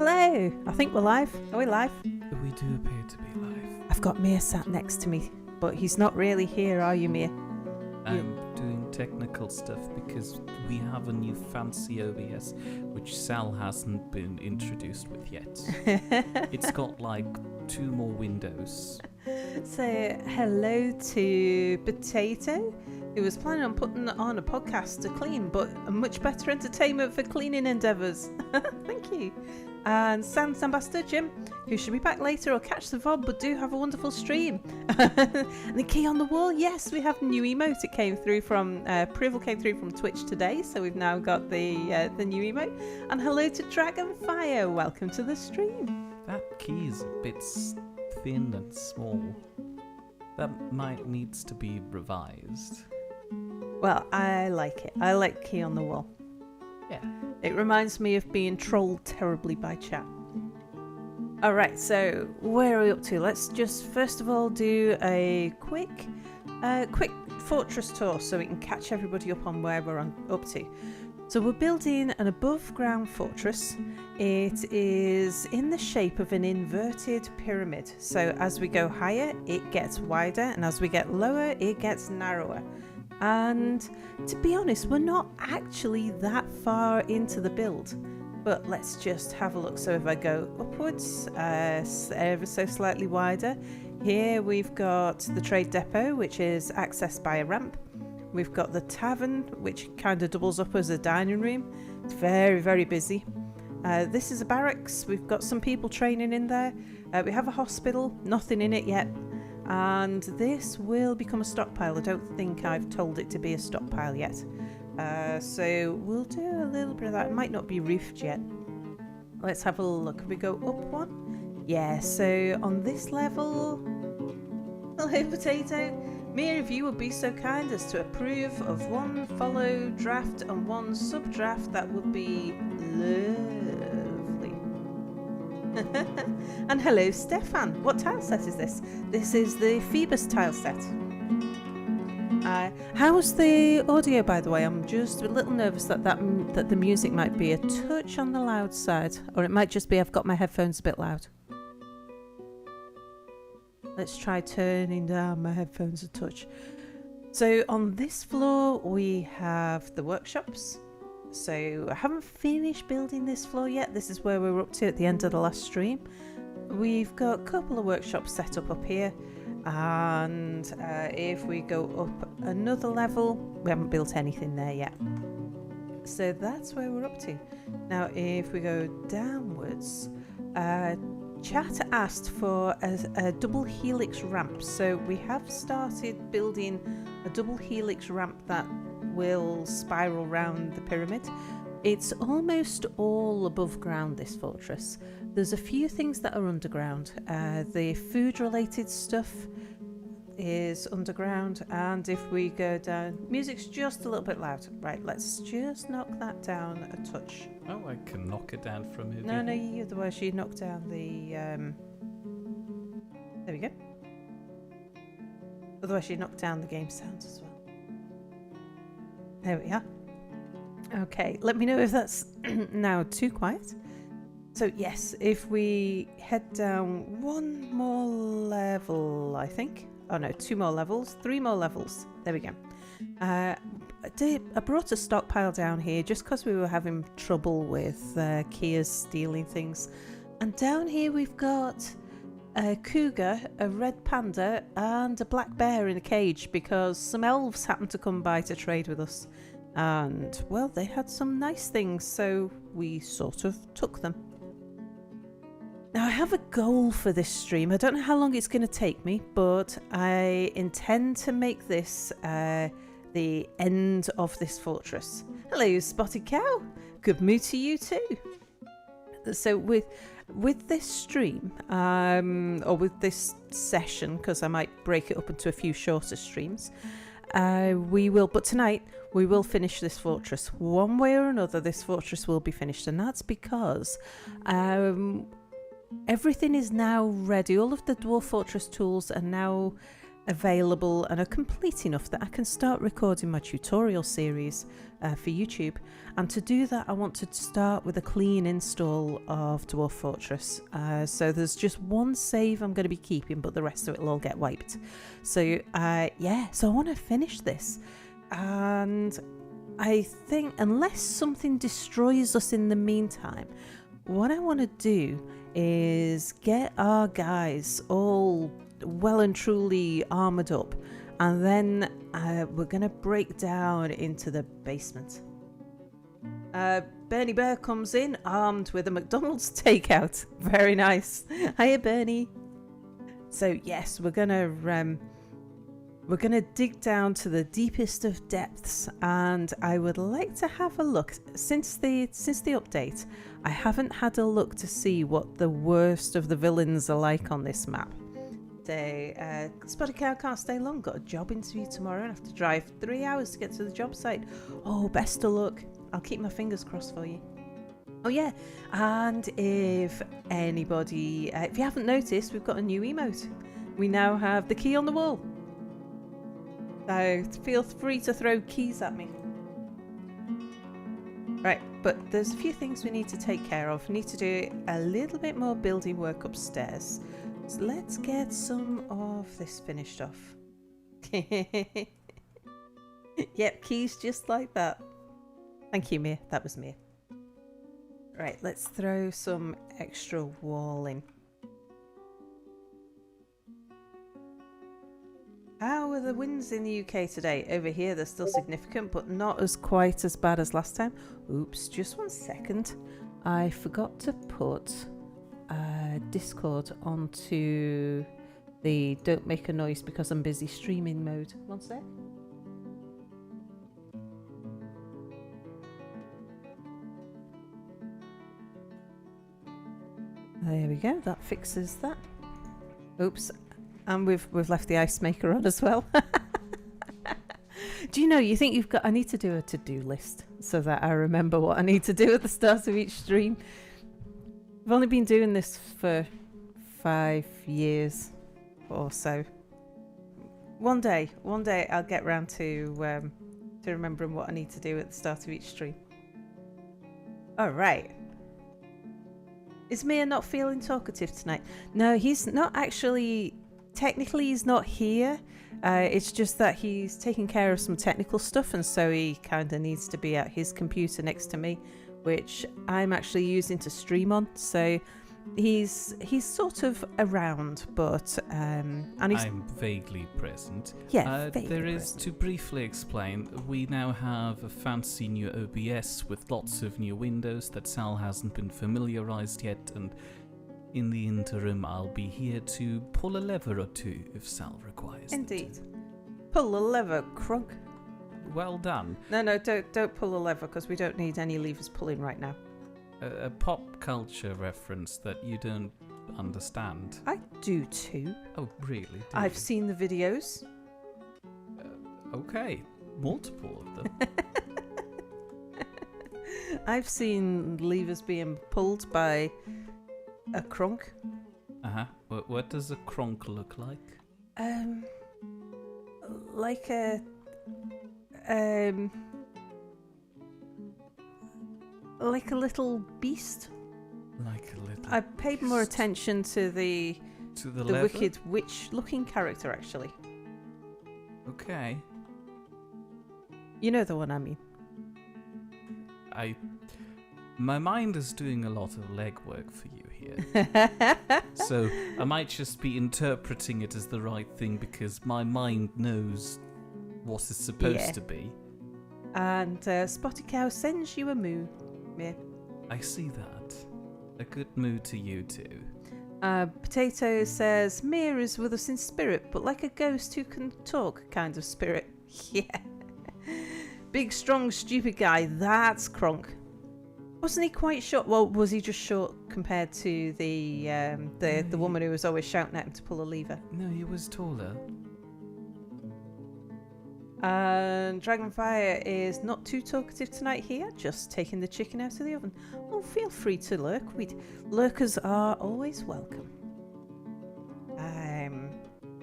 Hello, I think we're live. Are we live? We do appear to be live. I've got Mia sat next to me, but he's not really here, are you, Mia? I'm doing technical stuff because we have a new fancy OBS which Sal hasn't been introduced with yet. It's got like 2 more windows. So, hello to Potato, who was planning on putting on a podcast to clean, but a much better entertainment for cleaning endeavours. Thank you. And Sans Ambassador Jim, who should be back later or catch the VOD, but do have a wonderful stream. And the key on the wall, yes, we have a new emote. It came through from Prival came through from Twitch today, so we've now got the new emote. And hello to Dragonfire, welcome to the stream. That key is a bit thin and small. That might needs to be revised. Well, I like it. I like key on the wall. Yeah. It reminds me of being trolled terribly by chat. Alright, so where are we up to? Let's just first of all do a quick fortress tour so we can catch everybody up on where we're up to. So we're building an above ground fortress. It is in the shape of an inverted pyramid. So as we go higher, it gets wider, and as we get lower, it gets narrower. And to be honest, we're not actually that far into the build, but let's just have a look. So if I go upwards, ever so slightly wider, here we've got the trade depot, which is accessed by a ramp. We've got the tavern, which kind of doubles up as a dining room. It's very, very busy. This is a barracks. We've got some people training in there. We have a hospital, nothing in it yet. And this will become a stockpile. I don't think I've told it to be a stockpile yet. So we'll do a little bit of that. It might not be roofed yet. Let's have a look. Can we go up one? Yeah, so on this level... Hello, Potato. Mia, if you would be so kind as to approve of one follow draft and one sub-draft, that would be lovely. And hello, Stefan. What tile set is this? This is the Phoebus tile set. How's the audio, by the way? I'm just a little nervous that the music might be a touch on the loud side, or it might just be I've got my headphones a bit loud. Let's try turning down my headphones a touch. So on this floor we have the workshops. So I haven't finished building this floor yet. This is where we were up to at the end of the last stream. We've got a couple of workshops set up here. And if we go up another level, we haven't built anything there yet. So that's where we're up to. Now if we go downwards, chat asked for a double helix ramp. So we have started building a double helix ramp that will spiral round the pyramid. It's almost all above ground, this fortress. There's a few things that are underground. The food related stuff is underground, and if we go down, music's just a little bit loud. Right, let's just knock that down a touch. Oh, I can knock it down from here. No, otherwise you knock down the there we go. Otherwise you knock down the game sounds as well. There we are. Okay, let me know if that's now too quiet. So yes, if we head down one more level, I think. Oh no, 2 more levels, 3 more levels. There we go. I brought a stockpile down here just because we were having trouble with Kia's stealing things. And down here we've got a cougar, a red panda, and a black bear in a cage because some elves happened to come by to trade with us. And, well, they had some nice things, so we sort of took them. Now, I have a goal for this stream. I don't know how long it's going to take me, but I intend to make this the end of this fortress. Hello, Spotted Cow. Good mood to you too. So with this stream, or with this session, because I might break it up into a few shorter streams, but tonight we will finish this fortress. One way or another, this fortress will be finished, and that's because everything is now ready. All of the Dwarf Fortress tools are now available and are complete enough that I can start recording my tutorial series for YouTube. And to do that, I want to start with a clean install of Dwarf Fortress. So there's just one save I'm going to be keeping, but the rest of it will all get wiped. So so I want to finish this. And I think unless something destroys us in the meantime, what I want to do is get our guys all well and truly armored up, and then we're gonna break down into the basement. Bernie Bear comes in armed with a McDonald's takeout. Very nice. Hiya, Bernie. So yes, we're gonna dig down to the deepest of depths, and I would like to have a look. Since the update, I haven't had a look to see what the worst of the villains are like on this map. So, Spotted Cow can't stay long. Got a job interview tomorrow and have to drive 3 hours to get to the job site. Oh, best of luck. I'll keep my fingers crossed for you. Oh yeah, and if anybody, if you haven't noticed, we've got a new emote. We now have the key on the wall. So feel free to throw keys at me. Right, but there's a few things we need to take care of. We need to do a little bit more building work upstairs. So let's get some of this finished off. Yep, keys just like that. Thank you, Mia. That was Mia. Right, let's throw some extra wall in. How are the winds in the UK today? Over here they're still significant, but not as quite as bad as last time. Oops, just 1 second. I forgot to put Discord onto the don't make a noise because I'm busy streaming mode. 1 sec. There we go, that fixes that. Oops. And we've left the ice maker on as well. Do you know, you think I need to do a to-do list so that I remember what I need to do at the start of each stream. I've only been doing this for 5 years or so. One day I'll get round to remembering what I need to do at the start of each stream. All right. Is Mia not feeling talkative tonight? No, he's not actually. Technically, he's not here. It's just that he's taking care of some technical stuff, and so he kind of needs to be at his computer next to me, which I'm actually using to stream on. So he's sort of around, but and he's... I'm vaguely present. Yeah, there is, to briefly explain, we now have a fancy new OBS with lots of new windows that Sal hasn't been familiarized yet, and in the interim, I'll be here to pull a lever or two if Sal requires. Indeed. Pull a lever, Crunk. Well done. No, don't pull a lever because we don't need any levers pulling right now. A pop culture reference that you don't understand. I do too. Oh, really? I've seen the videos. Okay, multiple of them. I've seen levers being pulled by a crunk. Uh-huh. What does a cronk look like? Like a like a little beast. Like a little. I paid more attention to the wicked witch-looking character, actually. Okay. You know the one I mean. My mind is doing a lot of legwork for you here. So I might just be interpreting it as the right thing because my mind knows what it's supposed to be. And Spotted Cow sends you a moo. Yeah. I see that. A good mood to you too. Potato says, Mia is with us in spirit, but like a ghost who can talk kind of spirit. Yeah. Big, strong, stupid guy. That's Kronk. Wasn't he quite short? Well, was he just short compared to the woman who was always shouting at him to pull a lever? No, he was taller. And Dragonfire is not too talkative tonight here, just taking the chicken out of the oven. Oh, feel free to lurk. Lurkers are always welcome.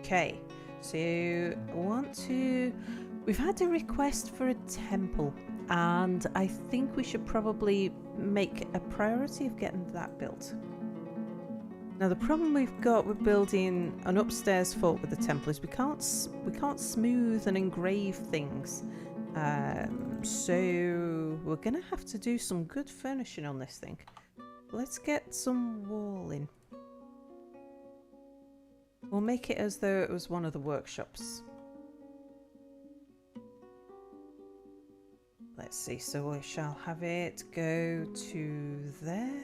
Okay, So we've had a request for a temple, and I think we should probably make a priority of getting that built. Now the problem we've got with building an upstairs fort with the temple is we can't smooth and engrave things. So we're gonna have to do some good furnishing on this thing. Let's get some wall in. We'll make it as though it was one of the workshops. Let's see, so we shall have it go to there.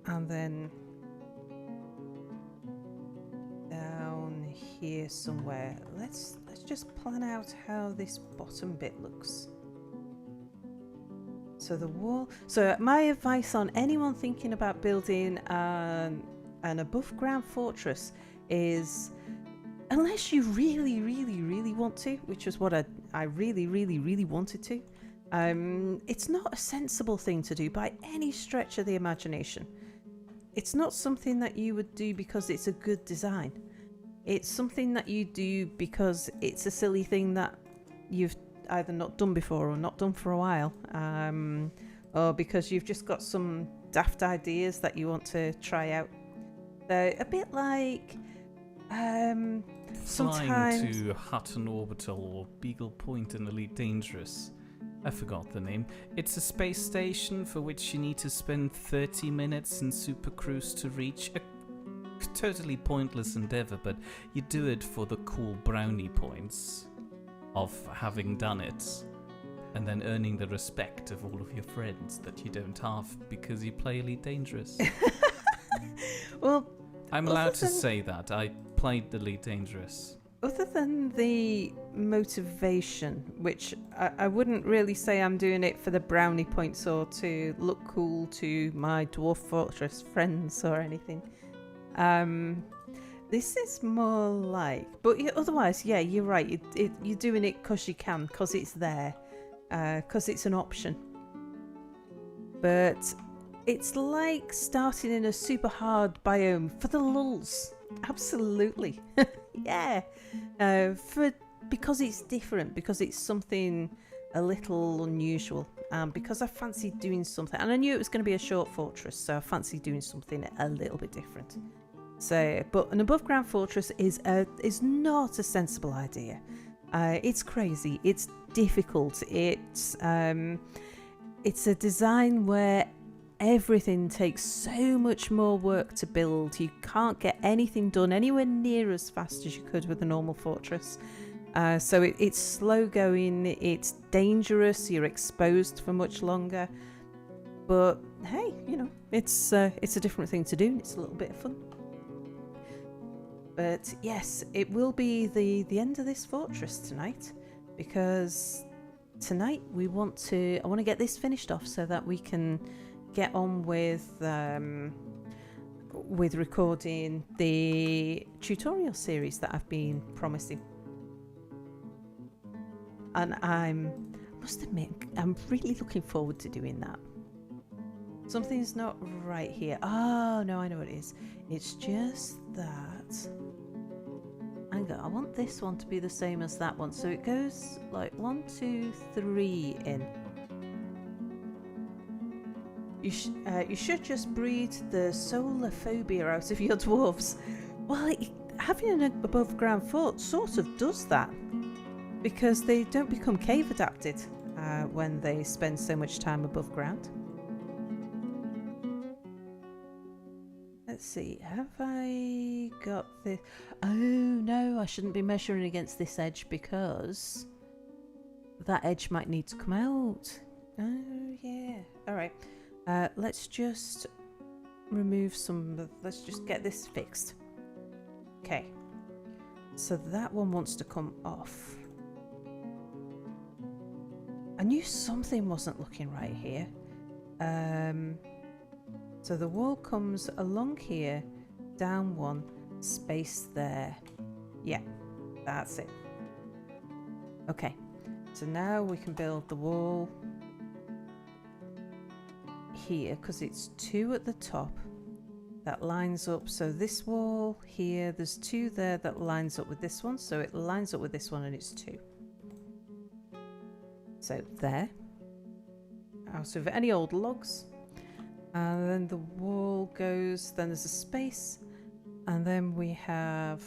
And then down here somewhere. Let's just plan out how this bottom bit looks. So the wall. So my advice on anyone thinking about building an above ground fortress is, unless you really want to, which is what I really wanted to, it's not a sensible thing to do by any stretch of the imagination. It's not something that you would do because it's a good design. It's something that you do because it's a silly thing that you've either not done before or not done for a while, or because you've just got some daft ideas that you want to try out. So a bit like flying to Hutton Orbital or Beagle Point in Elite Dangerous. I forgot the name. It's a space station for which you need to spend 30 minutes in Super Cruise to reach. A totally pointless endeavor, but you do it for the cool brownie points of having done it, and then earning the respect of all of your friends that you don't have because you play Elite Dangerous. Well, I'm allowed to say that. I played Elite Dangerous. Other than the motivation, which I wouldn't really say I'm doing it for the brownie points or to look cool to my Dwarf Fortress friends or anything. This is more like... But otherwise, yeah, you're right. You're doing it because you can, because it's there, because it's an option. But it's like starting in a super hard biome for the lulz. Absolutely. Yeah. Because it's different, because it's something a little unusual, because I fancied doing something, and I knew it was going to be a short fortress, so I fancied doing something a little bit different. So, but an above ground fortress is not a sensible idea. It's crazy. It's difficult. It's a design where everything takes so much more work to build. You can't get anything done anywhere near as fast as you could with a normal fortress. So it's slow going. It's dangerous. You're exposed for much longer. But hey, it's a different thing to do. And it's a little bit of fun. But yes, it will be the end of this fortress tonight, because tonight I want to get this finished off so that we can get on with recording the tutorial series that I've been promising. And I must admit, I'm really looking forward to doing that. Something's not right here. Oh no, I know what it is. It's just that. Hang on, I want this one to be the same as that one, so it goes like 1, 2, 3 in. You should just breed the solar phobia out of your dwarves. Well, having an above ground fort sort of does that, because they don't become cave adapted when they spend so much time above ground. Let's see, have I got this? Oh no, I shouldn't be measuring against this edge because that edge might need to come out. Oh yeah, alright. Let's just remove let's just get this fixed. Okay, so that one wants to come off. I knew something wasn't looking right here. So the wall comes along here, down one, space there. Yeah, that's it. Okay, so now we can build the wall here, because it's 2 at the top, that lines up. So this wall here, there's 2 there that lines up with this one. So it lines up with this one and it's 2. So there. Out of any old logs. And then the wall goes, then there's a space. And then we have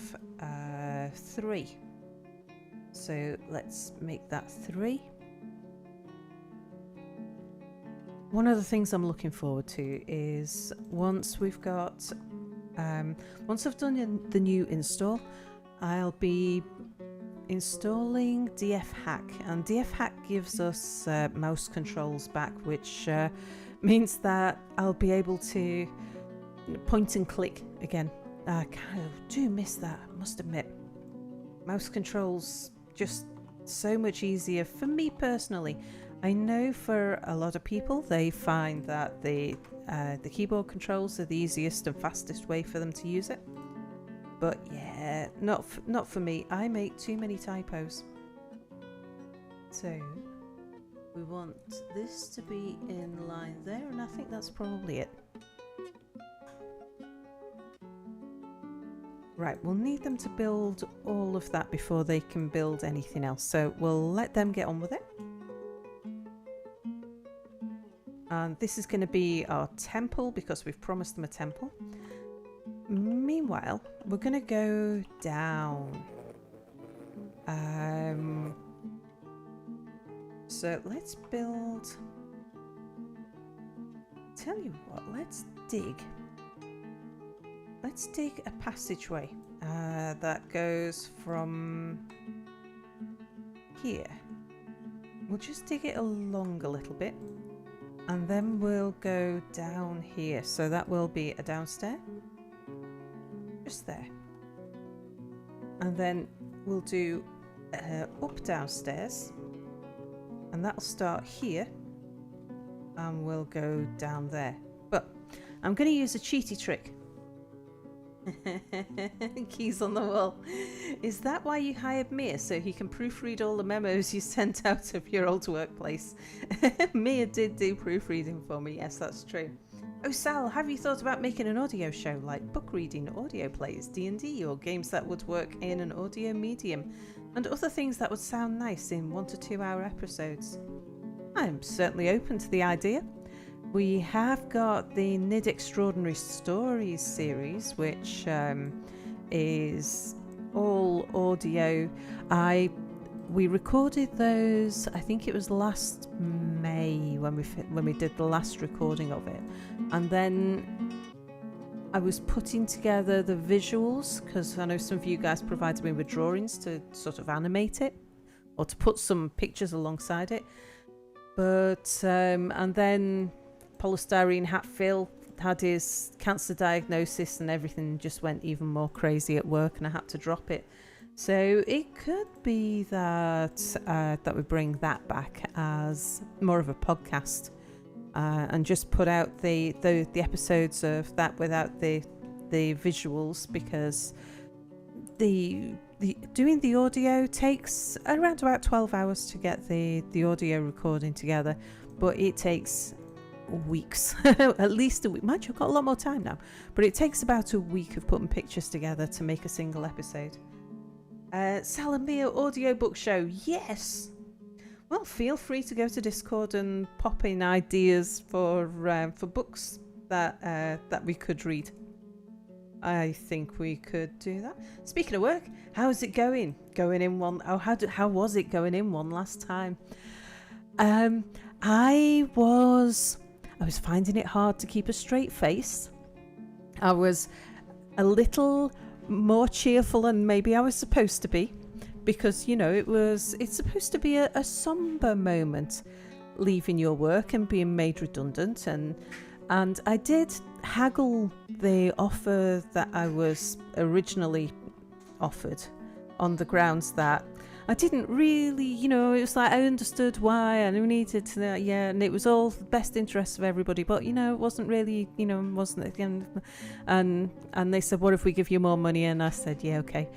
3. So let's make that 3. One of the things I'm looking forward to is once I've done the new install, I'll be installing DF Hack, and DF Hack gives us mouse controls back, which means that I'll be able to point and click again. I kind of do miss that, I must admit. Mouse controls just so much easier for me personally. I know for a lot of people they find that the keyboard controls are the easiest and fastest way for them to use it. But yeah, not for me. I make too many typos. So we want this to be in line there, and I think that's probably it. Right, we'll need them to build all of that before they can build anything else. So we'll let them get on with it. And this is going to be our temple because we've promised them a temple. Meanwhile, we're going to go down. So let's build... Tell you what, let's dig. Let's dig a passageway that goes from here. We'll just dig it along a little bit. And then we'll go down here. So that will be a downstairs. Just there. And then we'll do up downstairs. And that'll start here. And we'll go down there. But I'm going to use a cheaty trick. Keys on the wall. Is that why you hired Mia, so he can proofread all the memos you sent out of your old workplace? Mia did do proofreading for me, yes, that's true. Oh Sal, have you thought about making an audio show like book reading, audio plays, D&D, or games that would work in an audio medium, and other things that would sound nice in 1 to 2 hour episodes? I'm certainly open to the idea. We have got the Nid Extraordinary Stories series, which is all audio. We recorded those, I think it was last May when we did the last recording of it. And then I was putting together the visuals, because I know some of you guys provided me with drawings to sort of animate it, or to put some pictures alongside it. But, and then Polystyrene Hat Phil had his cancer diagnosis and everything just went even more crazy at work, and I had to drop it. So it could be that that we bring that back as more of a podcast, and just put out the episodes of that without the visuals, because the doing the audio takes around about 12 hours to get the audio recording together, but it takes weeks. At least a week. Mind you, I've got a lot more time now, but it takes about a week of putting pictures together to make a single episode. Salamia audiobook show, yes. Well, feel free to go to Discord and pop in ideas for books that we could read. I think we could do that. Speaking of work, how's it going? How was it going in one last time? I was finding it hard to keep a straight face. I was a little more cheerful than maybe I was supposed to be, because, you know, it's supposed to be a somber moment, leaving your work and being made redundant, and I did haggle the offer that I was originally offered on the grounds that I didn't really, you know, it was like I understood why and I needed to, and it was all the best interests of everybody, but, you know, it wasn't really, you know, wasn't again. And they said, what if we give you more money? And I said, yeah, okay.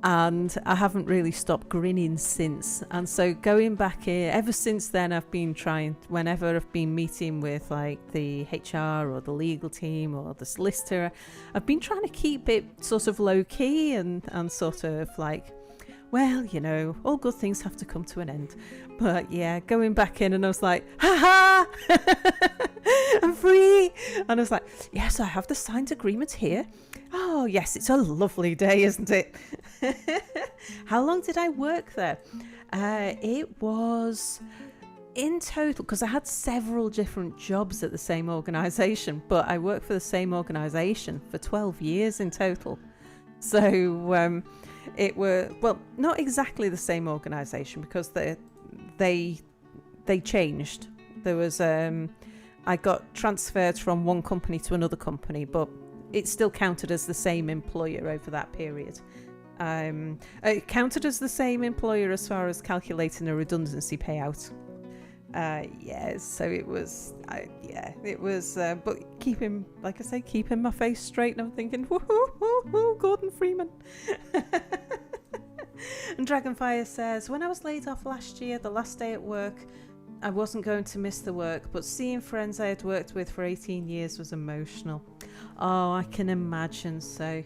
and I haven't really stopped grinning since. And so going back here, ever since then, I've been trying, whenever I've been meeting with like the HR or the legal team or the solicitor, I've been trying to keep it sort of low key and sort of like, well, you know, all good things have to come to an end. But yeah, going back in, and I was like, ha ha, I'm free. And I was like, yes, I have the signed agreement here. Oh yes, it's a lovely day, isn't it? How long did I work there? It was in total, because I had several different jobs at the same organisation, but I worked for the same organisation for 12 years in total. So it were, well, not exactly the same organisation, because they changed. There was I got transferred from one company to another company, but it still counted as the same employer over that period. It counted as the same employer as far as calculating a redundancy payout. So it was, but keeping, like I say, keeping my face straight, and I'm thinking, woohoo, Gordon Freeman. And Dragonfire says, when I was laid off last year, the last day at work, I wasn't going to miss the work, but seeing friends I had worked with for 18 years was emotional. Oh, I can imagine. So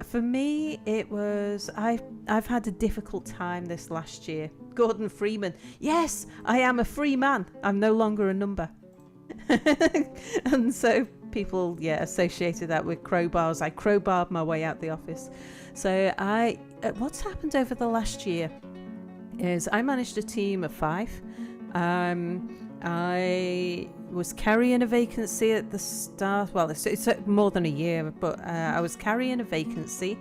for me, it was, I've had a difficult time this last year. Gordon Freeman. Yes, I am a free man. I'm no longer a number. And so people, associated that with crowbars. I crowbarred my way out the office. So what's happened over the last year is I managed a team of 5. I was carrying a vacancy at the start. Well, it's more than a year, but I was carrying a vacancy.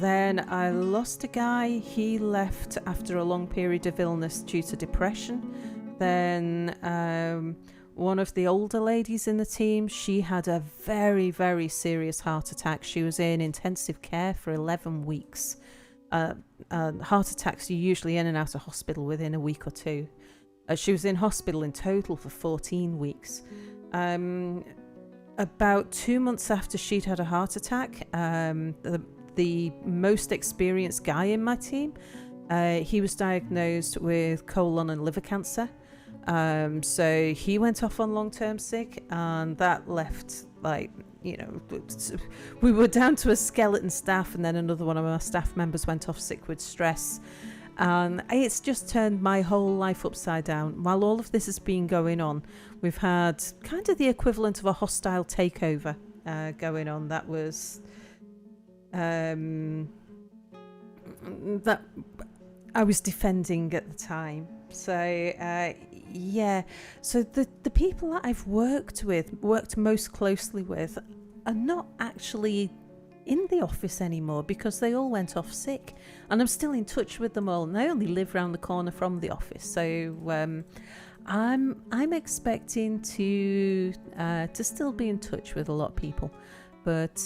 Then I lost a guy. He left after a long period of illness due to depression. Then one of the older ladies in the team, she had a very, very serious heart attack. She was in intensive care for 11 weeks. Heart attacks, you're usually in and out of hospital within a week or two. She was in hospital in total for 14 weeks. About 2 months after she'd had a heart attack, the most experienced guy in my team, he was diagnosed with colon and liver cancer. So he went off on long-term sick, and that left, we were down to a skeleton staff, and then another one of our staff members went off sick with stress. And it's just turned my whole life upside down. While all of this has been going on, we've had kind of the equivalent of a hostile takeover going on. That was that I was defending at the time. So so the people that I've worked most closely with, are not actually in the office anymore because they all went off sick, and I'm still in touch with them all, and I only live round the corner from the office. So I'm expecting to still be in touch with a lot of people, but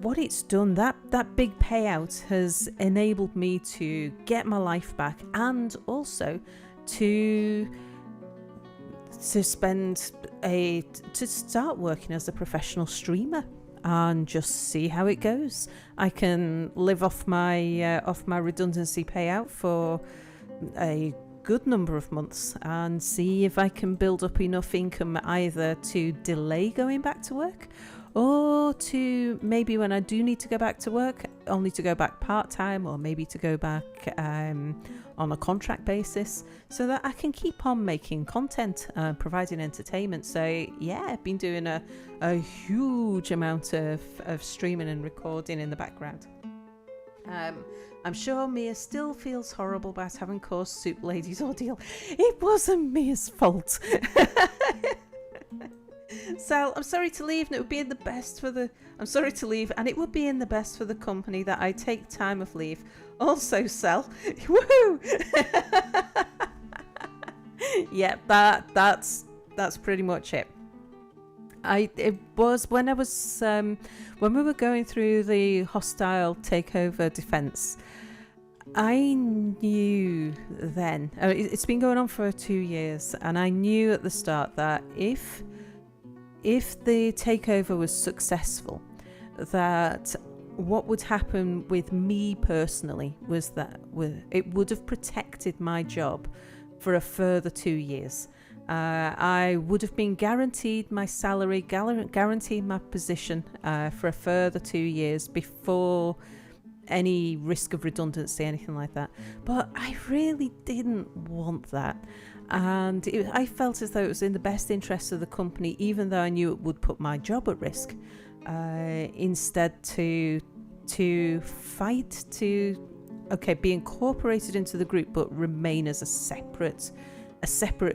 what it's done, that big payout has enabled me to get my life back, and also to start working as a professional streamer and just see how it goes. I can live off my redundancy payout for a good number of months and see if I can build up enough income either to delay going back to work, or to maybe when I do need to go back to work, only to go back part-time, or maybe to go back on a contract basis, so that I can keep on making content, providing entertainment. So yeah, I've been doing a huge amount of streaming and recording in the background. I'm sure Mia still feels horrible about having caused Soup Lady's ordeal. It wasn't Mia's fault. Sal, I'm sorry to leave, and it would be in the best for the... I'm sorry to leave, and it would be in the best for the company that I take time of leave. Also, Sal, woohoo! Yeah, that's pretty much it. It was when we were going through the hostile takeover defense. I knew then, it's been going on for 2 years, and I knew at the start that if the takeover was successful, that what would happen with me personally was that it would have protected my job for a further 2 years. I would have been guaranteed my salary, guaranteed my position for a further 2 years before any risk of redundancy, anything like that. But I really didn't want that. And I felt as though it was in the best interest of the company, even though I knew it would put my job at risk, instead to fight to be incorporated into the group but remain as a separate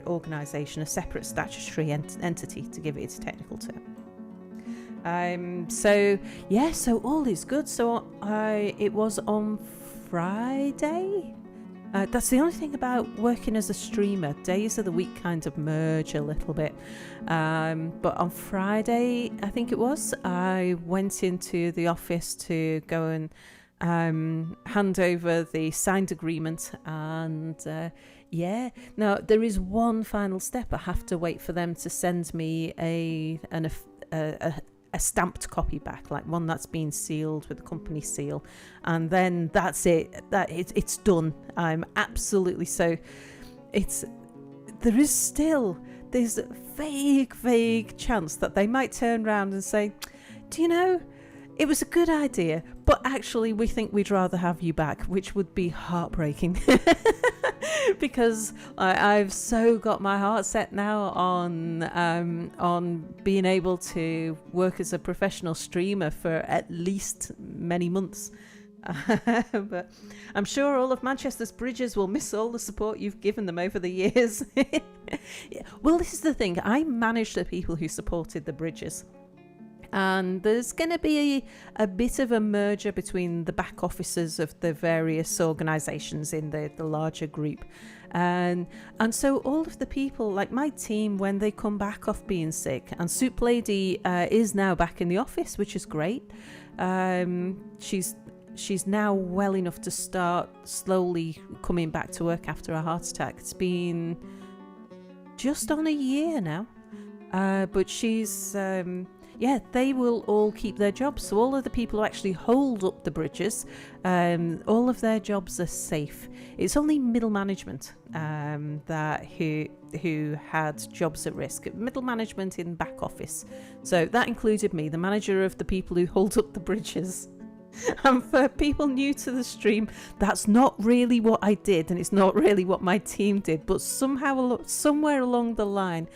organisation, a separate statutory entity, to give it its technical term. So all is good. So it was on Friday. That's the only thing about working as a streamer. Days of the week kind of merge a little bit. But on Friday, I think it was, I went into the office to go and hand over the signed agreement. And now there is one final step. I have to wait for them to send me a stamped copy back, like one that's been sealed with the company seal, and then that's it. It's done. I'm absolutely so. There's a vague chance that they might turn around and say, "Do you know, it was a good idea, but actually we think we'd rather have you back," which would be heartbreaking. Because I've so got my heart set now on being able to work as a professional streamer for at least many months. But I'm sure all of Manchester's bridges will miss all the support you've given them over the years. Well, this is the thing. I manage the people who supported the bridges. And there's going to be a bit of a merger between the back offices of the various organisations in the larger group. And so all of the people, like my team, when they come back off being sick, and Soup Lady is now back in the office, which is great. She's now well enough to start slowly coming back to work after a heart attack. It's been just on a year now. But she's... they will all keep their jobs. So all of the people who actually hold up the bridges, all of their jobs are safe. It's only middle management who had jobs at risk. Middle management in back office. So that included me, the manager of the people who hold up the bridges. And for people new to the stream, that's not really what I did, and it's not really what my team did. But somewhere along the line,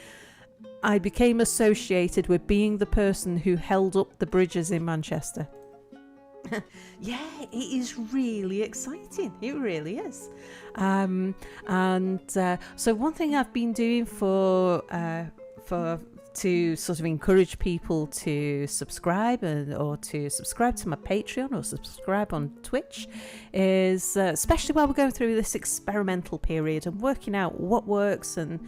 I became associated with being the person who held up the bridges in Manchester. Yeah, it is really exciting. It really is. So one thing I've been doing to sort of encourage people to subscribe or to subscribe to my Patreon or subscribe on Twitch is, especially while we're going through this experimental period and working out what works and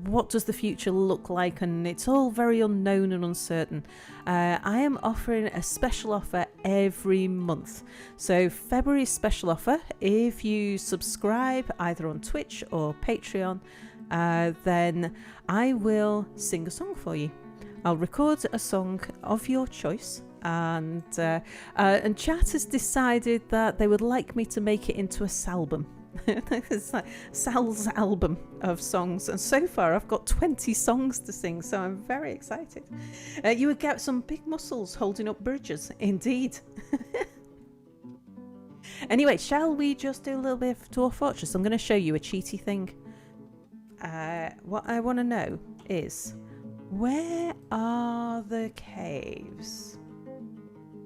what does the future look like, and it's all very unknown and uncertain. I am offering a special offer every month. So February's special offer, if you subscribe either on Twitch or Patreon, then I will sing a song for you. I'll record a song of your choice, and chat has decided that they would like me to make it into a salbum. It's like Sal's album of songs, and so far I've got 20 songs to sing, so I'm very excited. You would get some big muscles holding up bridges, indeed. Anyway, shall we just do a little bit of Dwarf Fortress? I'm going to show you a cheaty thing. What I want to know is, where are the caves?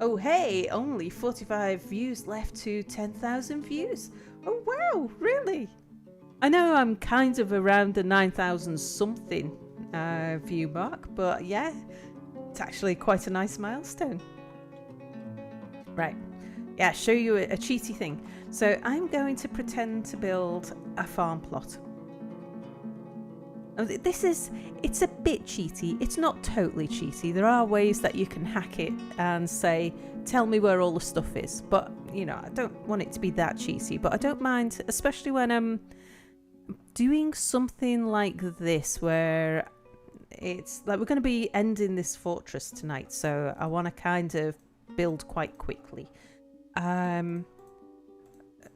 Oh hey, only 45 views left to 10,000 views. Oh wow, really? I know I'm kind of around the 9,000 something view mark, but yeah, it's actually quite a nice milestone. Right, yeah, show you a cheaty thing. So I'm going to pretend to build a farm plot. It's a bit cheaty. It's not totally cheaty. There are ways that you can hack it and say, tell me where all the stuff is. But, you know, I don't want it to be that cheaty. But I don't mind, especially when I'm doing something like this, where it's like we're going to be ending this fortress tonight. So I want to kind of build quite quickly.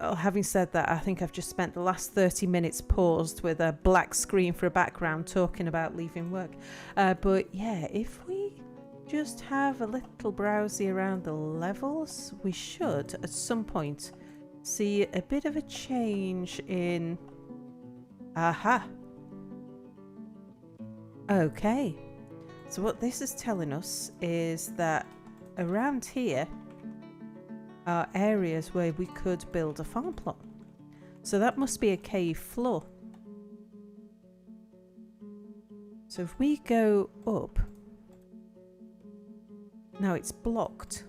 Having said that, I think I've just spent the last 30 minutes paused with a black screen for a background talking about leaving work. But yeah, if we just have a little browsy around the levels, we should at some point see a bit of a change in... Aha! Okay, so what this is telling us is that around here are areas where we could build a farm plot. So that must be a cave floor. So if we go up, now it's blocked.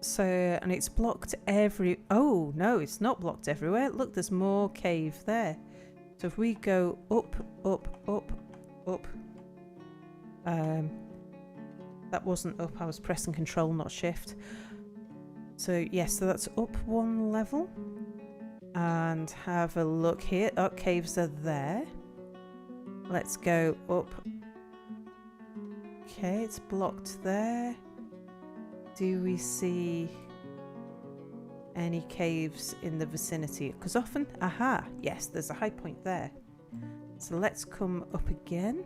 So, and it's blocked oh no, it's not blocked everywhere. Look, there's more cave there. So if we go up, up. That wasn't up, I was pressing control, not shift. So yes, so that's up one level. And have a look here. Oh, caves are there. Let's go up. Okay, it's blocked there. Do we see any caves in the vicinity? Because often, aha, yes, there's a high point there. So let's come up again.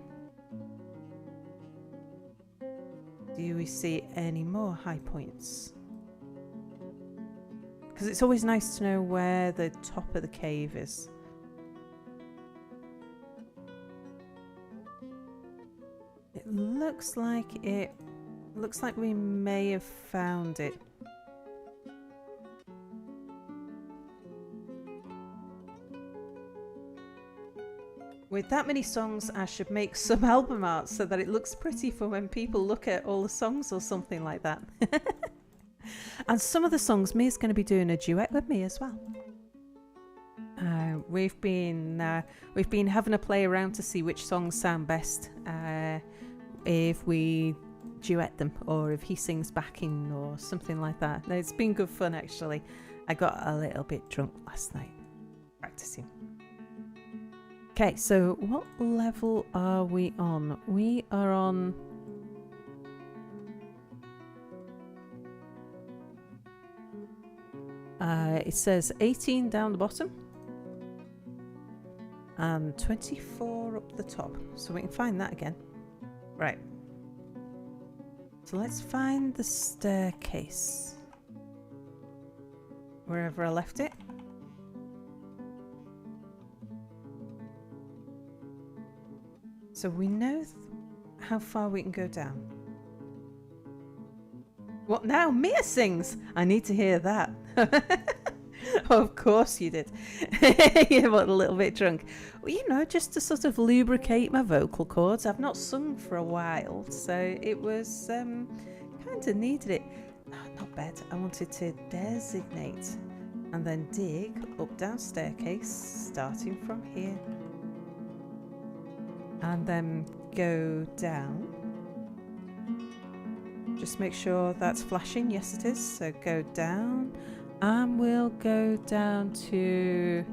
Do we see any more high points? Because it's always nice to know where the top of the cave is. It looks like we may have found it. With that many songs, I should make some album art so that it looks pretty for when people look at all the songs or something like that. And some of the songs, Mia's going to be doing a duet with me as well. We've been having a play around to see which songs sound best if we duet them, or if he sings backing or something like that. It's been good fun actually. I got a little bit drunk last night practicing. Okay, so what level are we on? We are on... it says 18 down the bottom and 24 up the top. So we can find that again. Right. So let's find the staircase. Wherever I left it. So we know how far we can go down. What now? Mia sings! I need to hear that. Of course you did. Yeah, but a little bit drunk. Well, you know, just to sort of lubricate my vocal cords. I've not sung for a while, so it was kind of needed it. Oh, not bad. I wanted to designate and then dig up down staircase, starting from here. And then go down. Just make sure that's flashing. Yes, it is. So go down. And we'll go down to...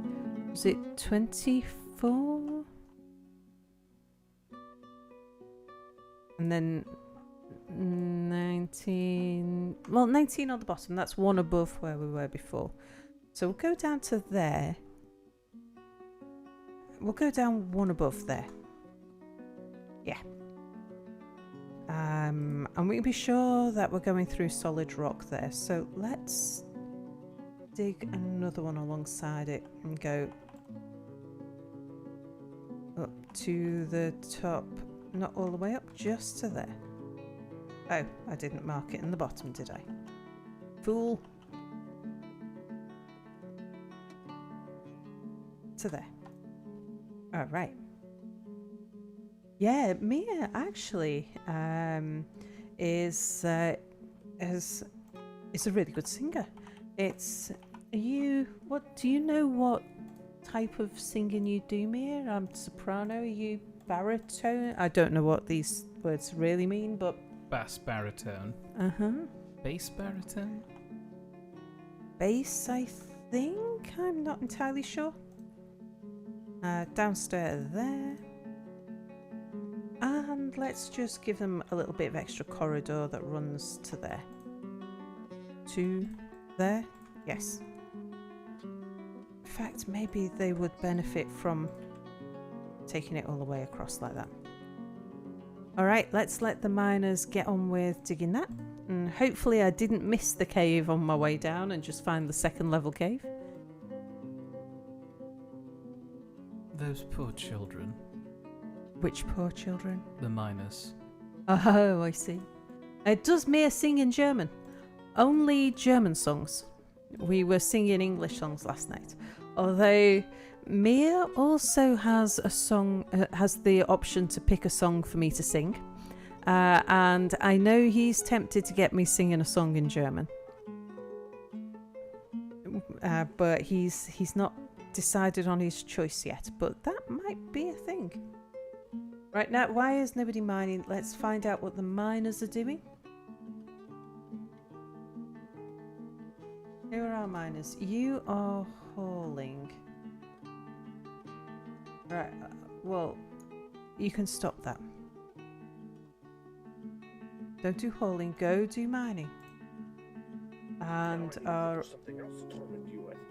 Was it 24? And then 19... Well, 19 on the bottom. That's one above where we were before. So we'll go down to there. We'll go down one above there. Yeah. And we can be sure that we're going through solid rock there. So let's dig another one alongside it and go up to the top. Not all the way up, just to there. Oh, I didn't mark it in the bottom, did I? Fool. To there. All right. Yeah, Mia actually is a really good singer. It's do you know what type of singing you do, Mia? I'm soprano. Are you baritone? I don't know what these words really mean, but bass baritone. Bass baritone. Bass, I think. I'm not entirely sure. Downstairs there. And let's just give them a little bit of extra corridor that runs to there. To there? Yes. In fact, maybe they would benefit from taking it all the way across like that. Alright, let's let the miners get on with digging that. And hopefully I didn't miss the cave on my way down and just find the second level cave. Those poor children. Which poor children? The miners. Oh, I see. Does Mia sing in German? Only German songs. We were singing English songs last night. Although Mia also has a song, has the option to pick a song for me to sing. And I know he's tempted to get me singing a song in German. But he's not decided on his choice yet. But that might be a thing. Right now, why is nobody mining? Let's find out what the miners are doing. Here are our miners. You are hauling. Right, well, you can stop that. Don't do hauling, go do mining. And our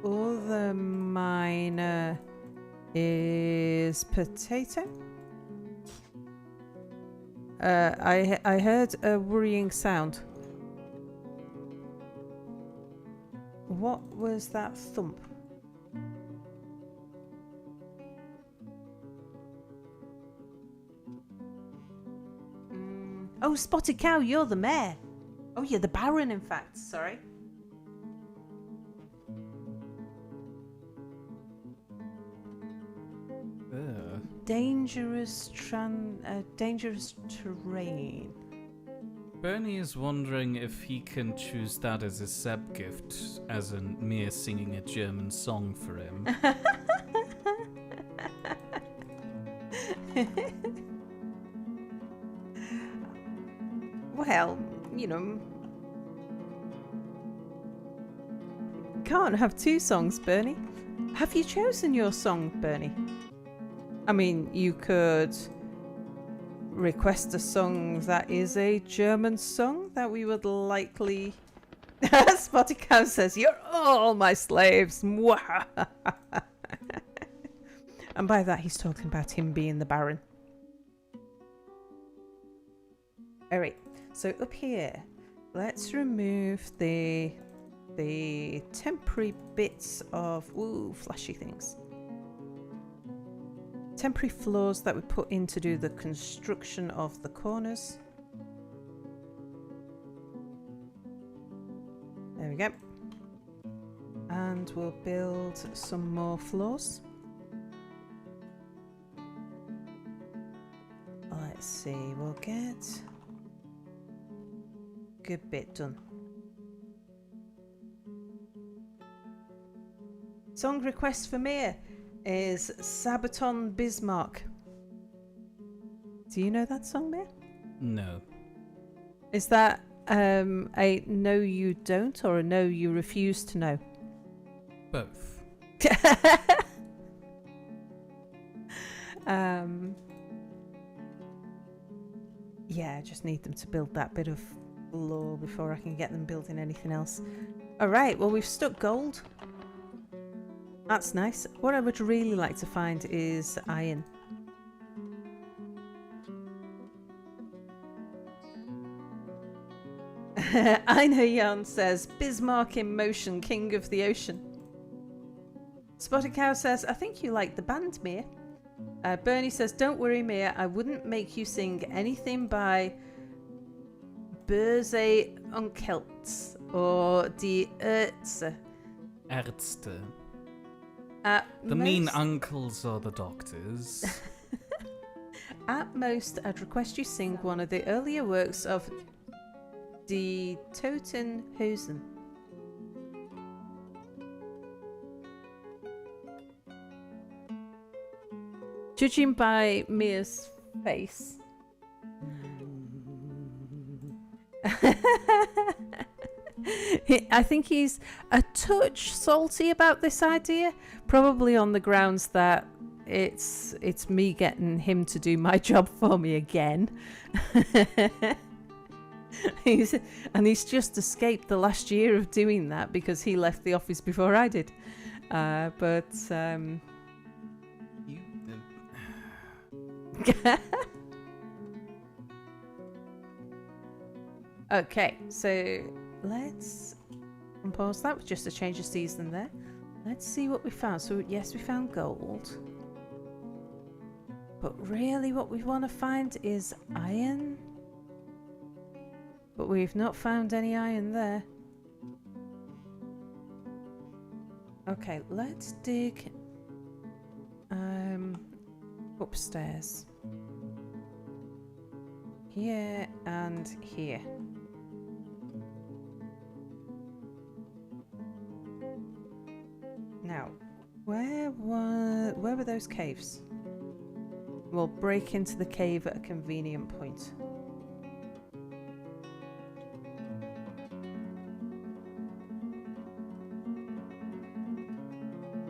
other miner is potato. I heard a worrying sound. What was that thump? Oh, Spotted Cow, you're the mayor. Oh, you're the Baron, in fact. Sorry. Dangerous terrain. Bernie is wondering if he can choose that as a Seb gift, as in Mia singing a German song for him. Well, you know, can't have two songs, Bernie. Have you chosen your song, Bernie? I mean, you could request a song that is a German song that we would likely... Spotted Cow says, "You're all my slaves." And by that, he's talking about him being the Baron. Alright, so up here, let's remove the temporary bits of... Ooh, flashy things. Temporary floors that we put in to do the construction of the corners. There we go. And we'll build some more floors. Let's see, we'll get a good bit done. Song request for Mia is Sabaton Bismarck. Do you know that song, Mia? No. Is that a no you don't or a no you refuse to know? Both. Yeah, I just need them to build that bit of lore before I can get them building anything else. Alright, well we've stuck gold. That's nice. What I would really like to find is iron. I know Jan says, Bismarck in motion, king of the ocean. Spotted Cow says, I think you like the band, Mia. Bernie says, don't worry, Mia, I wouldn't make you sing anything by Böse Onkelts or Die Ärzte. Ärzte. The mean uncles are the doctors. At most, I'd request you sing one of the earlier works of Die Totenhosen. Judging by Mia's face. I think he's a touch salty about this idea, probably on the grounds that it's me getting him to do my job for me again. He's just escaped the last year of doing that because he left the office before I did. Okay, so let's unpause that with just a change of season there. Let's see what we found. So yes, we found gold. But really what we want to find is iron. But we've not found any iron there. Okay, let's dig upstairs. Here and here. Now, where were those caves? We'll break into the cave at a convenient point.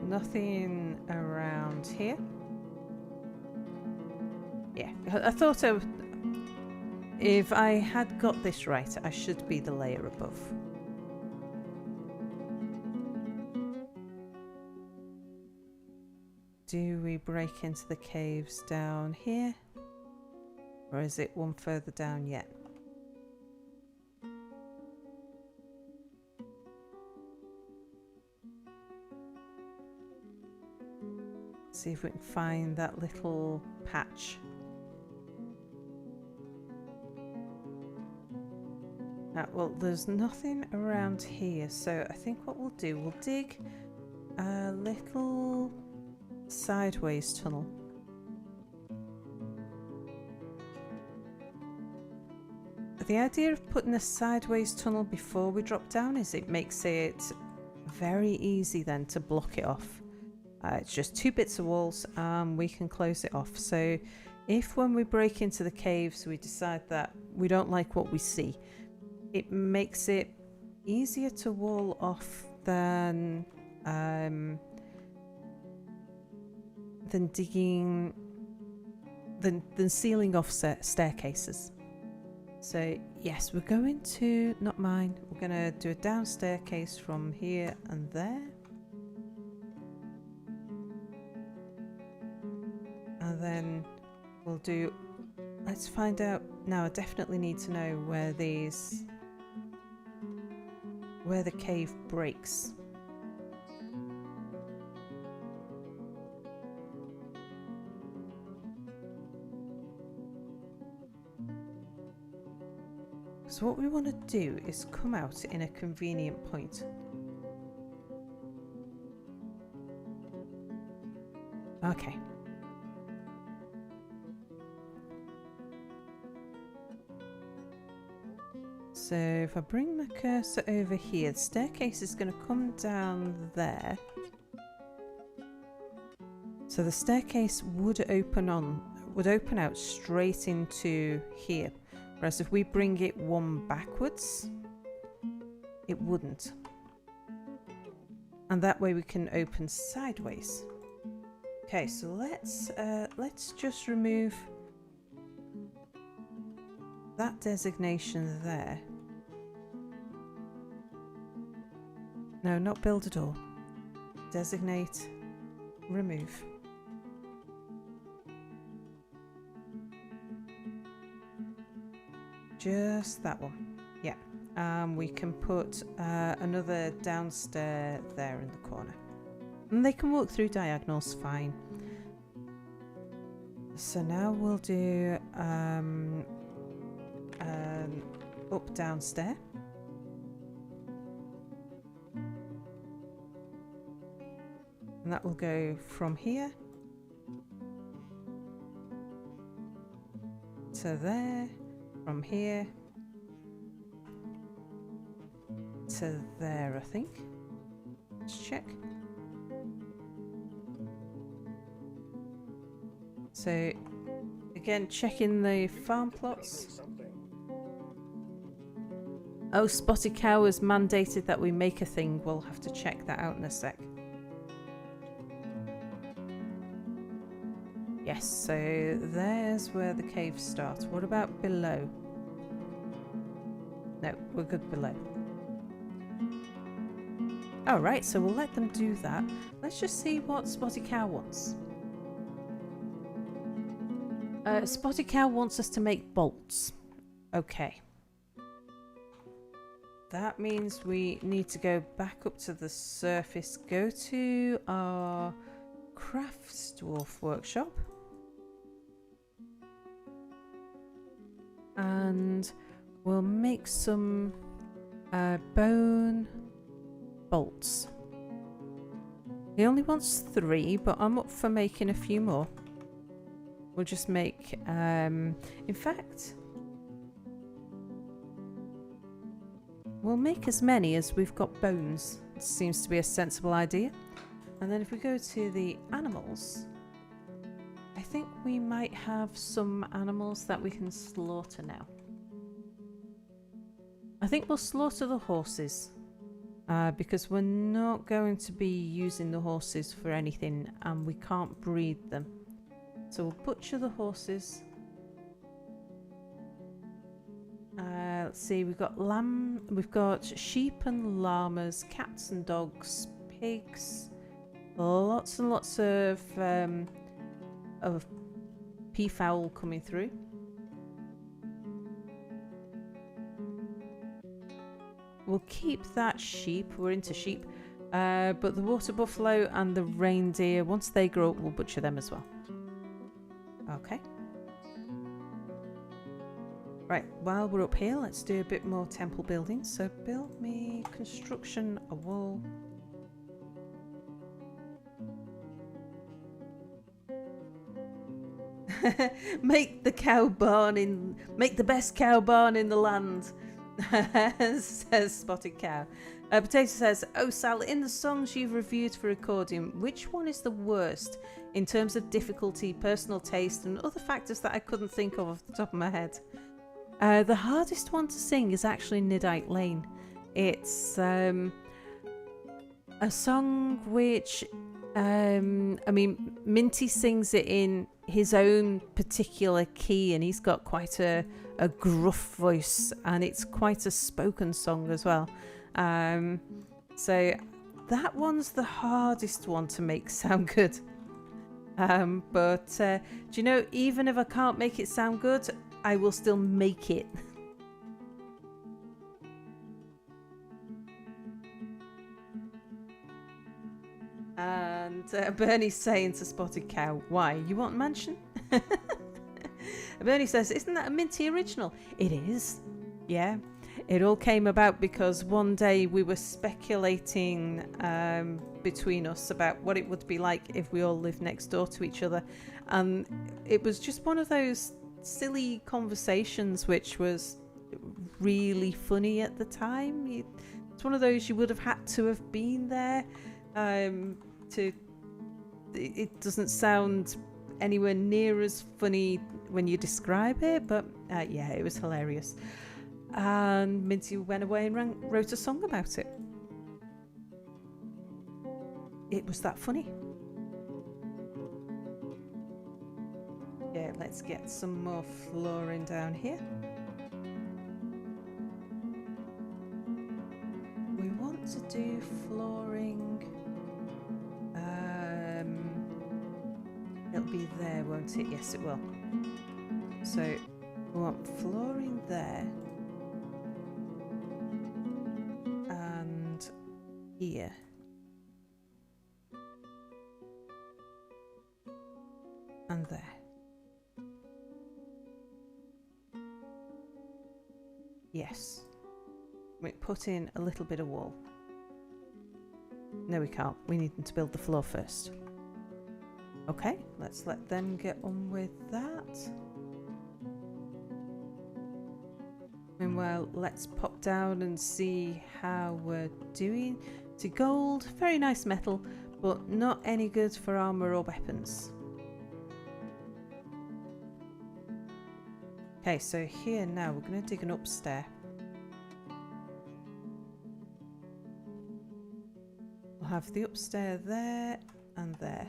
Nothing around here. Yeah, I thought if I had got this right, I should be the layer above. Do we break into the caves down here? Or is it one further down yet? See if we can find that little patch. Well, there's nothing around here, so I think what we'll do, we'll dig a little sideways tunnel. The idea of putting a sideways tunnel before we drop down is it makes it very easy then to block it off. It's just 2 bits of walls and we can close it off. So if when we break into the caves we decide that we don't like what we see, it makes it easier to wall off than digging, than sealing off staircases. So yes, we're going to, not mine, we're going to do a down staircase from here and there. And then we'll do, let's find out, now I definitely need to know where the cave breaks. So what we want to do is come out in a convenient point. Okay. So if I bring my cursor over here, the staircase is going to come down there. So the staircase would open out straight into here. Whereas if we bring it one backwards, it wouldn't. And that way we can open sideways. Okay, so let's just remove that designation there. No, not build a door. Designate, remove. Just that one. Yeah. We can put another downstairs there in the corner. And they can walk through diagonals fine. So now we'll do up downstairs. And that will go from here to there, from here to there, I think. Let's check. So again, checking the farm plots. Oh, Spotted Cow has mandated that we make a thing. We'll have to check that out in a sec. Yes, so there's where the cave starts. What about below? No, we're good below. Alright, so we'll let them do that. Let's just see what Spotty Cow wants. Spotty Cow wants us to make bolts. Okay. That means we need to go back up to the surface, go to our crafts dwarf workshop. And we'll make some bone bolts. He only wants 3, but I'm up for making a few more. We'll just make, in fact, we'll make as many as we've got bones. It seems to be a sensible idea. And then if we go to the animals, I think we might have some animals that we can slaughter now. I think we'll slaughter the horses because we're not going to be using the horses for anything and we can't breed them. So we'll butcher the horses. Let's see, we've got lamb, we've got sheep and llamas, cats and dogs, pigs, lots and lots of peafowl coming through. We'll keep that sheep, we're into sheep, but the water buffalo and the reindeer, once they grow up, we'll butcher them as well. Okay. Right, while we're up here, let's do a bit more temple building. So build me construction, a wall. Make the best cow barn in the land, says Spotted Cow. Potato says, oh Sal, in the songs you've reviewed for recording, which one is the worst in terms of difficulty, personal taste and other factors that I couldn't think of off the top of my head? The hardest one to sing is actually Nidite Lane. It's a song which, I mean, Minty sings it in his own particular key and he's got quite a gruff voice and it's quite a spoken song as well. So that one's the hardest one to make sound good. But do you know, even if I can't make it sound good, I will still make it. And Bernie's saying to Spotted Cow, why, you want mansion? Bernie says, isn't that a Minty original? It is, yeah. It all came about because one day we were speculating between us about what it would be like if we all lived next door to each other. And it was just one of those silly conversations which was really funny at the time. It's one of those you would have had to have been there it doesn't sound anywhere near as funny when you describe it, but yeah, it was hilarious. And Minty went away and wrote a song about it. It was that funny. Yeah, let's get some more flooring down here. We want to do flooring. It'll be there, won't it? Yes, it will. So we want flooring there. And here. And there. Yes. We put in a little bit of wall. No, we can't. We need them to build the floor first. Okay, let's let them get on with that. Meanwhile, let's pop down and see how we're doing. To gold, very nice metal, but not any good for armor or weapons. Okay, so here now we're going to dig an upstair. We'll have the upstair there and there.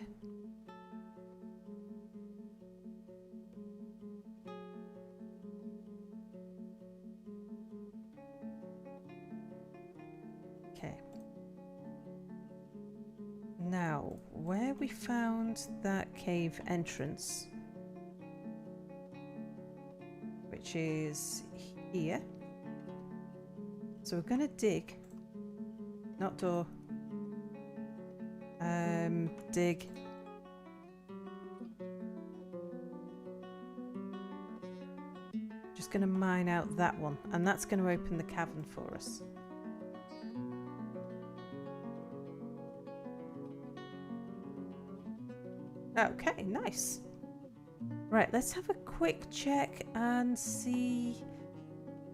where we found that cave entrance, which is here. So we're going to dig, not door, dig. Just going to mine out that one, and that's going to open the cavern for us. Okay, nice. Right, let's have a quick check and see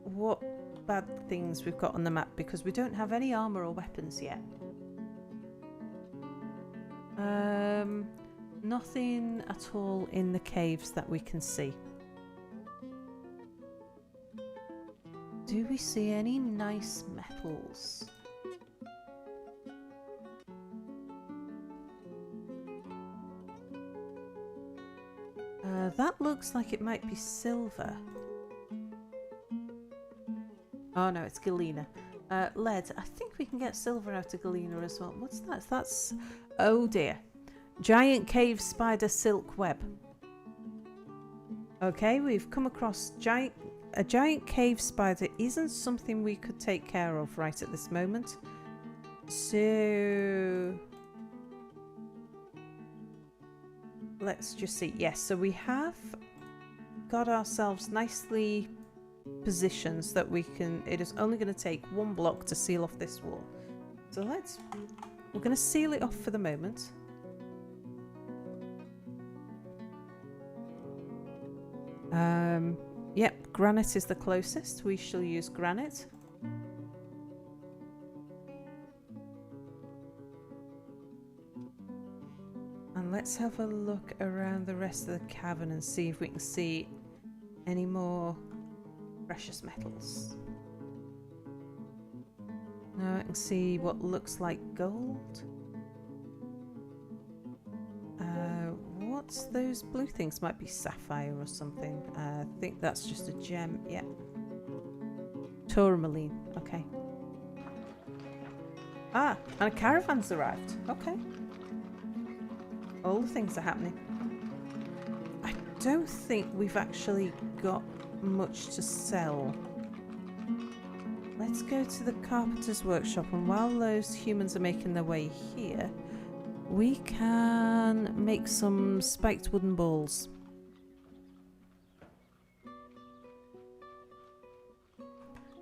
what bad things we've got on the map, because we don't have any armor or weapons yet. Nothing at all in the caves that we can see. Do we see any nice metals? That looks like it might be silver. Oh no, it's galena. Lead. I think we can get silver out of galena as well. What's that? That's... oh dear. Giant cave spider silk web. Okay, we've come across a giant cave spider. Isn't something we could take care of right at this moment. So... let's just see. Yes, so we have got ourselves nicely positioned so that we can... it is only going to take one block to seal off this wall. So we're going to seal it off for the moment. Yep, granite is the closest. We shall use granite. And let's have a look around the rest of the cavern and see if we can see any more precious metals. Now I can see what looks like gold. What's those blue things? Might be sapphire or something. I think that's just a gem. Yeah. Tourmaline. Okay. Ah, and a caravan's arrived. Okay. All the things are happening. I don't think we've actually got much to sell. Let's go to the carpenter's workshop, and while those humans are making their way here, we can make some spiked wooden balls.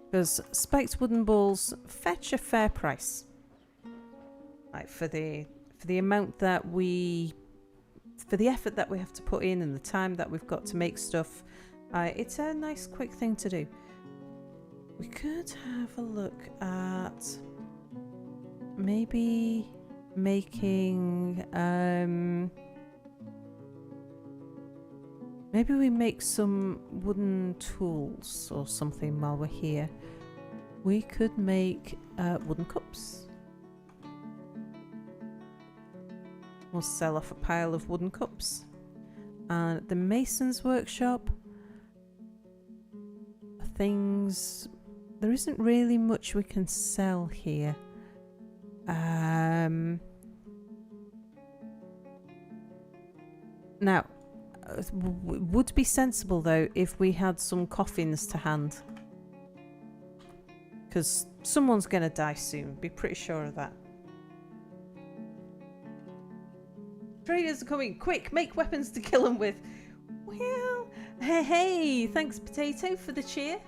Because spiked wooden balls fetch a fair price. Like for the amount that for the effort that we have to put in and the time that we've got to make stuff, it's a nice quick thing to do. We could have a look at maybe making maybe we make some wooden tools or something while we're here. We could make wooden cups. We'll sell off a pile of wooden cups. And at the mason's workshop, things... there isn't really much we can sell here. Now, it would be sensible though if we had some coffins to hand. Because someone's going to die soon, be pretty sure of that. Traders are coming, quick, make weapons to kill them with. Well, hey, thanks Potato for the cheer.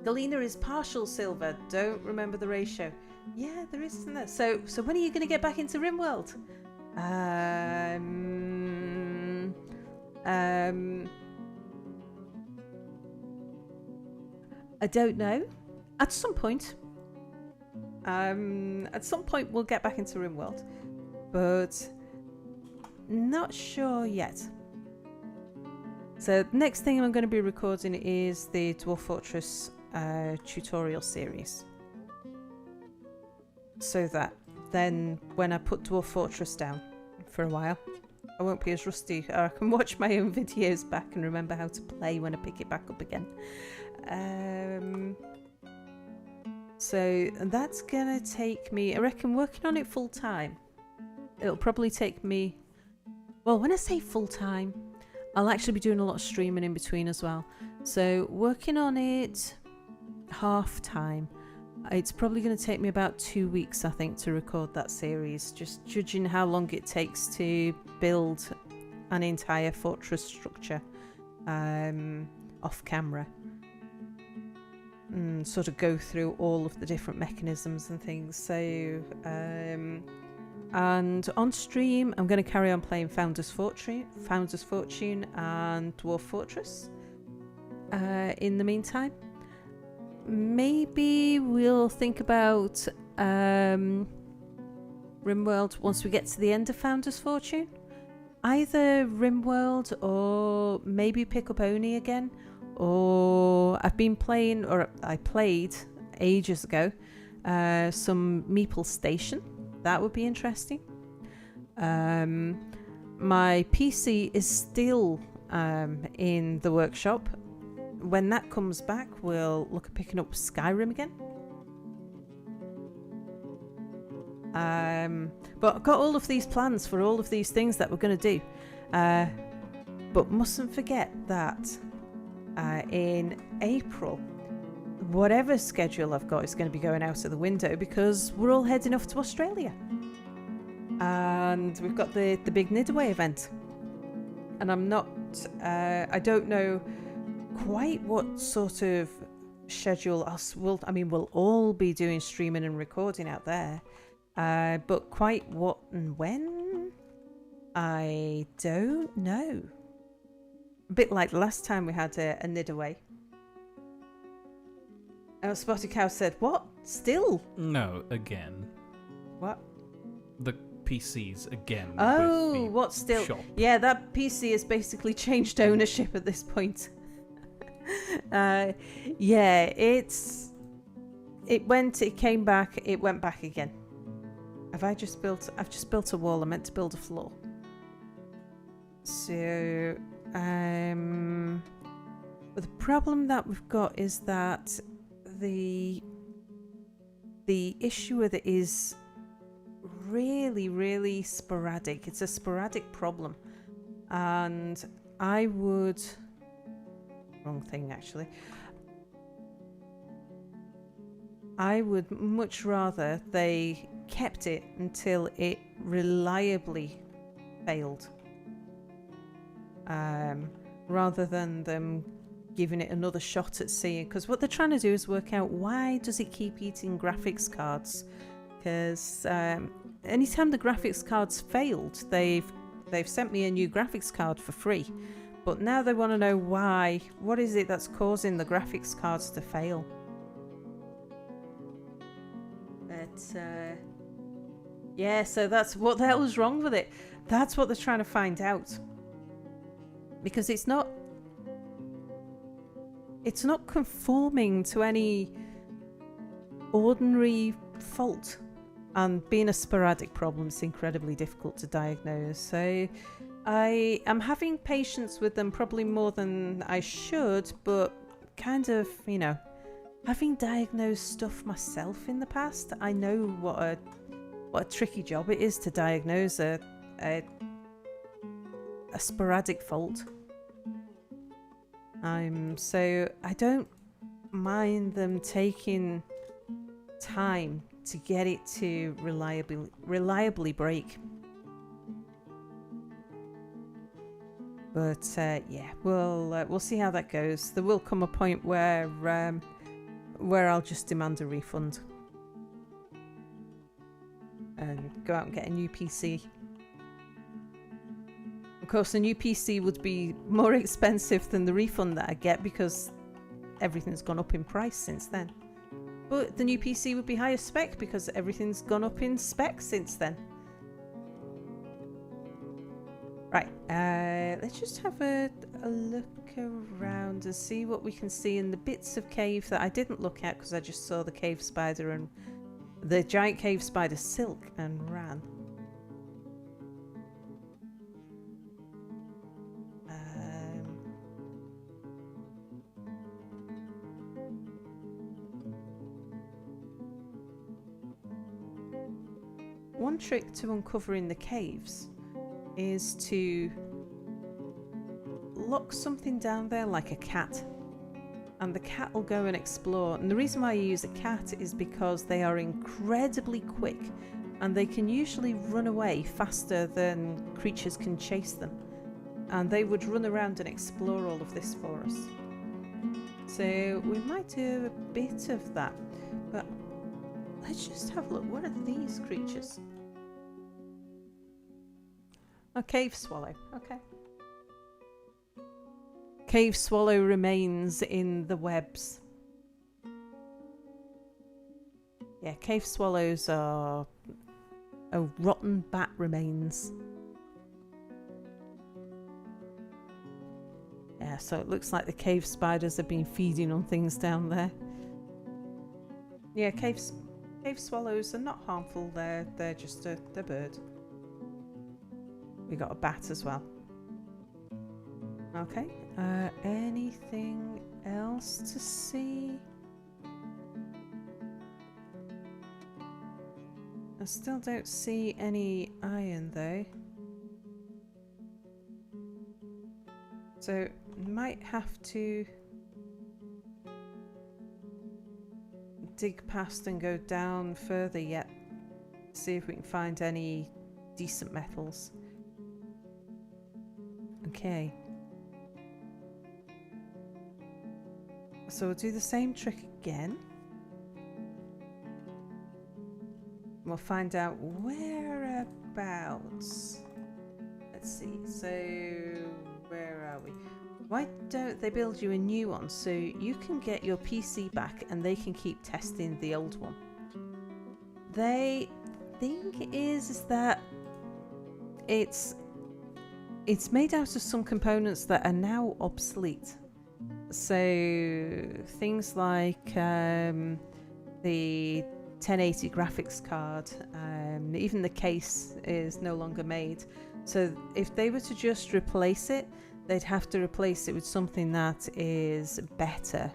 Galena is partial silver, don't remember the ratio. Yeah, there is, isn't there? So when are you going to get back into RimWorld? I don't know. At some point. At some point we'll get back into RimWorld. But not sure yet. So next thing I'm going to be recording is the Dwarf Fortress tutorial series. So that then when I put Dwarf Fortress down for a while, I won't be as rusty, or I can watch my own videos back and remember how to play when I pick it back up again. So that's gonna take me, I reckon, working on it full time, it'll probably take me... Well, when I say full-time, I'll actually be doing a lot of streaming in between as well. So working on it half-time, it's probably going to take me about 2 weeks, I think, to record that series, just judging how long it takes to build an entire fortress structure off camera. And sort of go through all of the different mechanisms and things. So, and on stream, I'm going to carry on playing Founder's Fortune and Dwarf Fortress. In the meantime, maybe we'll think about RimWorld once we get to the end of Founder's Fortune. Either RimWorld or maybe pick up Oni again. Or I played ages ago some Meeple Station. That would be interesting. My PC is still in the workshop. When that comes back, we'll look at picking up Skyrim again. But I've got all of these plans for all of these things that we're going to do. But mustn't forget that in April, whatever schedule I've got is going to be going out of the window because we're all heading off to Australia. And we've got the big Nidaway event. And I don't know quite what sort of schedule we'll all be doing streaming and recording out there. But quite what and when, I don't know. A bit like the last time we had a Nidaway. Spotted Cow said, what? Still? No, again. What? The PCs again. Oh, what still? Shop. Yeah, that PC has basically changed ownership at this point. Yeah, it came back, it went back again. I've just built a wall. I meant to build a floor. So, but the problem that we've got is that the issue with it is really, really sporadic. It's a sporadic problem. And wrong thing actually. I would much rather they kept it until it reliably failed. Rather than them giving it another shot at seeing, because what they're trying to do is work out why does it keep eating graphics cards, because anytime the graphics cards failed, they've sent me a new graphics card for free, but now they want to know why. What is it that's causing the graphics cards to fail? But yeah, so that's what the hell is wrong with it. That's what they're trying to find out, because it's not conforming to any ordinary fault, and being a sporadic problem is incredibly difficult to diagnose. So I am having patience with them, probably more than I should, but kind of, having diagnosed stuff myself in the past, I know what a tricky job it is to diagnose a sporadic fault. So I don't mind them taking time to get it to reliably break. But yeah, we'll see how that goes. There will come a point where I'll just demand a refund and go out and get a new PC. Of course, a new PC would be more expensive than the refund that I get because everything's gone up in price since then. But the new PC would be higher spec because everything's gone up in spec since then. Right, let's just have a look around and see what we can see in the bits of cave that I didn't look at because I just saw the cave spider and the giant cave spider silk and ran. one trick to uncovering the caves is to lock something down there like a cat, and the cat will go and explore. And the reason why you use a cat is because they are incredibly quick and they can usually run away faster than creatures can chase them, and they would run around and explore all of this for us. So we might do a bit of that, but let's just have a look. What are these creatures? A cave swallow. Okay. Cave swallow remains in the webs. Yeah, cave swallows are rotten bat remains. Yeah, so it looks like the cave spiders have been feeding on things down there. Yeah, cave swallows are not harmful. They're just a bird. We got a bat as well. Okay. Anything else to see? I still don't see any iron though. So might have to dig past and go down further yet. See if we can find any decent metals. Okay. So we'll do the same trick again. We'll find out whereabouts. Let's see. So where are we? Why don't they build you a new one so you can get your PC back and they can keep testing the old one? They think is that it's made out of some components that are now obsolete. So things like the 1080 graphics card, even the case is no longer made. So if they were to just replace it, they'd have to replace it with something that is better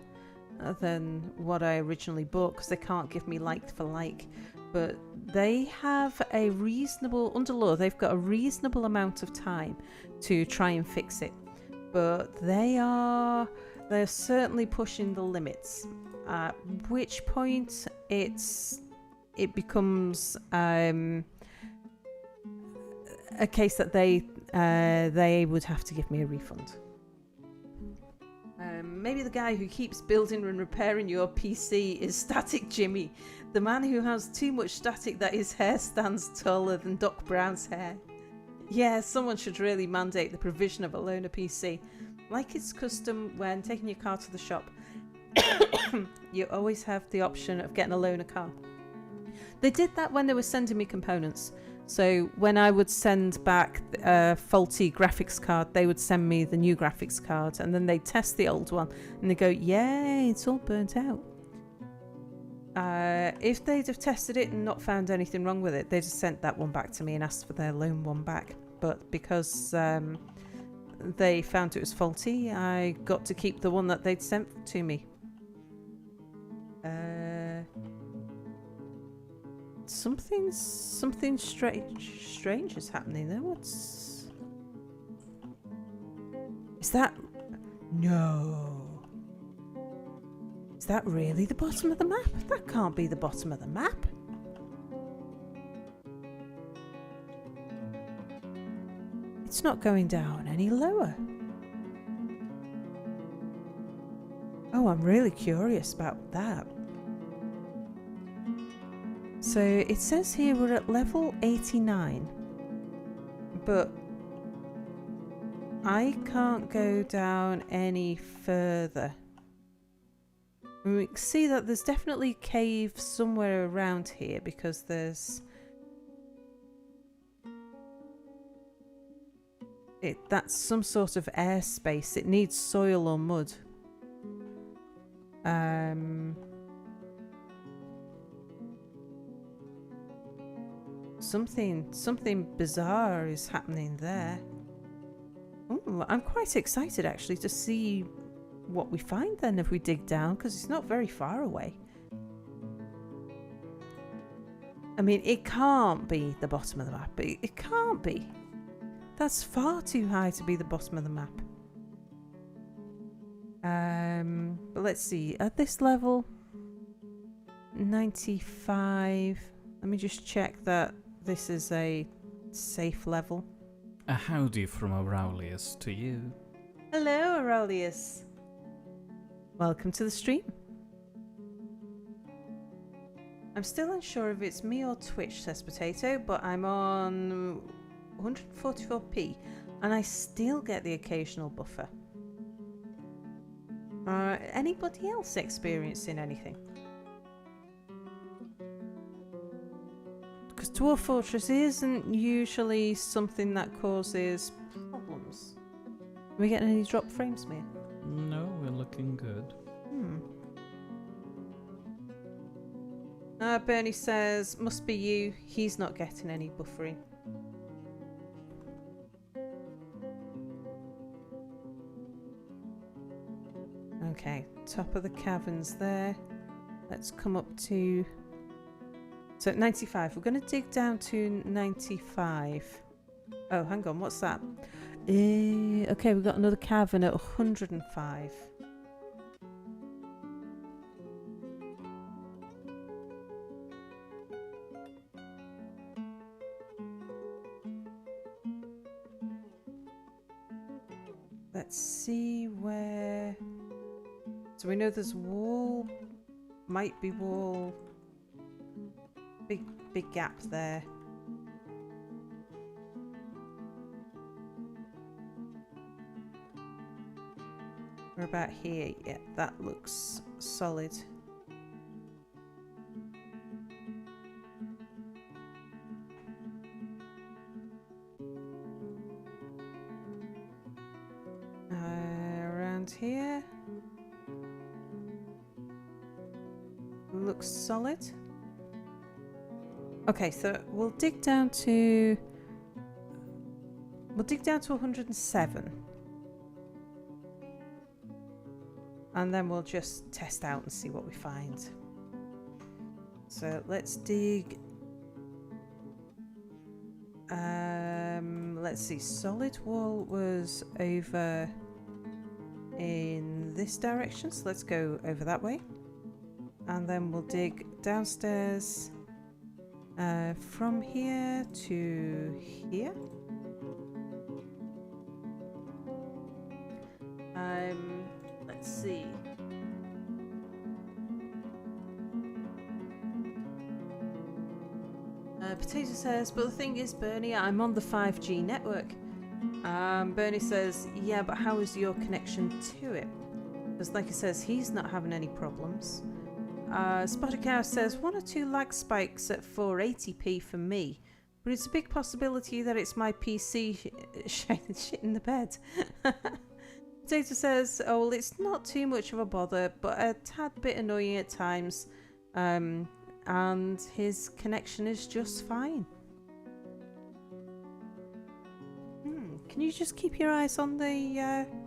than what I originally bought, because they can't give me like for like. But they have a reasonable, under law, they've got a reasonable amount of time to try and fix it. But they're certainly pushing the limits, at which point it becomes a case that they would have to give me a refund. Maybe the guy who keeps building and repairing your PC is Static Jimmy, the man who has too much static that his hair stands taller than Doc Brown's hair. Yeah, someone should really mandate the provision of a loaner PC. Like it's custom when taking your car to the shop, you always have the option of getting a loaner car. They did that when they were sending me components. So when I would send back a faulty graphics card, they would send me the new graphics card, and then they'd test the old one and they go, yeah, it's all burnt out. If they'd have tested it and not found anything wrong with it, they'd have sent that one back to me and asked for their loan one back. But because they found it was faulty, I got to keep the one that they'd sent to me. Something strange is happening there. Is that... No. Is that really the bottom of the map? That can't be the bottom of the map. It's not going down any lower. Oh, I'm really curious about that. So it says here we're at level 89, but I can't go down any further. And we can see that there's definitely a cave somewhere around here, because that's some sort of airspace. It needs soil or mud. Something bizarre is happening there. Ooh, I'm quite excited actually to see what we find then if we dig down, because it's not very far away. I mean, it can't be the bottom of the map. It can't be. That's far too high to be the bottom of the map. But let's see. At this level, 95. Let me just check that this is a safe level. A howdy from Aurelius to you. Hello, Aurelius. Welcome to the stream. I'm still unsure if it's me or Twitch, says Potato, but I'm on 144p and I still get the occasional buffer. Anybody else experiencing anything? Because Dwarf Fortress isn't usually something that causes problems. Are we getting any drop frames, Mia? No, we're looking good. Bernie says, must be you. He's not getting any buffering. Okay, top of the caverns there. Let's come up to... So 95. We're going to dig down to 95. Oh, hang on. What's that? Okay, we've got another cavern at 105. Let's see where... So we know there's wall, might be wall, big gap there. We're about here, yeah, that looks solid. Around here. Looks solid. Okay, so we'll dig down to 107. And then we'll just test out and see what we find. So let's dig. Let's see, solid wall was over in this direction, so let's go over that way. And then we'll dig downstairs from here to here. Let's see. Potato says, but the thing is, Bernie, I'm on the 5G network. Bernie says, yeah, but how is your connection to it? Because like he says, he's not having any problems. Spotted Cow says 1 or 2 lag spikes at 480p for me, but it's a big possibility that it's my PC shit in the bed. Potato says, oh well, it's not too much of a bother, but a tad bit annoying at times, and his connection is just fine. Can you just keep your eyes on the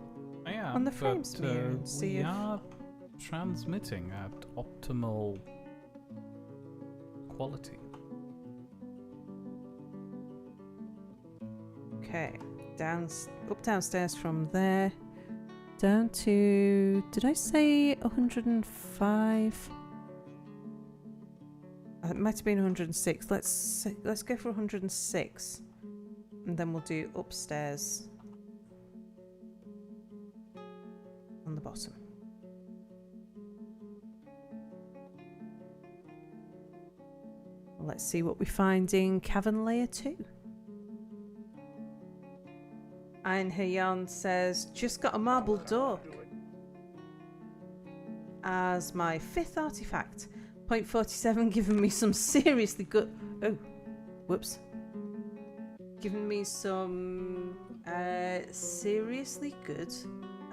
frames, Mia, and see if... are transmitting at optimal quality. Okay, up downstairs from there, down to, did I say 105? It might have been 106. Let's go for 106, and then we'll do upstairs on the bottom. Let's see what we find in Cavern Layer 2. Einherjan says, just got a marble door as my 5th artifact. 0.47 giving me some seriously good... Oh, whoops. Giving me some seriously good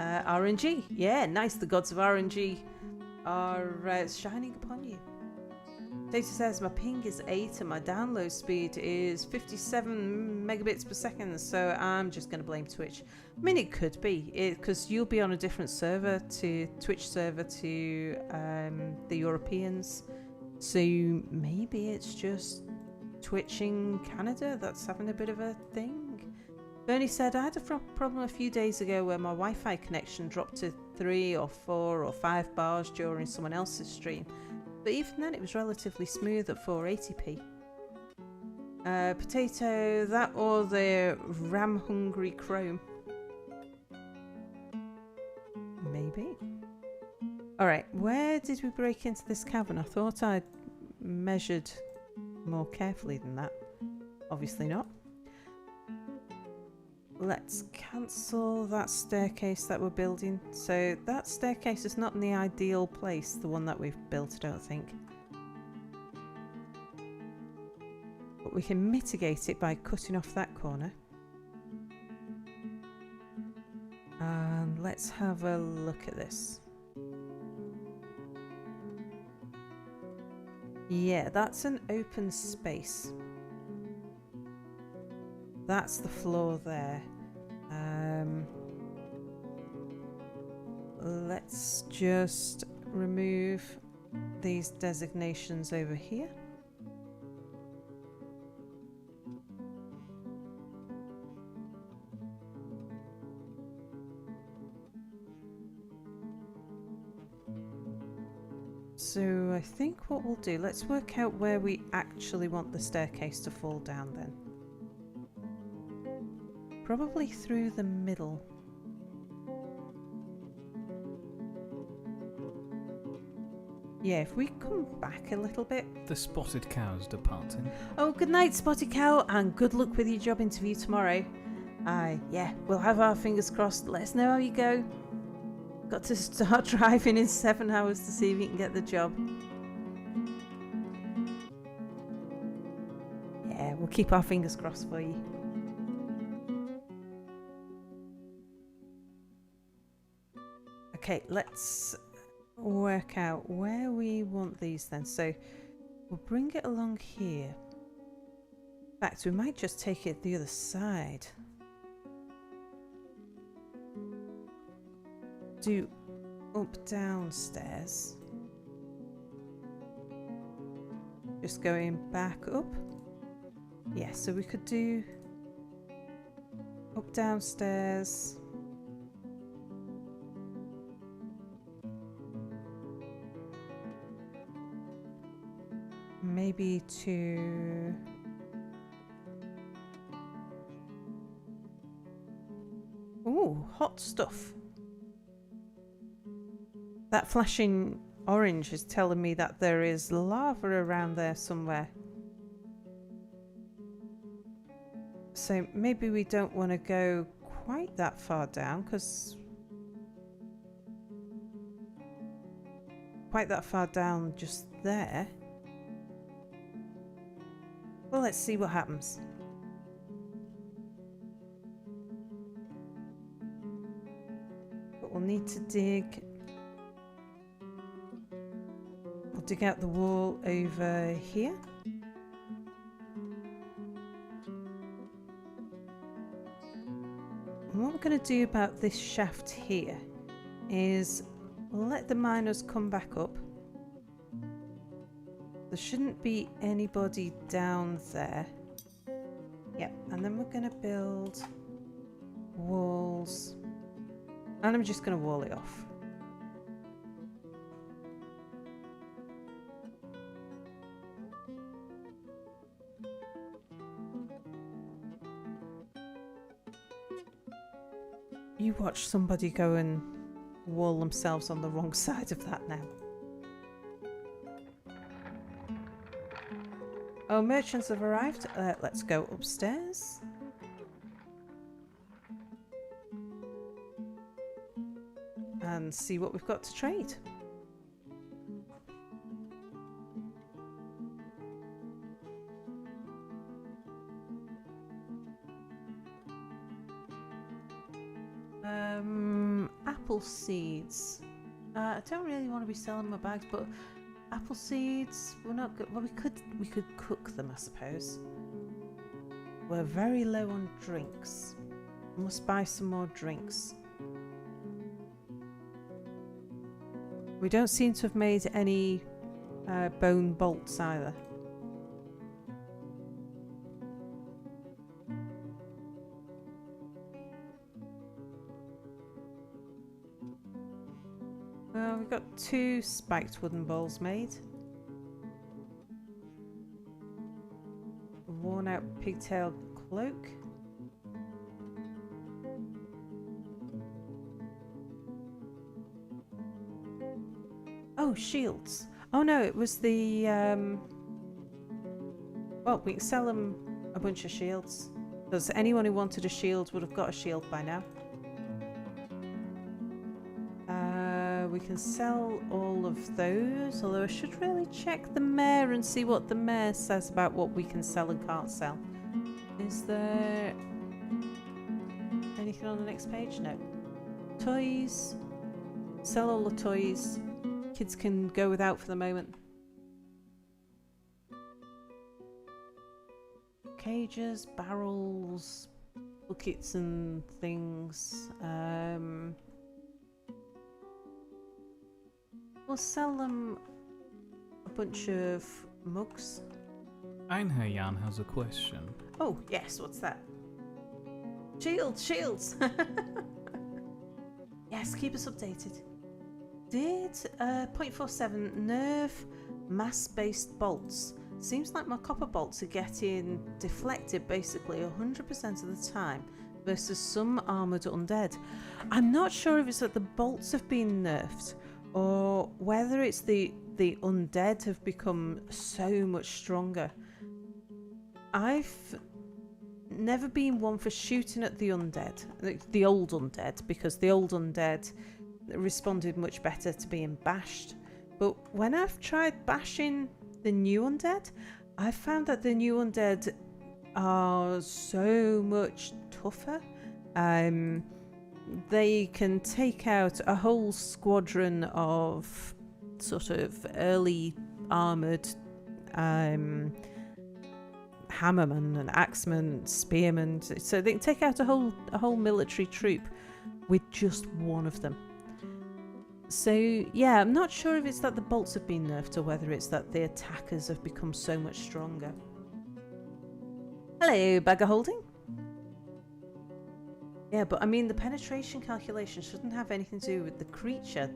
RNG. Yeah, nice. The gods of RNG are shining upon you. Data says my ping is 8 and my download speed is 57 megabits per second, so I'm just going to blame Twitch. I mean, it could be, because you'll be on a different server to Twitch server to the Europeans. So maybe it's just twitching Canada that's having a bit of a thing. Bernie said, I had a problem a few days ago where my Wi-Fi connection dropped to 3 or 4 or 5 bars during someone else's stream. But even then it was relatively smooth at 480p. Potato, that or the Ram Hungry Chrome. Maybe. Alright, where did we break into this cavern? I thought I'd measured more carefully than that. Obviously not. Let's cancel that staircase that we're building. So that staircase is not in the ideal place, the one that we've built, I don't think. But we can mitigate it by cutting off that corner. And let's have a look at this. Yeah, that's an open space. That's the floor there. Let's just remove these designations over here. So I think what we'll do, let's work out where we actually want the staircase to fall down then. Probably through the middle. Yeah, if we come back a little bit. The spotted cow's departing. Oh, good night, Spotted Cow, and good luck with your job interview tomorrow. Yeah, we'll have our fingers crossed. Let us know how you go. Got to start driving in 7 hours to see if you can get the job. Yeah, we'll keep our fingers crossed for you. Okay, let's work out where we want these then. So we'll bring it along here. In fact, we might just take it the other side. Do up downstairs. Just going back up. Yeah, so we could do up downstairs. Maybe to ooh, hot stuff. That flashing orange is telling me that there is lava around there somewhere. So maybe we don't want to go quite that far down, because quite that far down just there. Well, let's see what happens. But we'll need to dig. We'll dig out the wall over here. And what we're going to do about this shaft here is let the miners come back up. There shouldn't be anybody down there. Yep, and then we're going to build walls. And I'm just going to wall it off. You watch somebody go and wall themselves on the wrong side of that now. Oh, merchants have arrived. Let's go upstairs. And see what we've got to trade. Apple seeds. I don't really want to be selling my bags, but apple seeds, we're not good. Well, we could cook them, I suppose. We're very low on drinks. I must buy some more drinks. We don't seem to have made any bone bolts either. Well, we've got 2 spiked wooden bowls made. A worn out pigtail cloak. Oh, shields. Oh no, it was the well, we can sell them a bunch of shields. Because anyone who wanted a shield would have got a shield by now. We can sell all of those, although I should really check the mayor and see what the mayor says about what we can sell and can't sell. Is there anything on the next page? No. Toys. Sell all the toys. Kids can go without for the moment. Cages, barrels, buckets and things. We'll sell them a bunch of mugs. Einherjan has a question. Oh, yes, what's that? Shields! Yes, keep us updated. Did 0.47 nerf mass-based bolts? Seems like my copper bolts are getting deflected basically 100% of the time versus some armoured undead. I'm not sure if it's that the bolts have been nerfed or whether it's the undead have become so much stronger. I've never been one for shooting at the undead, the old undead, because the old undead responded much better to being bashed. But when I've tried bashing the new undead, I've found that the new undead are so much tougher. They can take out a whole squadron of sort of early armoured hammermen and axemen, spearmen. So they can take out a whole military troop with just one of them. So yeah, I'm not sure if it's that the bolts have been nerfed or whether it's that the attackers have become so much stronger. Hello, Bagger Holding. Yeah, but I mean the penetration calculation shouldn't have anything to do with the creature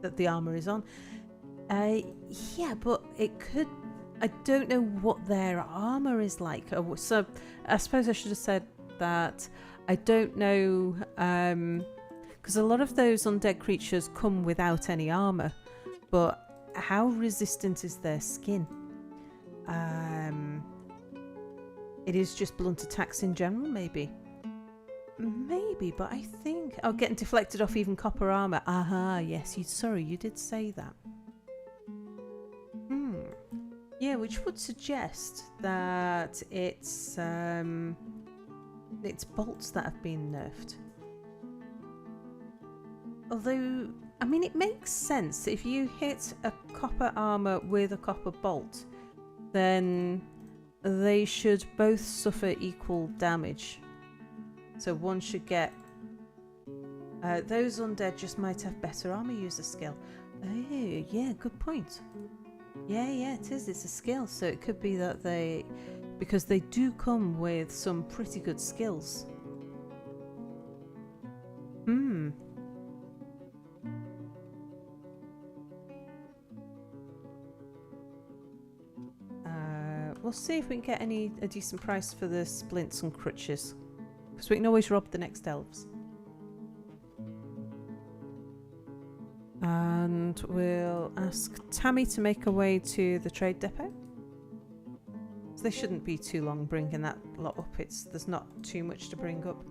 that the armour is on. Yeah, but it could. I don't know what their armour is like. So I suppose I should have said that I don't know. Because a lot of those undead creatures come without any armour, but how resistant is their skin? It is just blunt attacks in general, maybe. Maybe, but I think... Oh, getting deflected off even copper armour. Aha, yes, you did say that. Yeah, which would suggest that it's bolts that have been nerfed. Although, I mean, it makes sense. If you hit a copper armour with a copper bolt, then they should both suffer equal damage. So one should get... those undead just might have better armour user skill. Oh, yeah, good point. Yeah, it is. It's a skill. So it could be that they... Because they do come with some pretty good skills. We'll see if we can get a decent price for the splints and crutches. Because we can always rob the next elves. And we'll ask Tammy to make her way to the trade depot. So they shouldn't be too long bringing that lot up. There's not too much to bring up.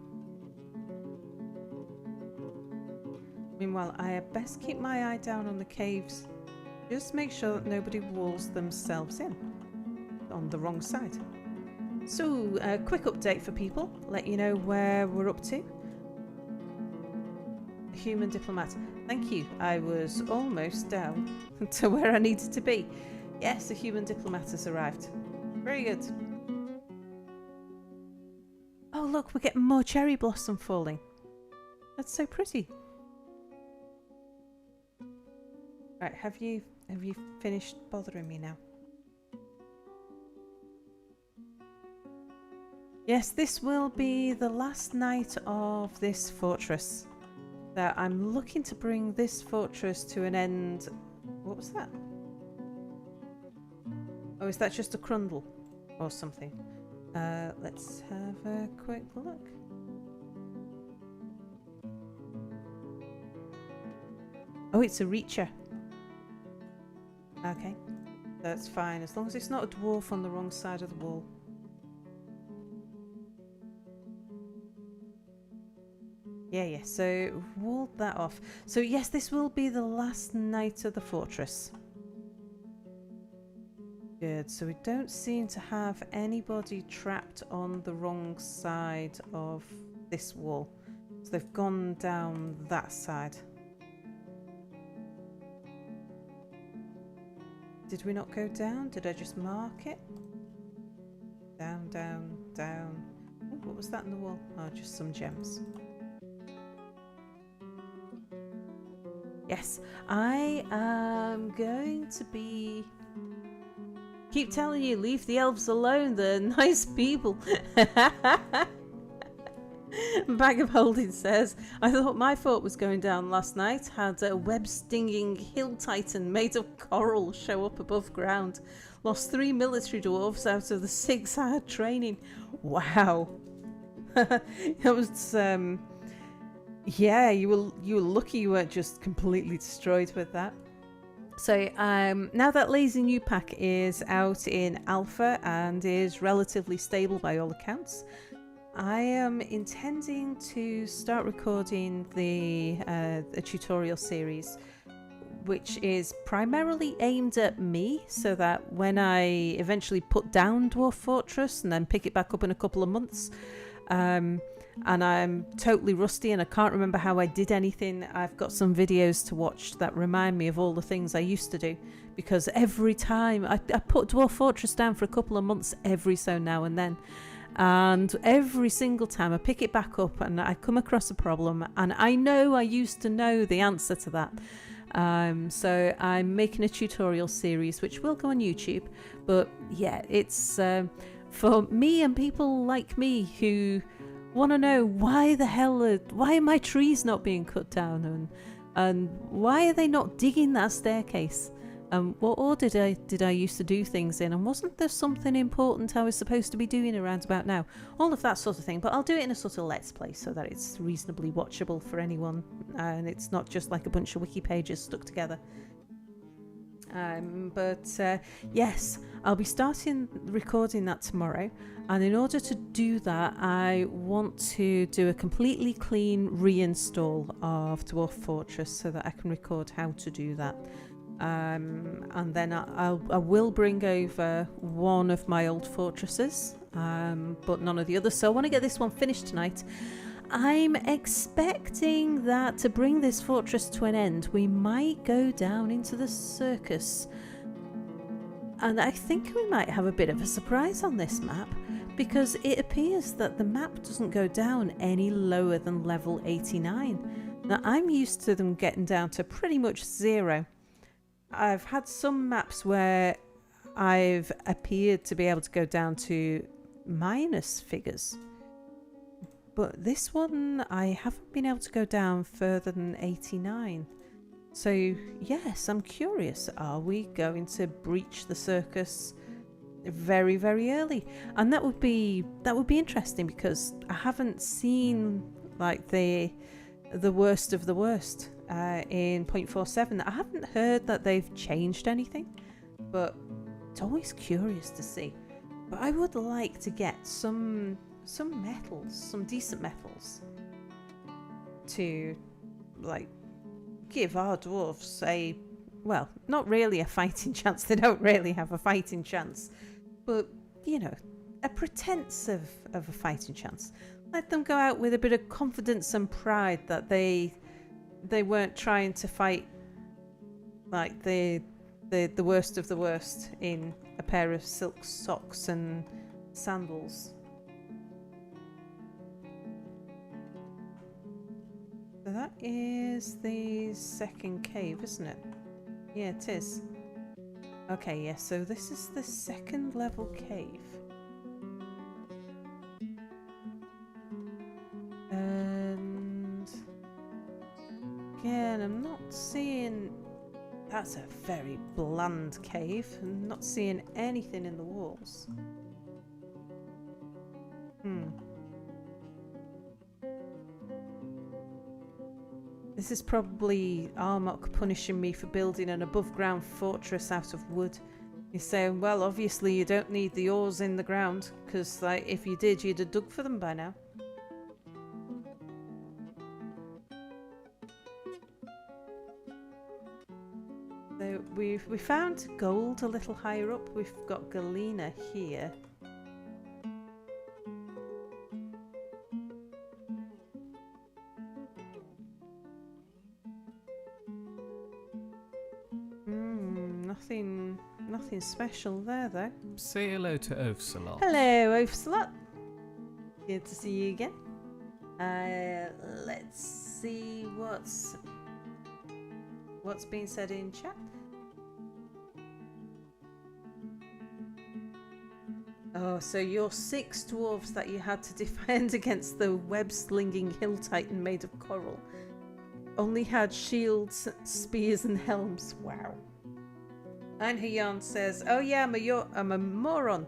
Meanwhile, I had best keep my eye down on the caves. Just make sure that nobody walls themselves in on the wrong side. So, a quick update for people. Let you know where we're up to. Human diplomat. Thank you. I was almost down to where I needed to be. Yes, a human diplomat has arrived. Very good. Oh, look, we're getting more cherry blossom falling. That's so pretty. Right, have you have you finished bothering me now? Yes, this will be the last night of this fortress. That I'm looking to bring this fortress to an end. What was that? Oh, is that just a crundle or something? Let's have a quick look. Oh, it's a reacher. Okay, that's fine as long as it's not a dwarf on the wrong side of the wall. Yeah, so walled that off. So yes, this will be the last night of the fortress. Good, so we don't seem to have anybody trapped on the wrong side of this wall. So they've gone down that side. Did we not go down? Did I just mark it? Down, down, down. Ooh, what was that in the wall? Oh, just some gems. Yes, I am going to be... Keep telling you, leave the elves alone, they're nice people. Bag of Holding says, I thought my fort was going down last night. Had a web-stinging hill titan made of coral show up above ground. Lost 3 military dwarves out of the 6 I had training. Wow. It was... Yeah, you were lucky you weren't just completely destroyed with that. So now that Lazy New Pack is out in alpha and is relatively stable by all accounts, I am intending to start recording a tutorial series which is primarily aimed at me, so that when I eventually put down Dwarf Fortress and then pick it back up in a couple of months, and I'm totally rusty and I can't remember how I did anything, I've got some videos to watch that remind me of all the things I used to do, because every time I put Dwarf Fortress down for a couple of months every so now and then, and every single time I pick it back up and I come across a problem and I know I used to know the answer to that. So I'm making a tutorial series which will go on YouTube, but yeah, it's for me and people like me who want to know why are my trees not being cut down, and why are they not digging that staircase, what order did I used to do things in, and wasn't there something important I was supposed to be doing around about now, all of that sort of thing. But I'll do it in a sort of let's play so that it's reasonably watchable for anyone, and it's not just like a bunch of wiki pages stuck together. Yes, I'll be starting recording that tomorrow, and in order to do that I want to do a completely clean reinstall of Dwarf Fortress so that I can record how to do that, and then I will bring over one of my old fortresses, but none of the others, so I want to get this one finished tonight. I'm expecting that to bring this fortress to an end, we might go down into the circus. And I think we might have a bit of a surprise on this map, because it appears that the map doesn't go down any lower than level 89. Now, I'm used to them getting down to pretty much 0. I've had some maps where I've appeared to be able to go down to minus figures. But this one, I haven't been able to go down further than 89. So yes, I'm curious. Are we going to breach the circus very, very early? And that would be interesting, because I haven't seen like the worst of the worst in 0.47. I haven't heard that they've changed anything, but it's always curious to see. But I would like to get some metals, some decent metals, to like give our dwarfs well, not really a fighting chance, they don't really have a fighting chance, but you know, a pretense of a fighting chance. Let them go out with a bit of confidence and pride that they weren't trying to fight like the worst of the worst in a pair of silk socks and sandals. So that is the second cave, isn't it? Yeah, it is. Okay, yeah, so this is the second level cave. And again, I'm not seeing... That's a very bland cave. I'm not seeing anything in the walls. This is probably Armok punishing me for building an above-ground fortress out of wood. He's saying, well, obviously you don't need the ores in the ground, because like, if you did, you'd have dug for them by now. So we found gold a little higher up. We've got galena here. Nothing special there, though. Say hello to Oafsalot. Hello, Oafsalot. Good to see you again. Let's see what's being said in chat. Oh, so your 6 dwarves that you had to defend against the web-slinging hill titan made of coral only had shields, spears, and helms. Wow. And Hyan says, oh yeah, I'm a moron.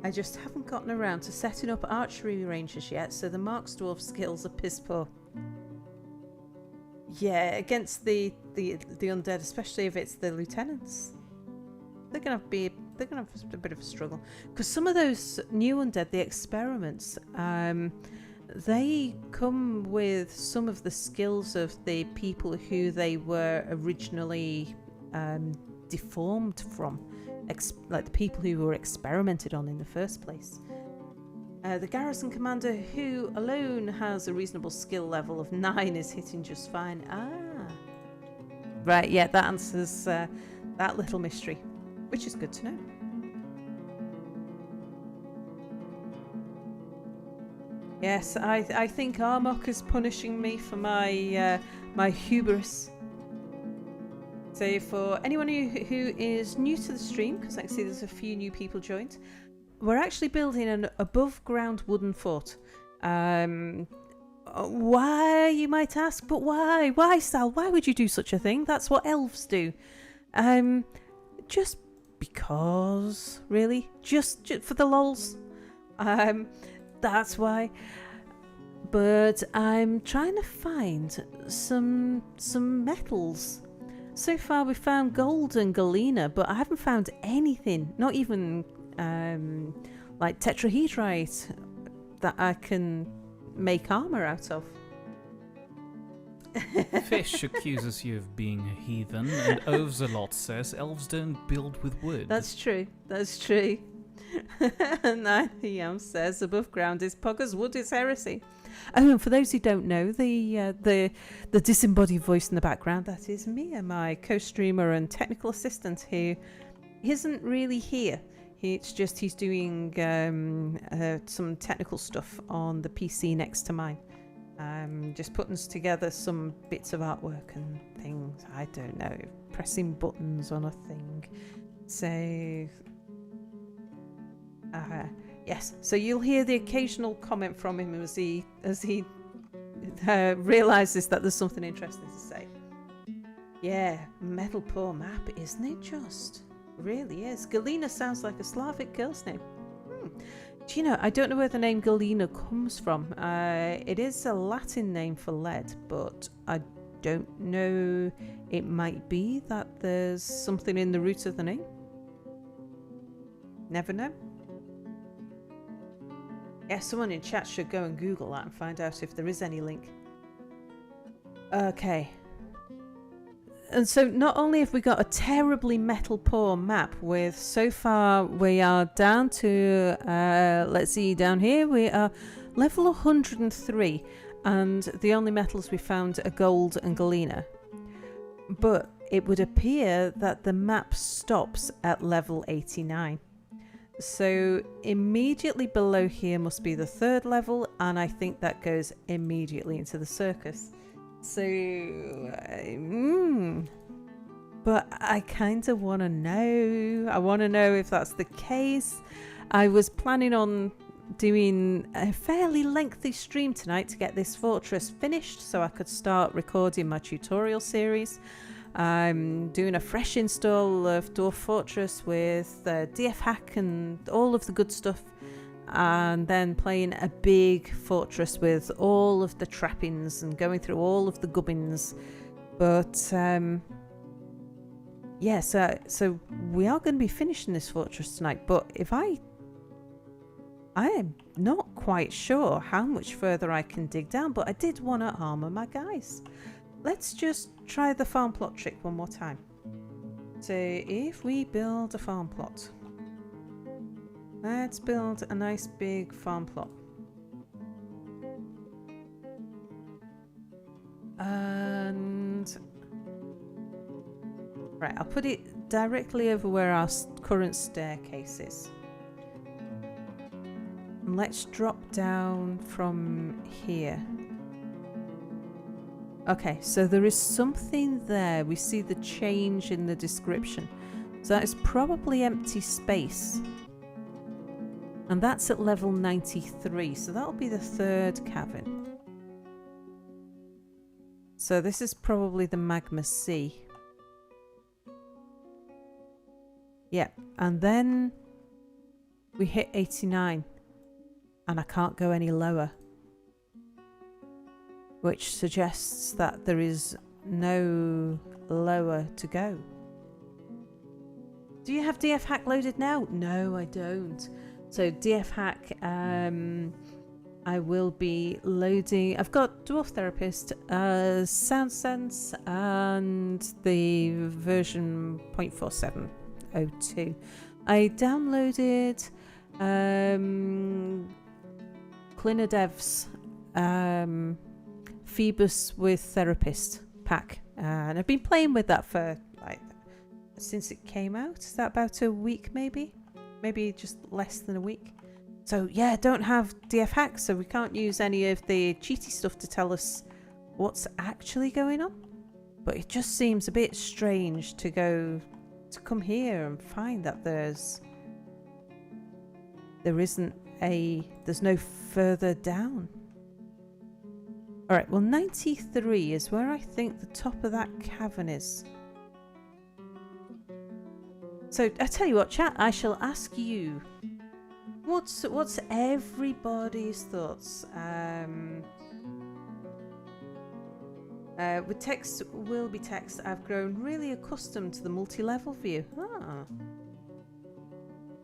I just haven't gotten around to setting up archery ranges yet, so the Mark's dwarf skills are piss poor. Yeah, against the undead, especially if it's the lieutenants. They're gonna have a bit of a struggle. Because some of those new undead, the experiments, they come with some of the skills of the people who they were originally deformed from, like the people who were experimented on in the first place. The garrison commander, who alone has a reasonable skill level of 9, is hitting just fine. Right, yeah, that answers that little mystery, which is good to know. Yes, I think Armok is punishing me for my my hubris. So for anyone who is new to the stream, because I can see there's a few new people joined, we're actually building an above-ground wooden fort. Why, you might ask, but why? Why, Sal? Why would you do such a thing? That's what elves do. Just because, really. Just for the lols. That's why. But I'm trying to find some metals. So far we've found gold and galena, but I haven't found anything, not even like tetrahedrite that I can make armor out of. Fish accuses you of being a heathen, and Oafsalot says elves don't build with wood. That's true. And Yam says above ground is poggers, wood is heresy. Oh, and for those who don't know, the disembodied voice in the background, that is Mia, my co-streamer and technical assistant, who isn't really here. It's just he's doing some technical stuff on the PC next to mine. Just putting together some bits of artwork and things. I don't know, pressing buttons on a thing. So... yes, so you'll hear the occasional comment from him as he realises that there's something interesting to say. Yeah, metal poor map, isn't it just? Really is. Galena sounds like a Slavic girl's name. Do you know, I don't know where the name Galena comes from. It is a Latin name for lead, but I don't know. It might be that there's something in the root of the name. Never know. Yeah, someone in chat should go and Google that and find out if there is any link. Okay. And so not only have we got a terribly metal poor map with, so far we are down to, let's see, down here we are level 103, and the only metals we found are gold and galena. But it would appear that the map stops at level 89. So immediately below here must be the 3rd level, and I think that goes immediately into the circus. So, but I kind of want to know. I want to know if that's the case. I was planning on doing a fairly lengthy stream tonight to get this fortress finished so I could start recording my tutorial series. I'm doing a fresh install of Dwarf Fortress with DF hack and all of the good stuff, and then playing a big fortress with all of the trappings and going through all of the gubbins. But yeah, so we are going to be finishing this fortress tonight, but if I am not quite sure how much further I can dig down, but I did want to armor my guys. Let's just try the farm plot trick one more time. So if we build a farm plot, let's build a nice big farm plot. And right, I'll put it directly over where our current staircase is. And let's drop down from here. Okay, so there is something there. We see the change in the description. So that is probably empty space. And that's at level 93. So that'll be the third cavern. So this is probably the magma sea. Yeah, and then we hit 89. And I can't go any lower, which suggests that there is no lower to go. Do you have DF hack loaded now? No, I don't. So DF hack, I will be loading. I've got Dwarf Therapist, Sound Sense, and the version 0.4702. I downloaded Clinodev's Phoebus with Therapist pack, and I've been playing with that for like since it came out. Is that about a week, maybe just less than a week? So yeah, don't have DF hack, so we can't use any of the cheaty stuff to tell us what's actually going on. But it just seems a bit strange to come here and find that there's no further down. Alright, well 93 is where I think the top of that cavern is. So I tell you what, chat, I shall ask you, what's everybody's thoughts? With text will be text, I've grown really accustomed to the multi-level view.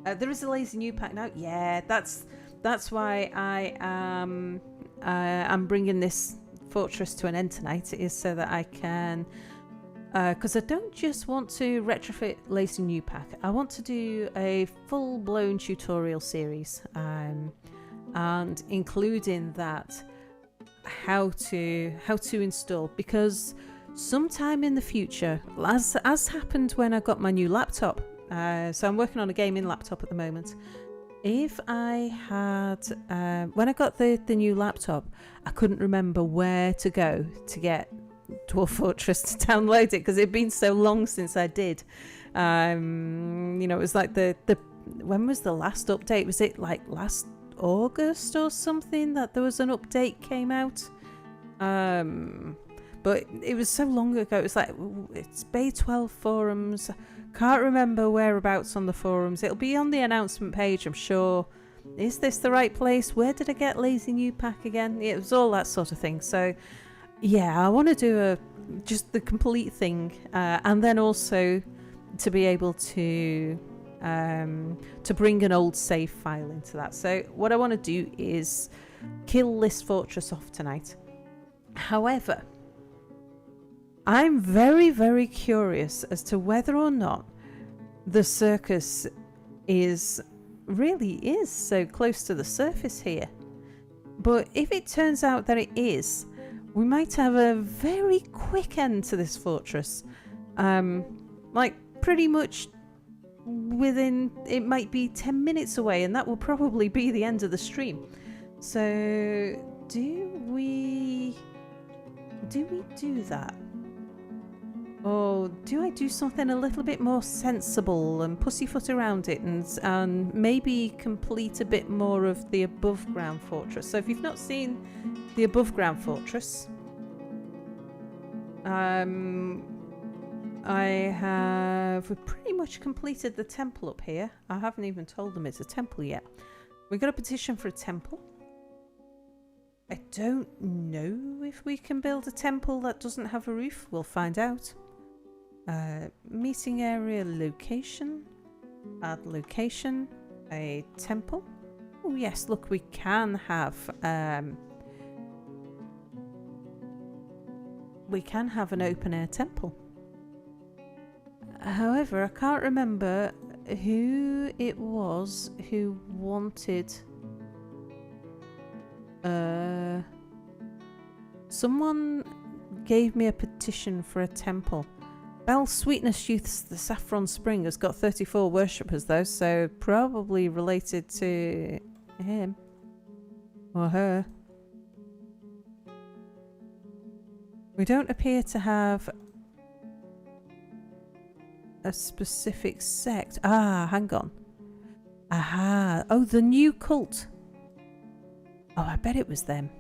There is a lazy new pack now. Yeah, that's why I'm bringing this fortress to an end tonight. It is so that I can, because I don't just want to retrofit lazy new pack. I want to do a full-blown tutorial series, and including that how to install, because sometime in the future, as happened when I got my new laptop. So I'm working on a gaming laptop at the moment. If I had, when I got the new laptop, I couldn't remember where to go to get Dwarf Fortress to download it, because it'd been so long since I did. It was like when was the last update? Was it like last August or something that there was an update came out? But it was so long ago. It was like, it's Bay 12 forums. Can't remember whereabouts on the forums. It'll be on the announcement page, I'm sure. Is this the right place? Where did I get lazy new pack again? It was all that sort of thing. So yeah, I want to do just the complete thing, and then also to be able to bring an old save file into that. So what I want to do is kill this fortress off tonight. However, I'm very, very curious as to whether or not the circus is so close to the surface here. But if it turns out that it is, we might have a very quick end to this fortress. Like pretty much within, it might be 10 minutes away, and that will probably be the end of the stream. So do we do that? Or do I do something a little bit more sensible and pussyfoot around it and maybe complete a bit more of the above ground fortress? So if you've not seen the above ground fortress, we've pretty much completed the temple up here. I haven't even told them it's a temple yet. We got a petition for a temple. I don't know if we can build a temple that doesn't have a roof. We'll find out. Meeting area location. Add location. A temple. Oh yes, look, we can have an open air temple. However, I can't remember who it was who wanted. Someone gave me a petition for a temple. Bell Sweetness Youth's The Saffron Spring has got 34 worshippers though, so probably related to him or her. We don't appear to have a specific sect. Ah, hang on. Aha. Oh, the new cult. Oh, I bet it was them.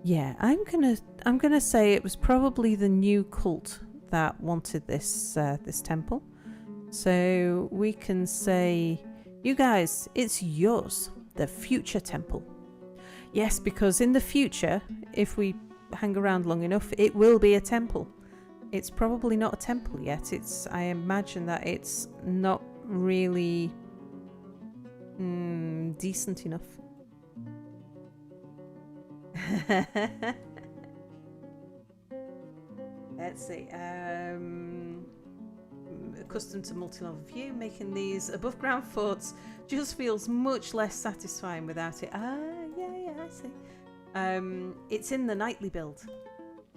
Yeah, I'm gonna say it was probably the new cult that wanted this temple. So we can say, you guys, it's yours, the future temple. Yes, because in the future, if we hang around long enough, it will be a temple. It's probably not a temple yet. I imagine that it's not really decent enough. Let's see. Accustomed to multi-level view, making these above ground forts just feels much less satisfying without it. Yeah, I see. It's in the nightly build.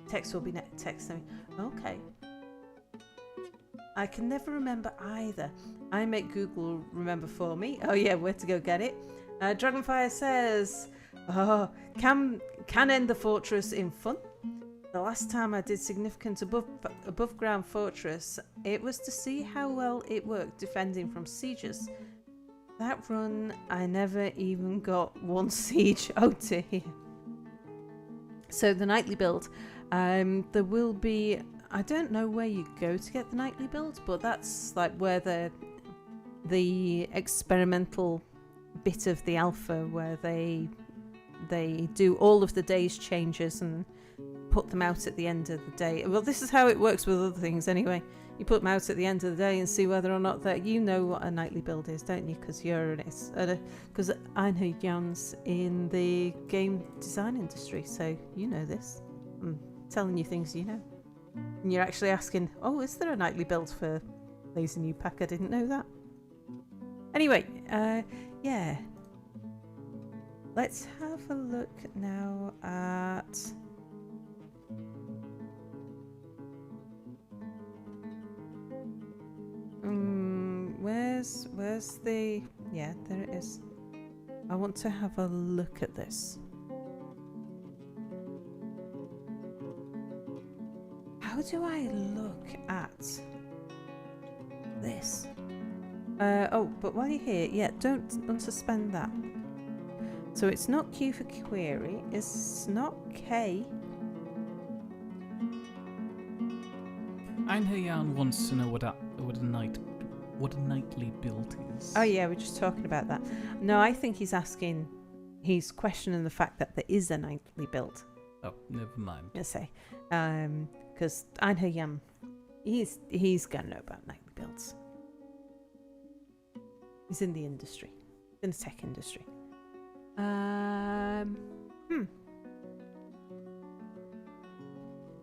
Text will be text. Okay. I can never remember either. I make Google remember for me. Oh yeah, where to go get it. Dragonfire says, can end the fortress in fun. The last time I did significant above ground fortress, it was to see how well it worked defending from sieges. That run, I never even got one siege. Oh dear. So the nightly build, there will be, I don't know where you go to get the nightly build, but that's like where the experimental bit of the alpha where they do all of the day's changes and put them out at the end of the day. Well, this is how it works with other things anyway. You put them out at the end of the day and see whether or not that you know what a nightly build is, don't you? Because you're in it. Because I know Jan's in the game design industry, so you know this. I'm telling you things you know. And you're actually asking, oh, is there a nightly build for Lazy New Pack? I didn't know that. Anyway, yeah. Let's have a look now at... Where's the... Yeah, there it is. I want to have a look at this. How do I look at this? Oh, but while you're here, yeah, don't unsuspend that. So it's not Q for query, it's not K. Einherjan wants to know what a nightly build is. Oh yeah, we're just talking about that. No, I think he's questioning the fact that there is a nightly build. Oh, never mind. I say, because Einherjan, he's gonna know about nightly builds. He's in the industry, in the tech industry.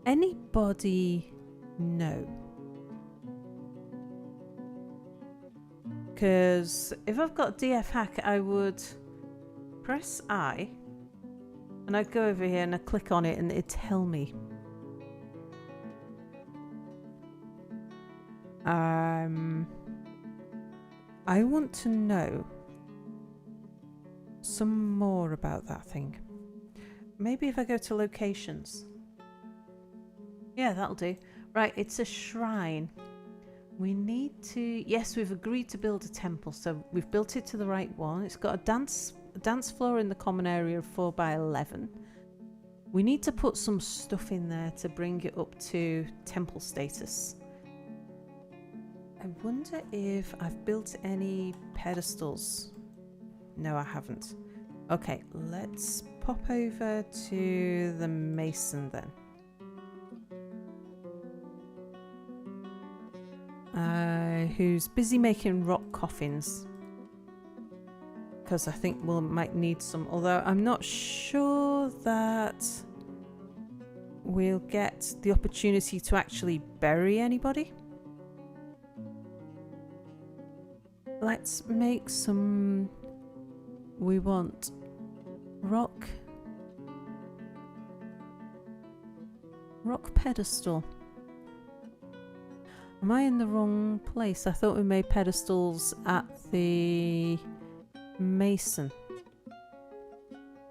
Anybody know? Because if I've got DF hack, I would press I and I'd go over here and I'd click on it and it'd tell me. I want to know some more about that thing. Maybe if I go to locations. Yeah, that'll do. Right, it's a shrine. We need to... Yes, we've agreed to build a temple, so we've built it to the right one. It's got a dance floor in the common area of 4 by 11. We need to put some stuff in there to bring it up to temple status. I wonder if I've built any pedestals. No, I haven't. Okay, let's pop over to the mason then. Who's busy making rock coffins. Because I think we might need some, although I'm not sure that we'll get the opportunity to actually bury anybody. Let's make some... We want rock pedestal. Am I in the wrong place? I thought we made pedestals at the mason.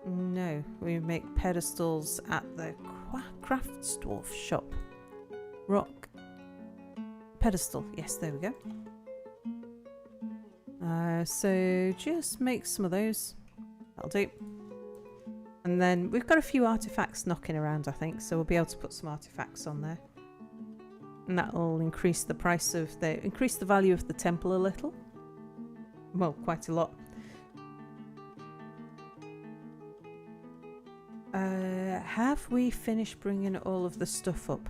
No, we make pedestals at the crafts dwarf shop. Rock pedestal. Yes, there we go. So just make some of those. That'll do. And then we've got a few artifacts knocking around, I think, so we'll be able to put some artifacts on there. And that'll increase the price of increase the value of the temple a little. Well, quite a lot. Have we finished bringing all of the stuff up?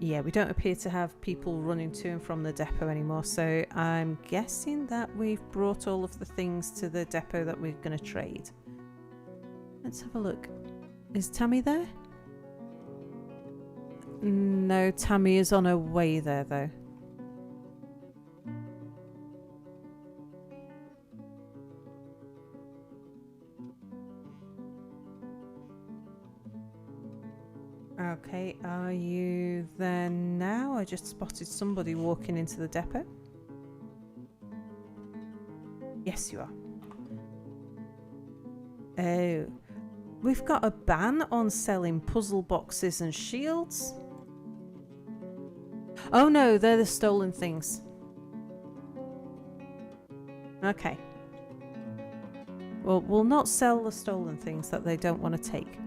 Yeah, we don't appear to have people running to and from the depot anymore, so I'm guessing that we've brought all of the things to the depot that we're going to trade. Let's have a look. Is Tammy there? No, Tammy is on her way there, though. Okay, are you there now? I just spotted somebody walking into the depot. Yes, you are. Oh, we've got a ban on selling puzzle boxes and shields. Oh no, they're the stolen things. Okay. Well, we'll not sell the stolen things that they don't want to take.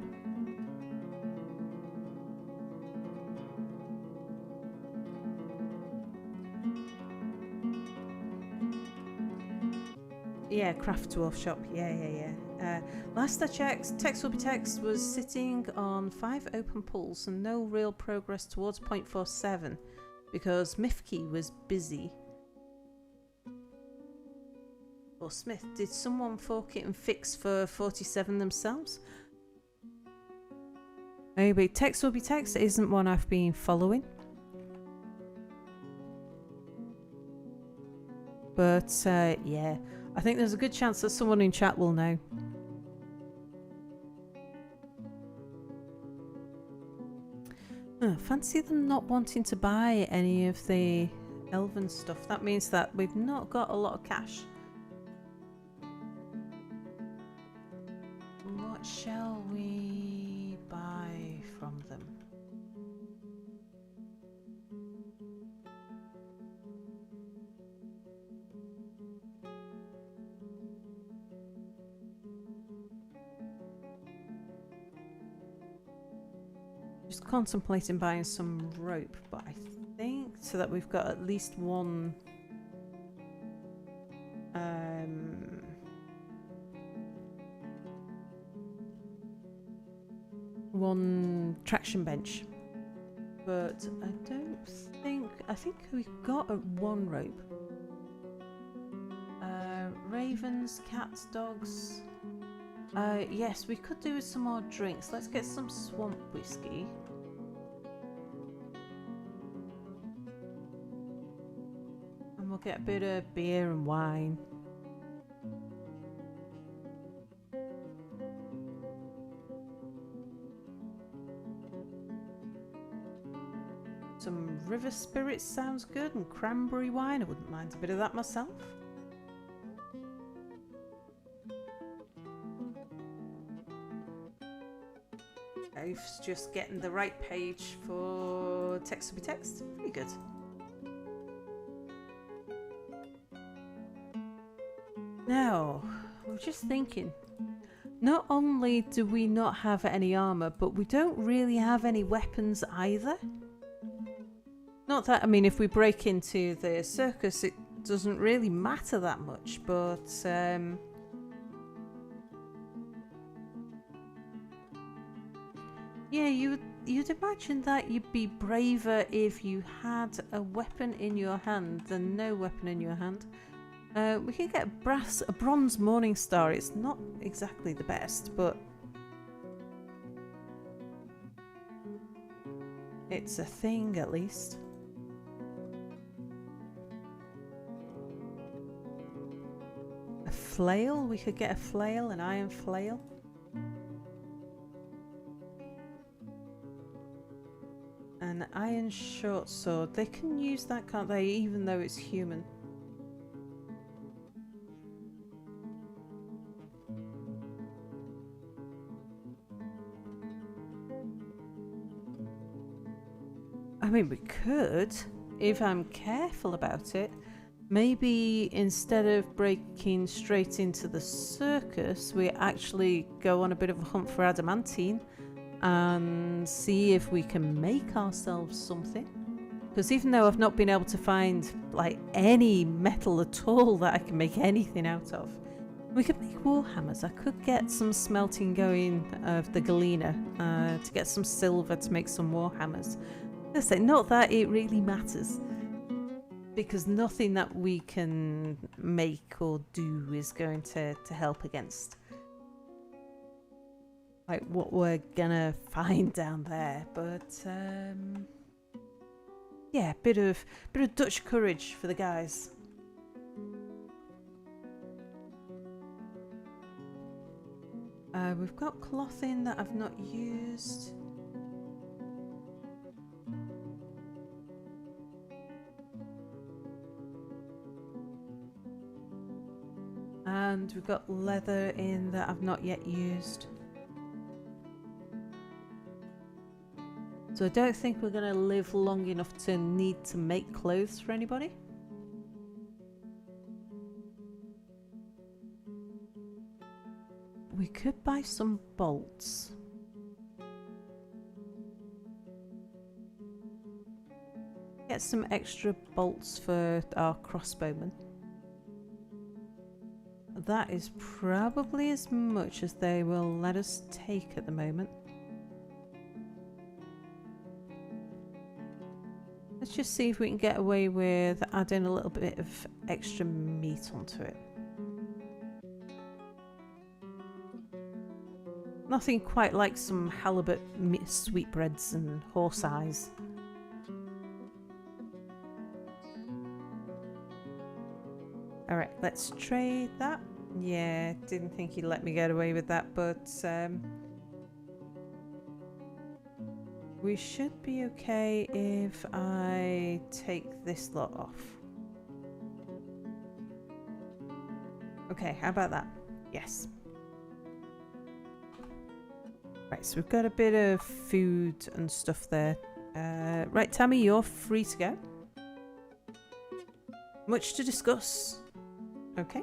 Yeah, craft dwarf shop. Yeah. Last I checked, Text Will Be Text was sitting on 5 open pulls and no real progress towards 0.47 because Mifkey was busy. Or Smith, did someone fork it and fix for 47 themselves? Anyway, Text Will Be Text isn't one I've been following. But yeah, I think there's a good chance that someone in chat will know. Fancy them not wanting to buy any of the elven stuff. That means that we've not got a lot of cash. What shall we buy from them? Just contemplating buying some rope, but I think so that we've got at least one traction bench. But I think we've got one rope. Ravens, cats, dogs. Yes, we could do with some more drinks. Let's get some swamp whiskey. And we'll get a bit of beer and wine. Some river spirits sounds good, and cranberry wine. I wouldn't mind a bit of that myself. It's just getting the right page for text to be text. Very good. Now, I was just thinking, not only do we not have any armour, but we don't really have any weapons either. Not that, I mean, if we break into the circus, it doesn't really matter that much, but yeah, you'd imagine that you'd be braver if you had a weapon in your hand than no weapon in your hand. We can get a bronze morning star. It's not exactly the best, but it's a thing at least. A flail? We could get a flail, an iron flail. An iron short sword. They can use that, can't they? Even though it's human. I mean, we could, if I'm careful about it. Maybe instead of breaking straight into the circus, we actually go on a bit of a hunt for adamantine and see if we can make ourselves something. Because even though I've not been able to find like any metal at all that I can make anything out of, we could make war hammers. I could get some smelting going of the galena to get some silver to make some war hammers. I say not that it really matters, because nothing that we can make or do is going to help against like what we're gonna find down there. But yeah, bit of Dutch courage for the guys. We've got clothing that I've not used. And we've got leather in that I've not yet used. So I don't think we're going to live long enough to need to make clothes for anybody. We could buy some bolts. Get some extra bolts for our crossbowmen. That is probably as much as they will let us take at the moment. Let's just see if we can get away with adding a little bit of extra meat onto it. Nothing quite like some halibut sweetbreads and horse eyes. Alright, let's trade that. Yeah, didn't think he'd let me get away with that, but we should be okay if I take this lot off. Okay, how about that? Yes. Right, so we've got a bit of food and stuff there. Right, Tammy, you're free to go. Much to discuss. Okay.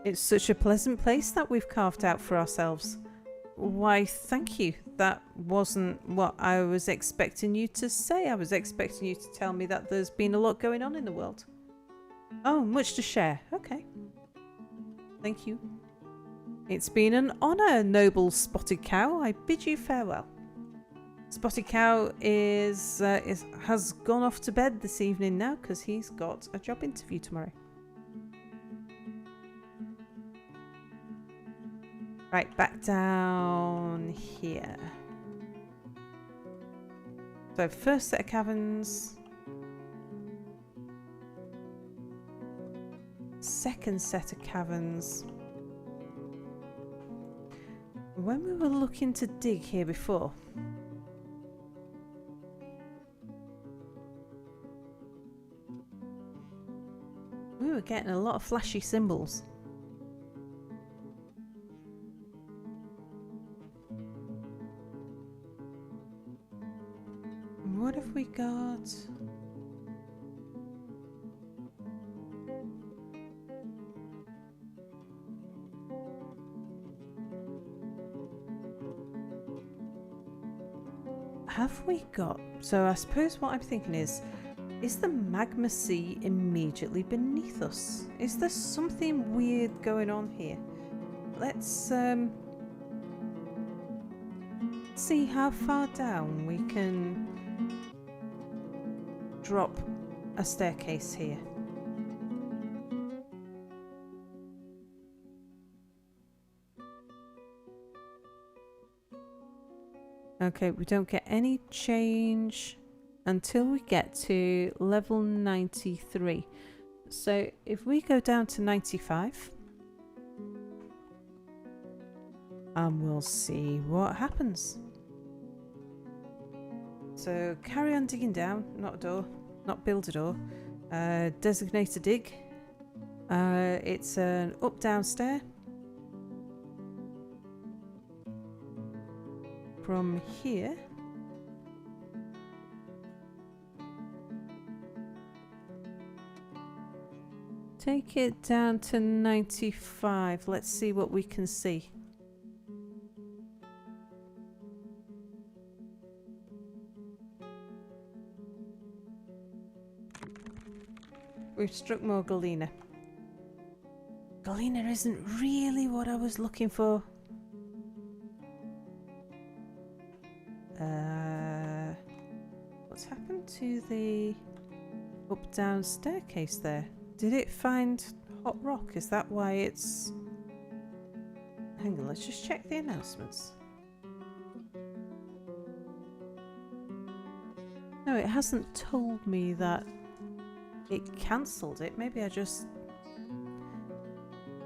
It's such a pleasant place that we've carved out for ourselves. Why, thank you. That wasn't what I was expecting you to say. I was expecting you to tell me that there's been a lot going on in the world. Oh, much to share. Okay. Thank you. It's been an honour, noble Spotted Cow. I bid you farewell. Spotted Cow has gone off to bed this evening now because he's got a job interview tomorrow. Right, back down here. So first set of caverns. Second set of caverns. When we were looking to dig here before, we were getting a lot of flashy symbols. we got? Have we got? So I suppose what I'm thinking is the magma sea immediately beneath us? Is there something weird going on here? Let's see how far down we can drop a staircase here. Okay, we don't get any change until we get to level 93. So if we go down to 95, and we'll see what happens. So carry on digging down, not a door, not build a door. Designate a dig. It's an up-down stair. From here, take it down to 95. Let's see what we can see. We've struck more galena. Galena isn't really what I was looking for. What's happened to the up-down staircase there? Did it find hot rock? Is that why it's... Hang on, let's just check the announcements. No, it hasn't told me that it cancelled it. Maybe I just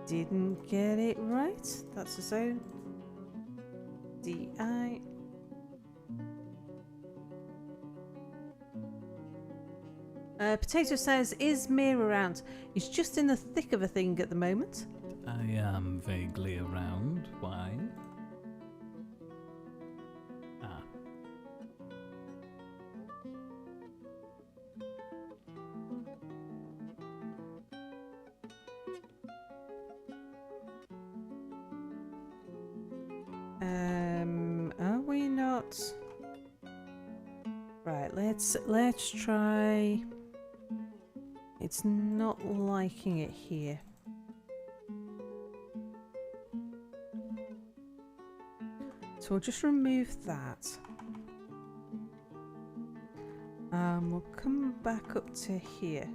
didn't get it right. That's a zone. DI. Potato says, is Mir around? He's just in the thick of a thing at the moment. I am vaguely around. Why? Ah. Are we not? Right, let's try. It's not liking it here. So we'll just remove that. We'll come back up to here.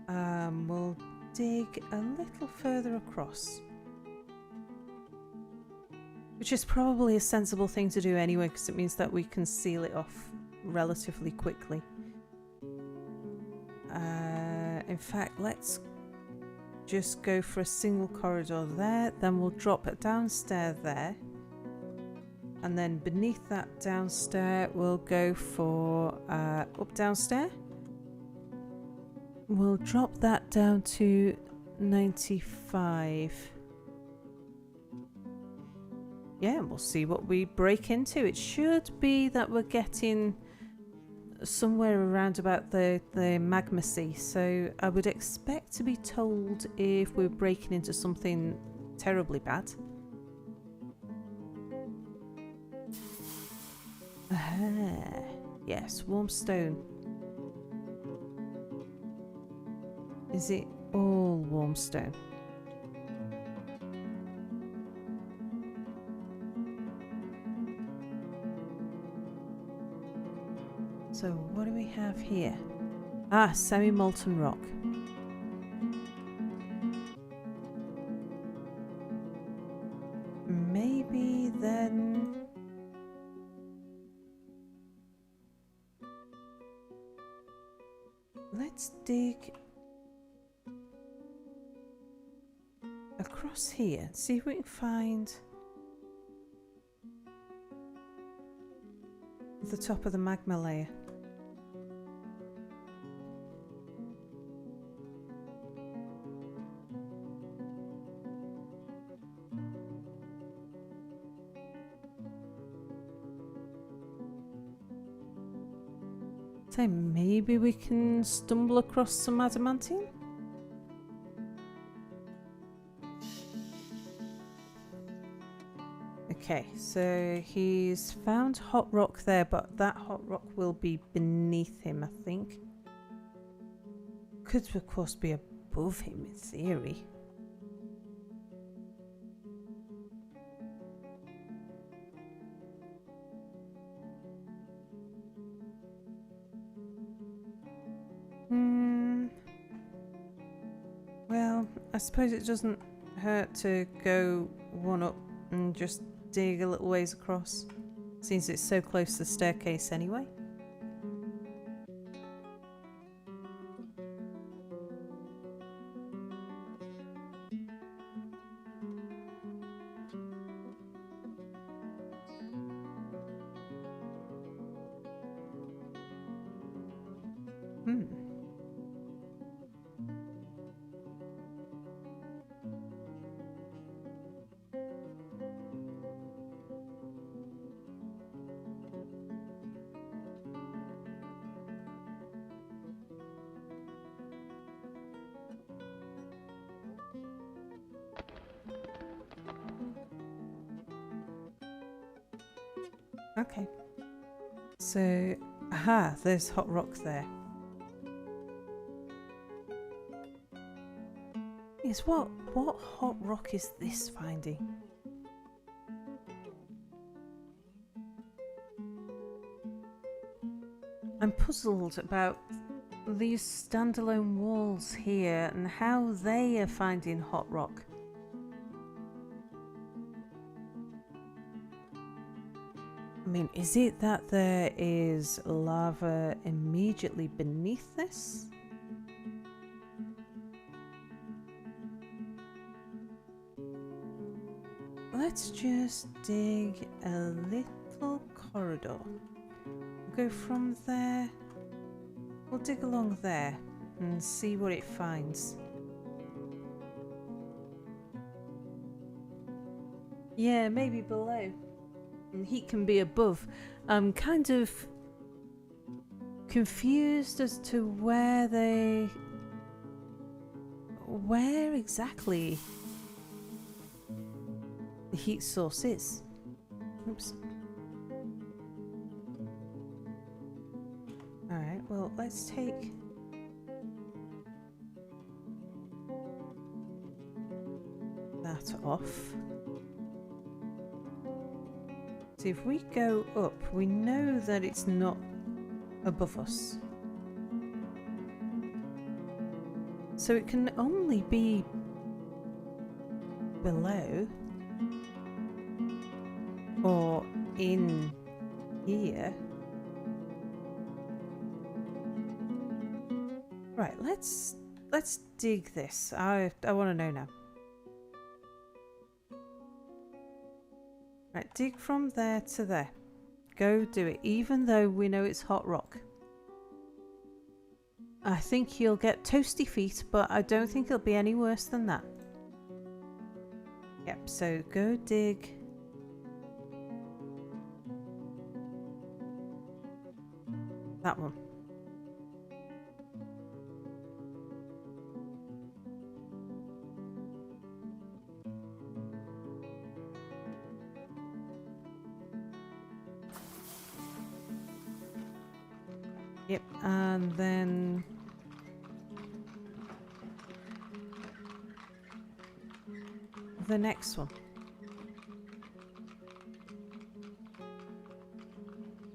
We'll dig a little further across. Which is probably a sensible thing to do anyway, because it means that we can seal it off relatively quickly. In fact, let's just go for a single corridor there, then we'll drop it downstairs there, and then beneath that downstairs we'll go for up downstairs. We'll drop that down to 95. Yeah, and we'll see what we break into. It should be that we're getting somewhere around about the magma sea, so I would expect to be told if we're breaking into something terribly bad. Aha. Yes, warm stone. Is it all warm stone? So what do we have here? Ah, semi-molten rock. Maybe then... let's dig across here. See if we can find the top of the magma layer. So maybe we can stumble across some adamantine? Okay, so he's found hot rock there, but that hot rock will be beneath him, I think. Could, of course, be above him in theory. Well, I suppose it doesn't hurt to go one up and just dig a little ways across, since it's so close to the staircase anyway. Okay. So, aha, there's hot rock there. Yes, what hot rock is this finding? I'm puzzled about these standalone walls here and how they are finding hot rock. I mean, is it that there is lava immediately beneath this? Let's just dig a little corridor. Go from there. We'll dig along there and see what it finds. Yeah, maybe below. And heat can be above. I'm kind of confused as to where exactly the heat source is. Oops. Alright, well, let's take that off. So if we go up, we know that it's not above us. So it can only be below or in here. Right, let's dig this. I want to know now. Right, dig from there to there. Go do it, even though we know it's hot rock. I think you'll get toasty feet, but I don't think it'll be any worse than that. Yep, so go dig. That one. Yep, and then the next one.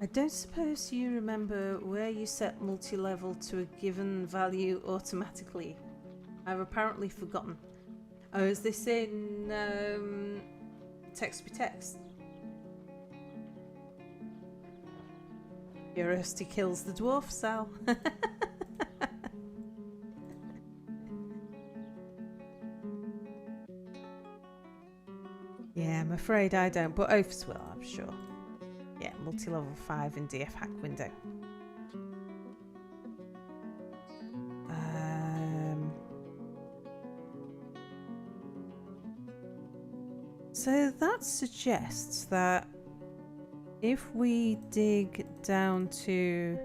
I don't suppose you remember where you set multi-level to a given value automatically. I've apparently forgotten. Oh, is this in text-to-text? Curiosity kills the dwarf, Sal. Yeah, I'm afraid I don't, but Ophis will, I'm sure. Yeah, multi-level 5 in DF hack window. So that suggests that if we dig down to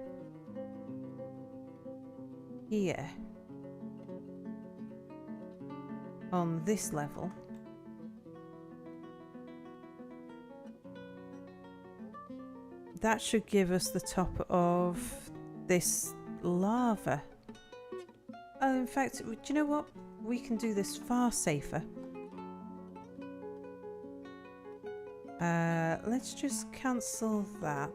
here on this level. That should give us the top of this lava. Oh, in fact, do you know what? We can do this far safer. Let's just cancel that.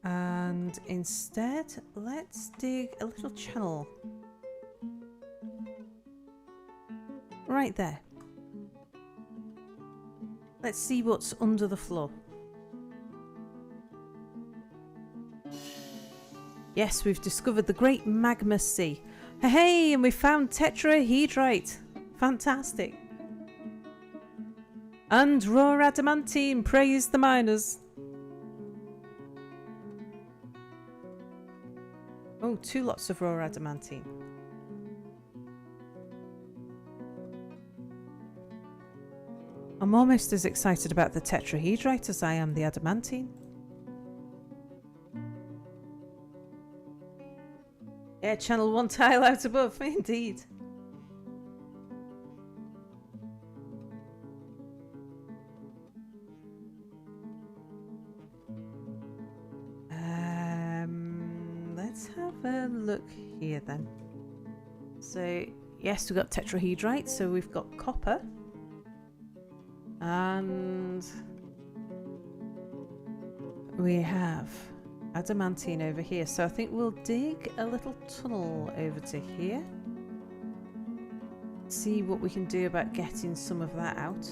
And instead, let's dig a little channel. Right there. Let's see what's under the floor. Yes, we've discovered the great magma sea. Hey, and we found tetrahedrite. Fantastic. And raw adamantine, praise the miners. Oh, 2 lots of raw adamantine. I'm almost as excited about the tetrahedrite as I am the adamantine. Yeah, channel 1 tile out above, indeed. Let's have a look here then. So, yes, we've got tetrahedrite, so we've got copper. And we have adamantine over here. So I think we'll dig a little tunnel over to here. See what we can do about getting some of that out.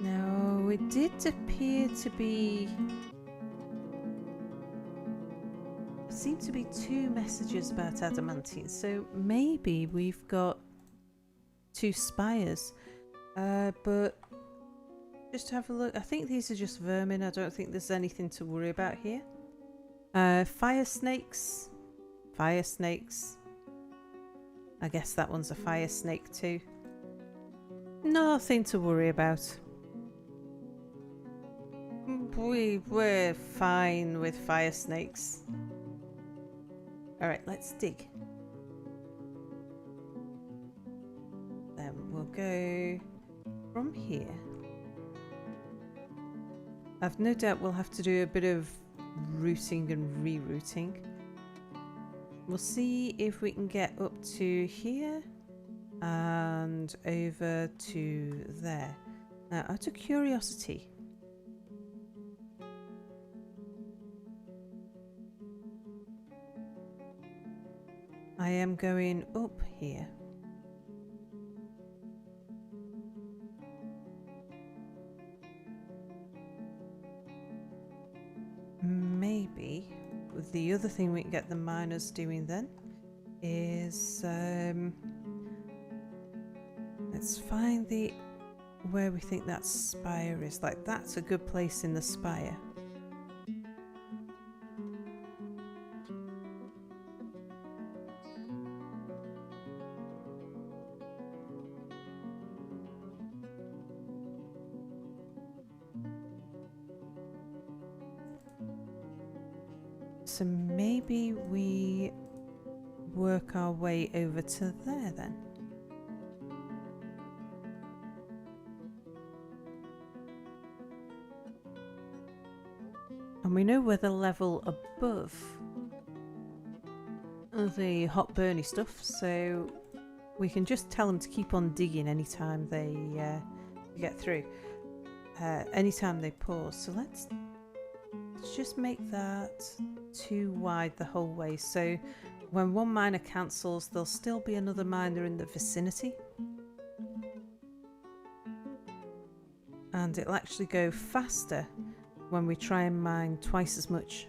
Now, it did appear to be... seem to be 2 messages about adamantine, so maybe we've got 2 spires. But just to have a look, I think these are just vermin. I don't think there's anything to worry about here. Fire snakes. Fire snakes. I guess that one's a fire snake too. Nothing to worry about. We're fine with fire snakes. Alright, let's dig. Then we'll go from here. I've no doubt we'll have to do a bit of routing and rerouting. We'll see if we can get up to here and over to there. Now, out of curiosity, I am going up here. Maybe the other thing we can get the miners doing then is let's find the where we think that spire is. Like, that's a good place in the spire. So maybe we work our way over to there then. And we know we're the level above the hot burny stuff, so we can just tell them to keep on digging anytime they get through. Anytime they pause. So let's just make that too wide the whole way, so when one miner cancels, there'll still be another miner in the vicinity, and it'll actually go faster when we try and mine twice as much,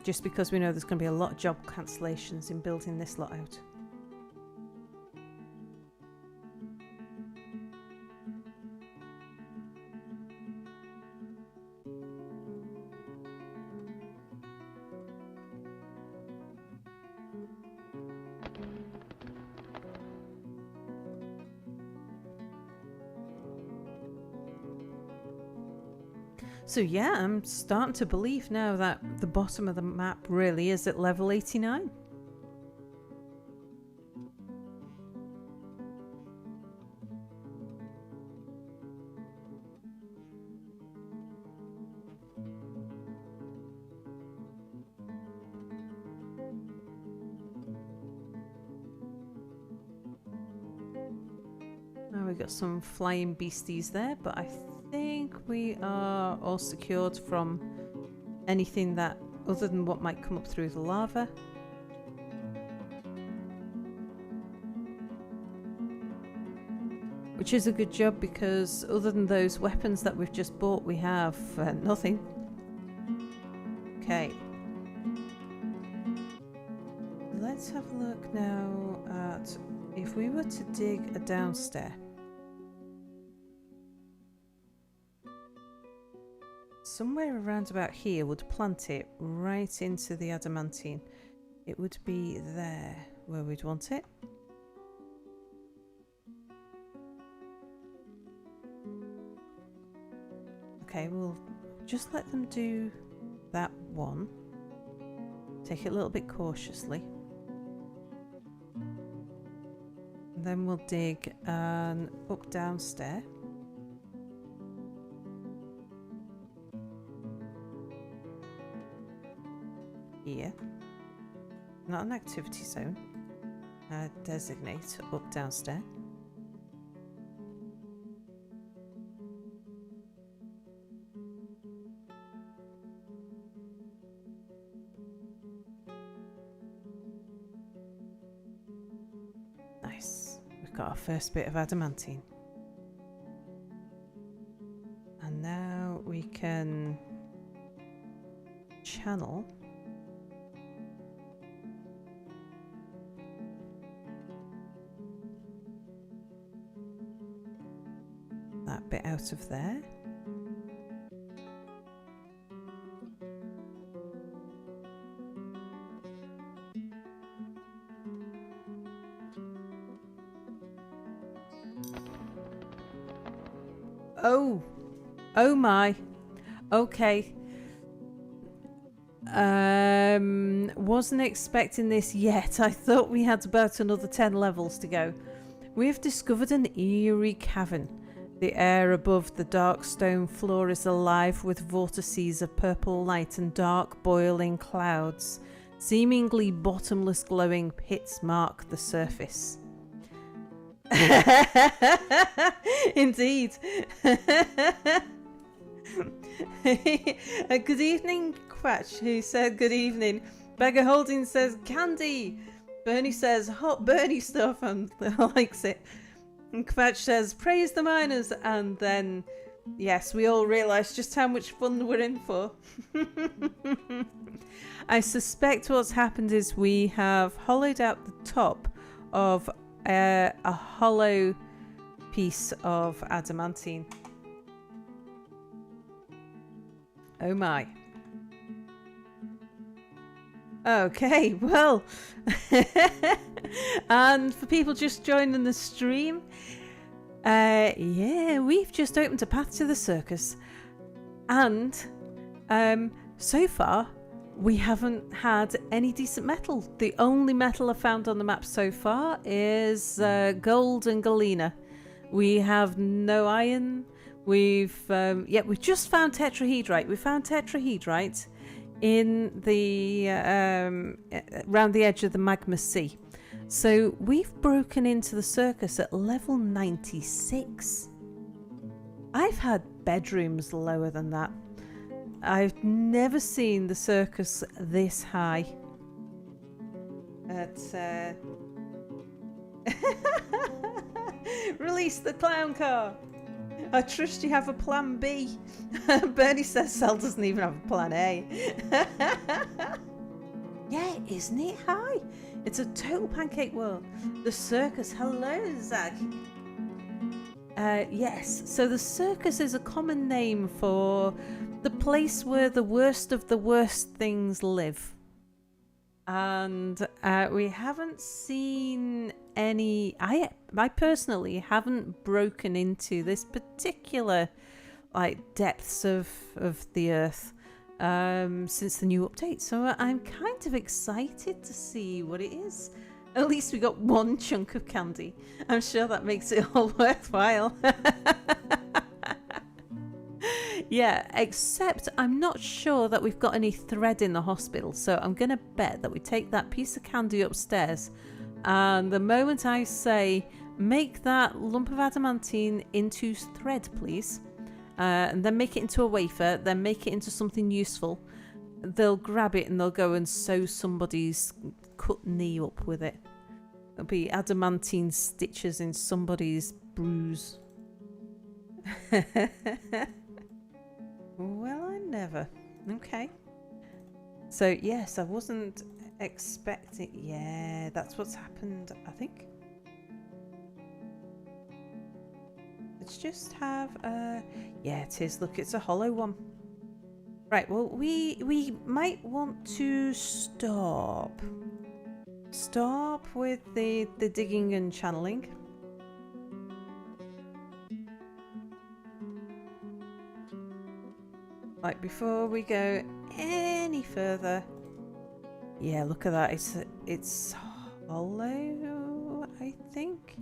just because we know there's going to be a lot of job cancellations in building this lot out. So yeah, I'm starting to believe now that the bottom of the map really is at level 89. Now we've got some flying beasties there, but I think we are all secured from anything that other than what might come up through the lava. Which is a good job because other than those weapons that we've just bought, we have nothing. Okay. Let's have a look now at if we were to dig a downstair. Somewhere around about here would plant it right into the adamantine. It would be there where we'd want it. Okay, we'll just let them do that one. Take it a little bit cautiously. And then we'll dig an up down stair. Here. Not an activity zone. Designate up down stair. Nice. We've got our first bit of adamantine. And now we can channel that bit out of there. Oh my. Okay. Wasn't expecting this yet. I thought we had about another 10 levels to go. We have discovered an eerie cavern. The air above the dark stone floor is alive with vortices of purple light and dark boiling clouds. Seemingly bottomless glowing pits mark the surface. Indeed. Good evening, Quatch, who said good evening. Beggar Holding says candy. Bernie says hot Bernie stuff and likes it. And Quatch says praise the miners. And then, yes, we all realise just how much fun we're in for. I suspect what's happened is we have hollowed out the top of a hollow piece of adamantine. Oh my. Okay, well, and for people just joining the stream, yeah, we've just opened a path to the circus, and so far we haven't had any decent metal. The only metal I've found on the map so far is gold and galena. We have no iron. We've just found tetrahedrite. We found tetrahedrite in the around the edge of the magma sea. So we've broken into the circus at level 96. I've had bedrooms lower than that. I've never seen the circus this high. Release the clown car. I trust you have a plan B. Bernie says Sal doesn't even have a plan A. Yeah, isn't it high? It's a total pancake world. The circus. Hello, Zach. Yes, so the circus is a common name for the place where the worst of the worst things live. And we haven't seen any... I personally haven't broken into this particular like depths of the earth since the new update. So I'm kind of excited to see what it is. At least we got one chunk of candy. I'm sure that makes it all worthwhile. Yeah, except I'm not sure that we've got any thread in the hospital. So I'm going to bet that we take that piece of candy upstairs. And the moment I say, make that lump of adamantine into thread, please. And then make it into a wafer. Then make it into something useful. They'll grab it and they'll go and sew somebody's cut knee up with it. It'll be adamantine stitches in somebody's bruise. Well, I never. Okay. So, yes, I wasn't expecting... Yeah, that's what's happened, I think. Let's just have a... Yeah, it is. Look, it's a hollow one. Right, well, we might want to stop. Stop with the digging and channeling. Like, before we go any further. Yeah, look at that. It's hollow, I think.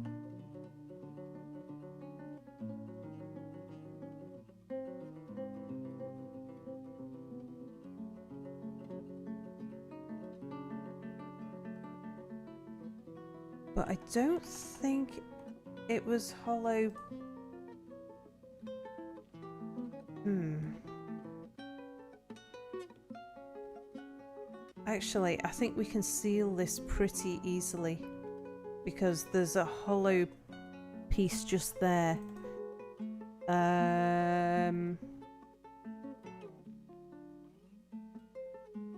But I don't think it was hollow. Actually, I think we can seal this pretty easily because there's a hollow piece just there. On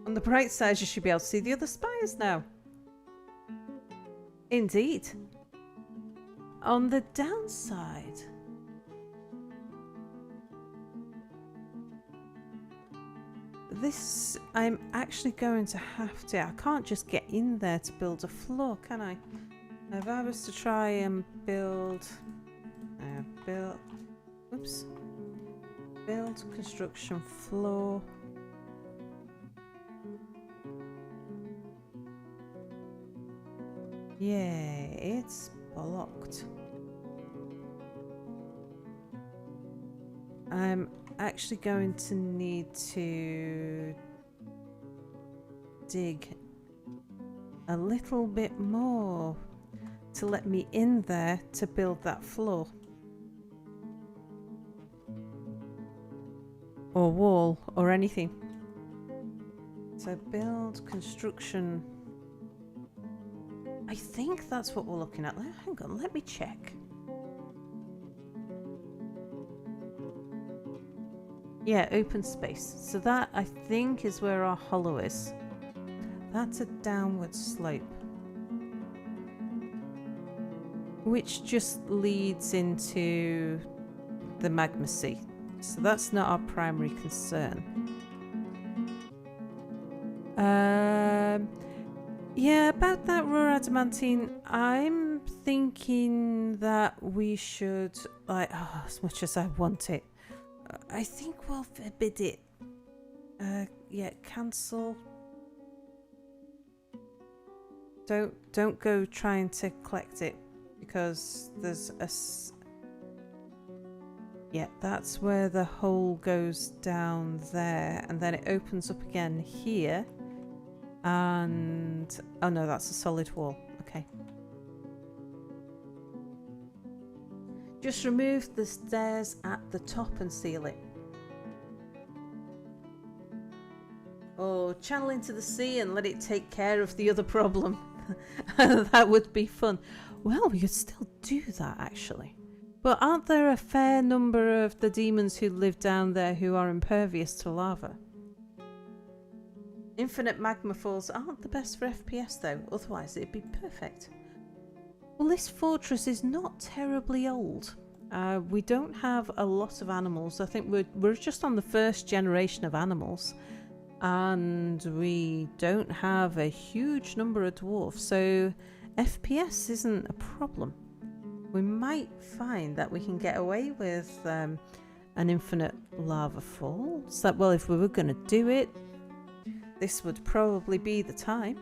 the bright side, you should be able to see the other spires now. Indeed. On the downside, this I'm actually going to have to... I can't just get in there to build a floor, can I? If I was to try and build construction floor. Yeah, it's blocked. I'm actually going to need to dig a little bit more to let me in there to build that floor. Or wall, or anything. So build construction. I think that's what we're looking at. Hang on, let me check. Yeah, open space. So that, I think, is where our hollow is. That's a downward slope. Which just leads into the magma sea. So that's not our primary concern. Yeah, about that raw adamantine, I'm thinking that we should, like, as much as I want it, I think we'll forbid it. Yeah, cancel. Don't go trying to collect it because there's a... Yeah, that's where the hole goes down there, and then it opens up again here. And oh no, that's a solid wall. Okay. Just remove the stairs at the top and seal it. Or channel into the sea and let it take care of the other problem. That would be fun. Well, we could still do that actually. But aren't there a fair number of the demons who live down there who are impervious to lava? Infinite magma falls aren't the best for FPS though, otherwise it'd be perfect. Well, this fortress is not terribly old. We don't have a lot of animals. I think we're just on the first generation of animals. And we don't have a huge number of dwarfs, so FPS isn't a problem. We might find that we can get away with an infinite lava fall. So, well, if we were going to do it, this would probably be the time.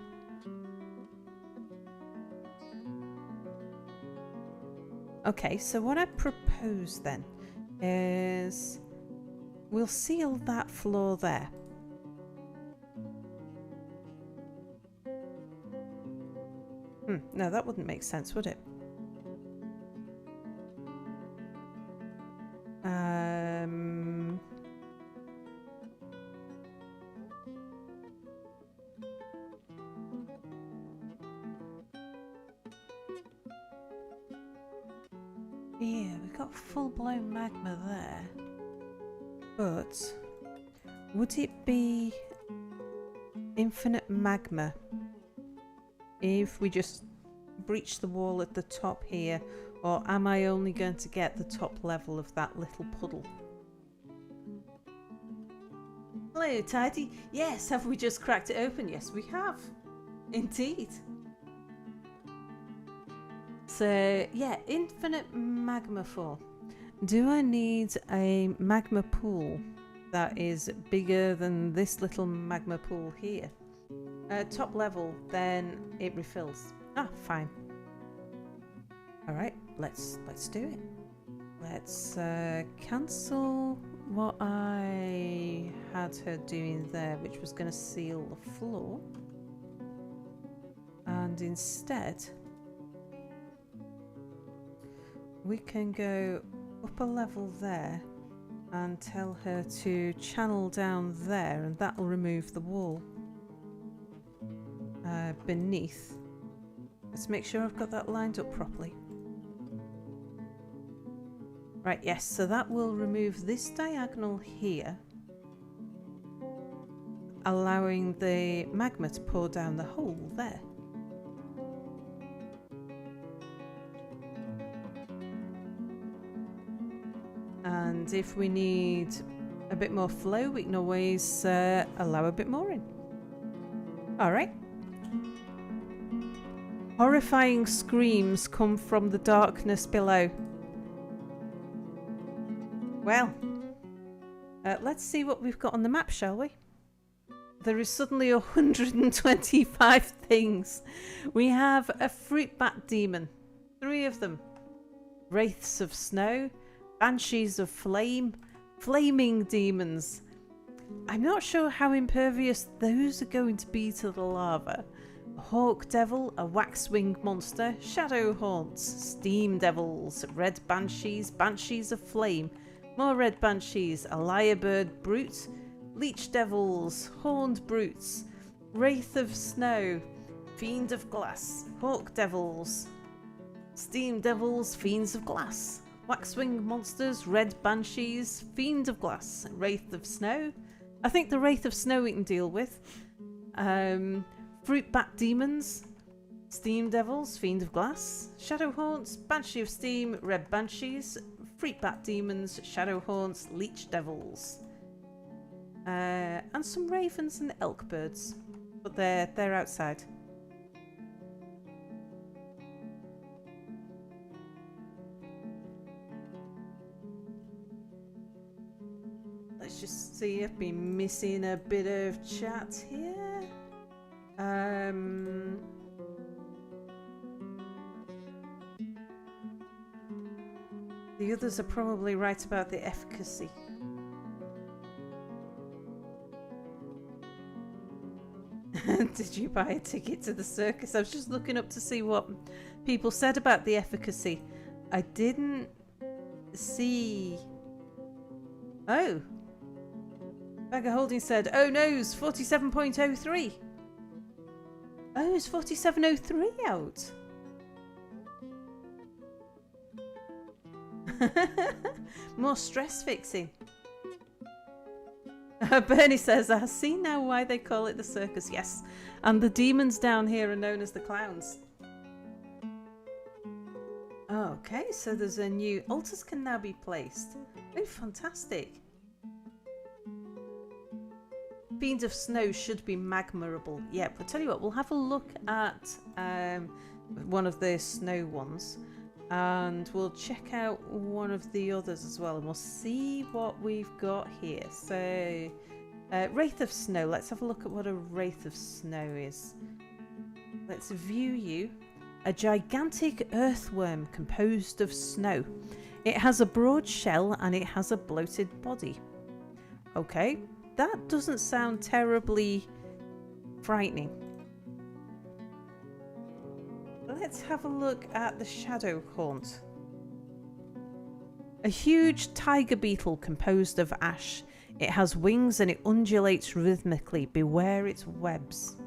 Okay, so what I propose then is we'll seal that floor there. No, that wouldn't make sense, would it? Yeah, we've got full-blown magma there. But would it be infinite magma if we just breach the wall at the top here, or am I only going to get the top level of that little puddle? Hello, Tidy. Yes, have we just cracked it open? Yes, we have. Indeed. So, yeah, infinite magma fall. Do I need a magma pool that is bigger than this little magma pool here? Top level, then it refills. Ah, fine. All right, let's do it. Let's cancel what I had her doing there, which was going to seal the floor, and instead we can go up a level there and tell her to channel down there, and that'll remove the wall beneath. Let's make sure I've got that lined up properly. Right, yes, so that will remove this diagonal here, allowing the magma to pour down the hole there. And if we need a bit more flow, we can always allow a bit more in. All right. Horrifying screams come from the darkness below. Well, let's see what we've got on the map, shall we? There is suddenly 125 things. We have a fruit bat demon, 3 of them. Wraiths of snow, banshees of flame, flaming demons. I'm not sure how impervious those are going to be to the lava. A hawk devil, a wax-winged monster, shadow haunts, steam devils, red banshees, banshees of flame, more red banshees, a lyrebird brute, leech devils, horned brutes, wraith of snow, fiend of glass, hawk devils, steam devils, fiends of glass, wax-winged monsters, red banshees, fiend of glass, wraith of snow. I think the wraith of snow we can deal with. Fruit bat demons, steam devils, fiend of glass, shadow haunts, banshee of steam, red banshees, fruit bat demons, shadow haunts, leech devils, and some ravens and elk birds, but they're outside. Let's just see. I've been missing a bit of chat here. The others are probably right about the efficacy. Did you buy a ticket to the circus? I was just looking up to see what people said about the efficacy. I didn't see... Oh! Bagger Holding said, oh no, it's 47.03. Oh, it's 47.03 out. More stress fixing. Bernie says, I see now why they call it the circus. Yes, and the demons down here are known as the clowns. Okay, so there's a new... Altars can now be placed. Oh, fantastic. Fiend of Snow should be magmarable. Yeah, but I'll tell you what, we'll have a look at one of the snow ones. And we'll check out one of the others as well, and we'll see what we've got here. So, Wraith of Snow. Let's have a look at what a Wraith of Snow is. Let's view you. A gigantic earthworm composed of snow. It has a broad shell and it has a bloated body. Okay, that doesn't sound terribly frightening. Let's have a look at the Shadow Haunt. A huge tiger beetle composed of ash. It has wings and it undulates rhythmically. Beware its webs.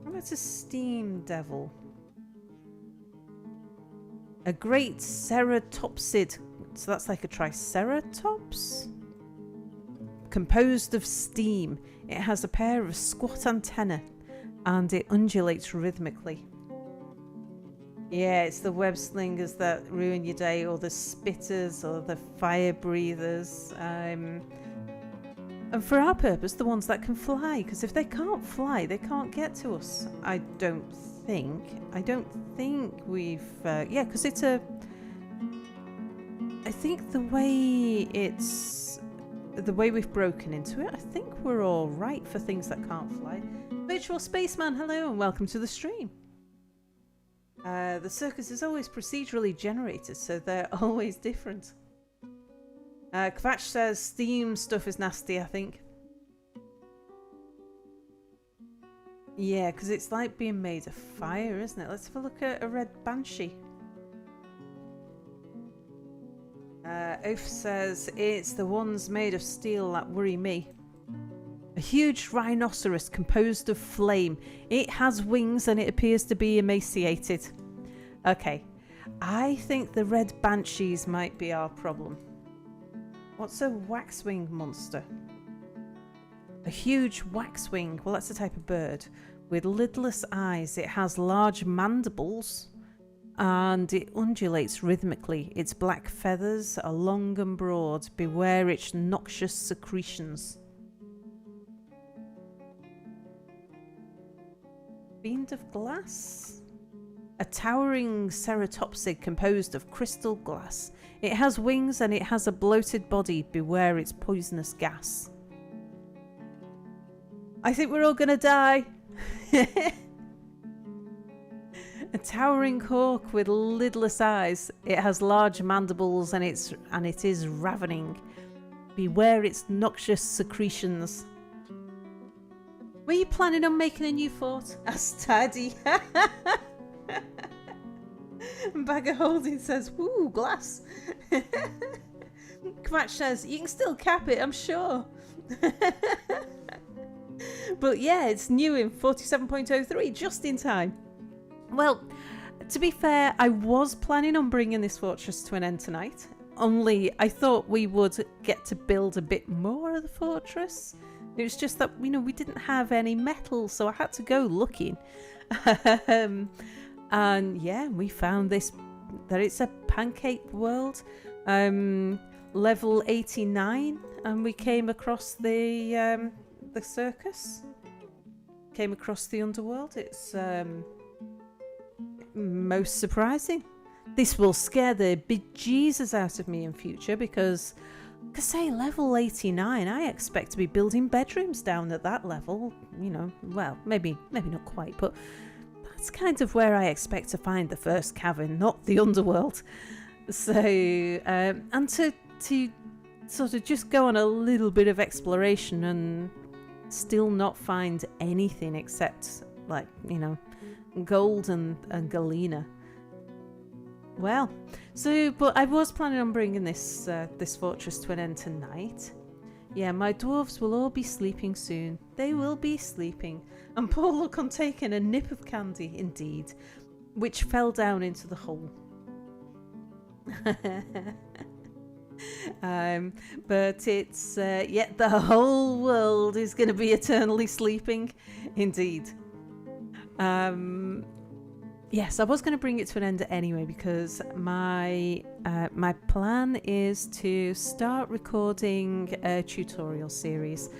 What about a steam devil? A great ceratopsid. So that's like a triceratops? Composed of steam. It has a pair of squat antennae. And it undulates rhythmically. Yeah, it's the web slingers that ruin your day, or the spitters, or the fire breathers. And for our purpose, the ones that can fly, because if they can't fly, they can't get to us. I don't think we've... yeah, because it's a... I think the way we've broken into it, I think we're all right for things that can't fly. Virtual Spaceman, hello and welcome to the stream. The circus is always procedurally generated, so they're always different. Kvatch says steam stuff is nasty, I think. Yeah, because it's like being made of fire, isn't it? Let's have a look at a red banshee. Oaf says it's the ones made of steel that worry me. A huge rhinoceros composed of flame. It has wings and it appears to be emaciated. Okay, I think the red banshees might be our problem. What's a waxwing monster? A huge waxwing. Well, that's a type of bird. With lidless eyes. It has large mandibles. And it undulates rhythmically. Its black feathers are long and broad. Beware its noxious secretions. Fiend of glass? A towering ceratopsid composed of crystal glass. It has wings and it has a bloated body. Beware its poisonous gas. I think we're all gonna die. A towering hawk with lidless eyes. It has large mandibles and it is ravening. Beware its noxious secretions. Were you planning on making a new fort? Asked Tidy. Bag of Holding says, "Woo, glass." Kvatch says, "You can still cap it, I'm sure." But yeah, it's new in 47.03, just in time. Well, to be fair, I was planning on bringing this fortress to an end tonight. Only I thought we would get to build a bit more of the fortress. It was just that, we didn't have any metal, so I had to go looking. And yeah, we found that it's a pancake world, level 89, and we came across the circus, came across the underworld. It's most surprising. This will scare the bejesus out of me in future because say level 89, I expect to be building bedrooms down at that level. Well, maybe not quite, but that's kind of where I expect to find the first cavern, not the underworld. So, and to sort of just go on a little bit of exploration and still not find anything except, like, gold and galena. Well, but I was planning on bringing this fortress to an end tonight. Yeah, my dwarves will all be sleeping soon. They will be sleeping. And poor look on taking a nip of candy, indeed, which fell down into the hole. But it's, the whole world is going to be eternally sleeping, indeed. Yes, I was going to bring it to an end anyway because my plan is to start recording a tutorial series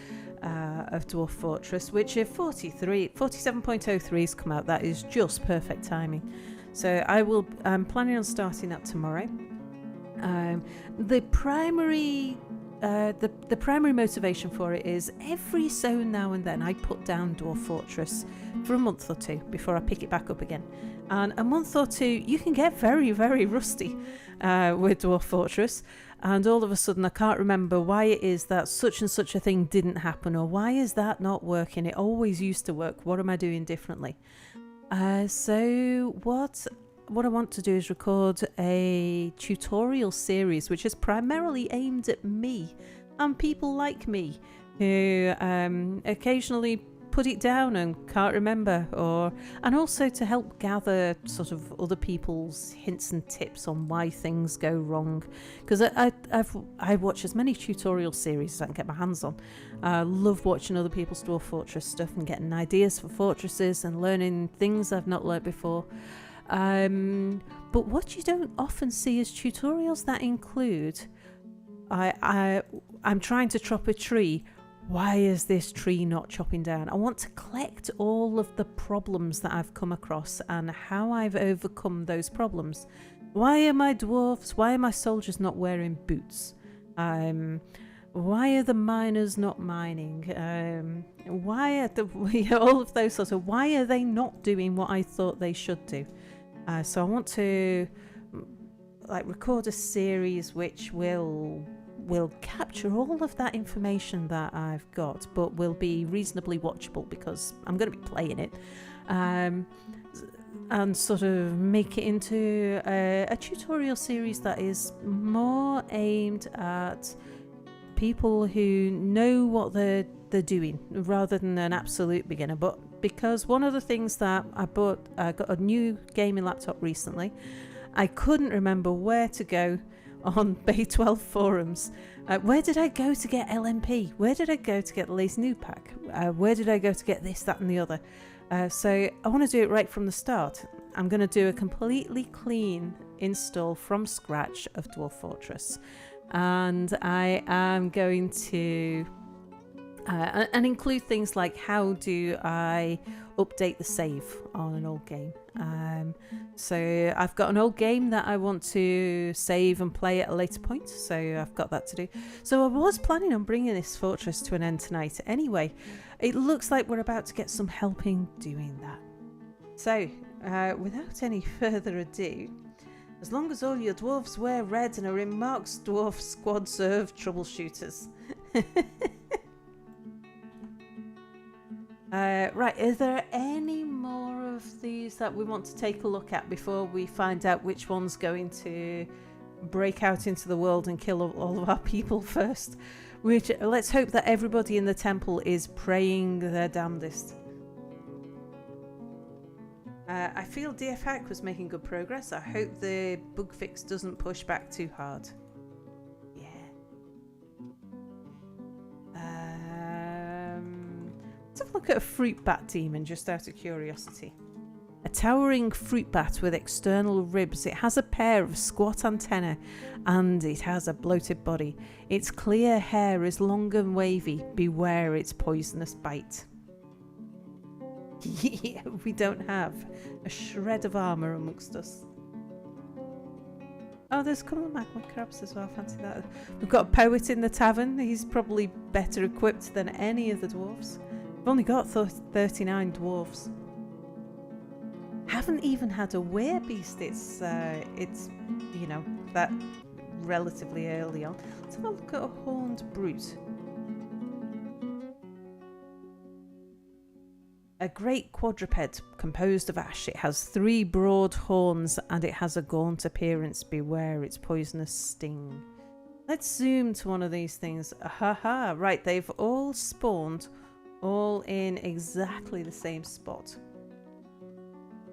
of Dwarf Fortress, which if 47.03 has come out, that is just perfect timing. So I'm planning on starting that tomorrow. The primary motivation for it is every so now and then I put down Dwarf Fortress for a month or two before I pick it back up again. And a month or two, you can get very, very rusty with Dwarf Fortress. And all of a sudden, I can't remember why it is that such and such a thing didn't happen, or why is that not working? It always used to work. What am I doing differently? So what I want to do is record a tutorial series, which is primarily aimed at me and people like me who occasionally put it down and can't remember, and also to help gather sort of other people's hints and tips on why things go wrong, because I watch as many tutorial series as I can get my hands on. I love watching other people's Dwarf Fortress stuff and getting ideas for fortresses and learning things I've not learnt before. But what you don't often see is tutorials that include I'm trying to chop a tree. Why is this tree not chopping down? I want to collect all of the problems that I've come across and how I've overcome those problems. Why are my soldiers not wearing boots? Why are the miners not mining? Why are all of those sorts of, why are they not doing what I thought they should do? So I want to record a series which will capture all of that information that I've got, but will be reasonably watchable because I'm going to be playing it, and sort of make it into a tutorial series that is more aimed at people who know what they're doing rather than an absolute beginner. But because one of the things that I got a new gaming laptop recently, I couldn't remember where to go on Bay 12 forums. Where did I go to get LMP? Where did I go to get the latest new pack? Where did I go to get this, that and the other? So I want to do it right from the start. I'm going to do a completely clean install from scratch of Dwarf Fortress. And I am going to and include things like how do I update the save on an old game. So I've got an old game that I want to save and play at a later point, so I've got that to do. So I was planning on bringing this fortress to an end tonight. Anyway, it looks like we're about to get some helping doing that. So without any further ado, as long as all your dwarves wear red and are in Mark's Dwarf Squad serve troubleshooters. Right, is there any more of these that we want to take a look at before we find out which one's going to break out into the world and kill all of our people first? Which, let's hope that everybody in the temple is praying their damnedest. I feel DFHack was making good progress. I hope the bug fix doesn't push back too hard. Let's have a look at a fruit bat demon, just out of curiosity. A towering fruit bat with external ribs. It has a pair of squat antennae and it has a bloated body. Its clear hair is long and wavy. Beware its poisonous bite. Yeah, we don't have a shred of armour amongst us. Oh, there's a couple of magma crabs as well, fancy that. We've got a poet in the tavern. He's probably better equipped than any of the dwarves. We've only got 39 dwarves. Haven't even had a werebeast. It's that relatively early on. Let's have a look at a horned brute. A great quadruped composed of ash. It has 3 broad horns and it has a gaunt appearance. Beware its poisonous sting. Let's zoom to one of these things. Haha, right, they've all spawned all in exactly the same spot.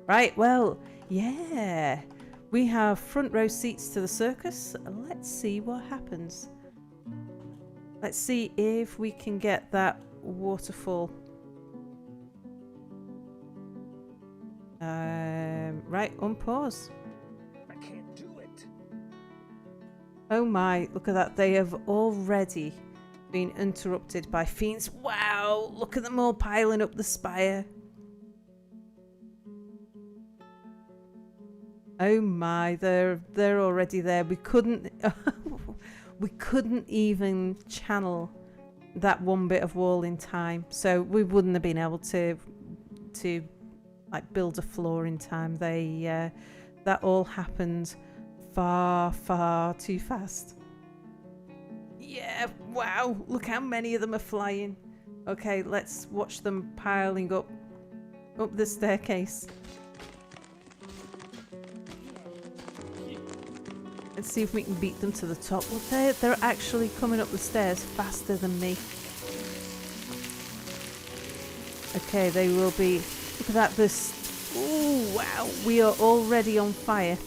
Right, well, yeah. We have front row seats to the circus. Let's see what happens. Let's see if we can get that waterfall. Right, unpause. I can't do it. Oh my, look at that. They have already been interrupted by fiends. Wow, look at them all piling up the spire. Oh my, they're already there. We couldn't even channel that one bit of wall in time, so we wouldn't have been able to like build a floor in time. That all happened far too fast. Yeah, wow, look how many of them are flying. Okay, let's watch them piling up the staircase. Let's see if we can beat them to the top. Look, they're actually coming up the stairs faster than me. Okay, they will be... Look at that, this... Oh, wow, we are already on fire.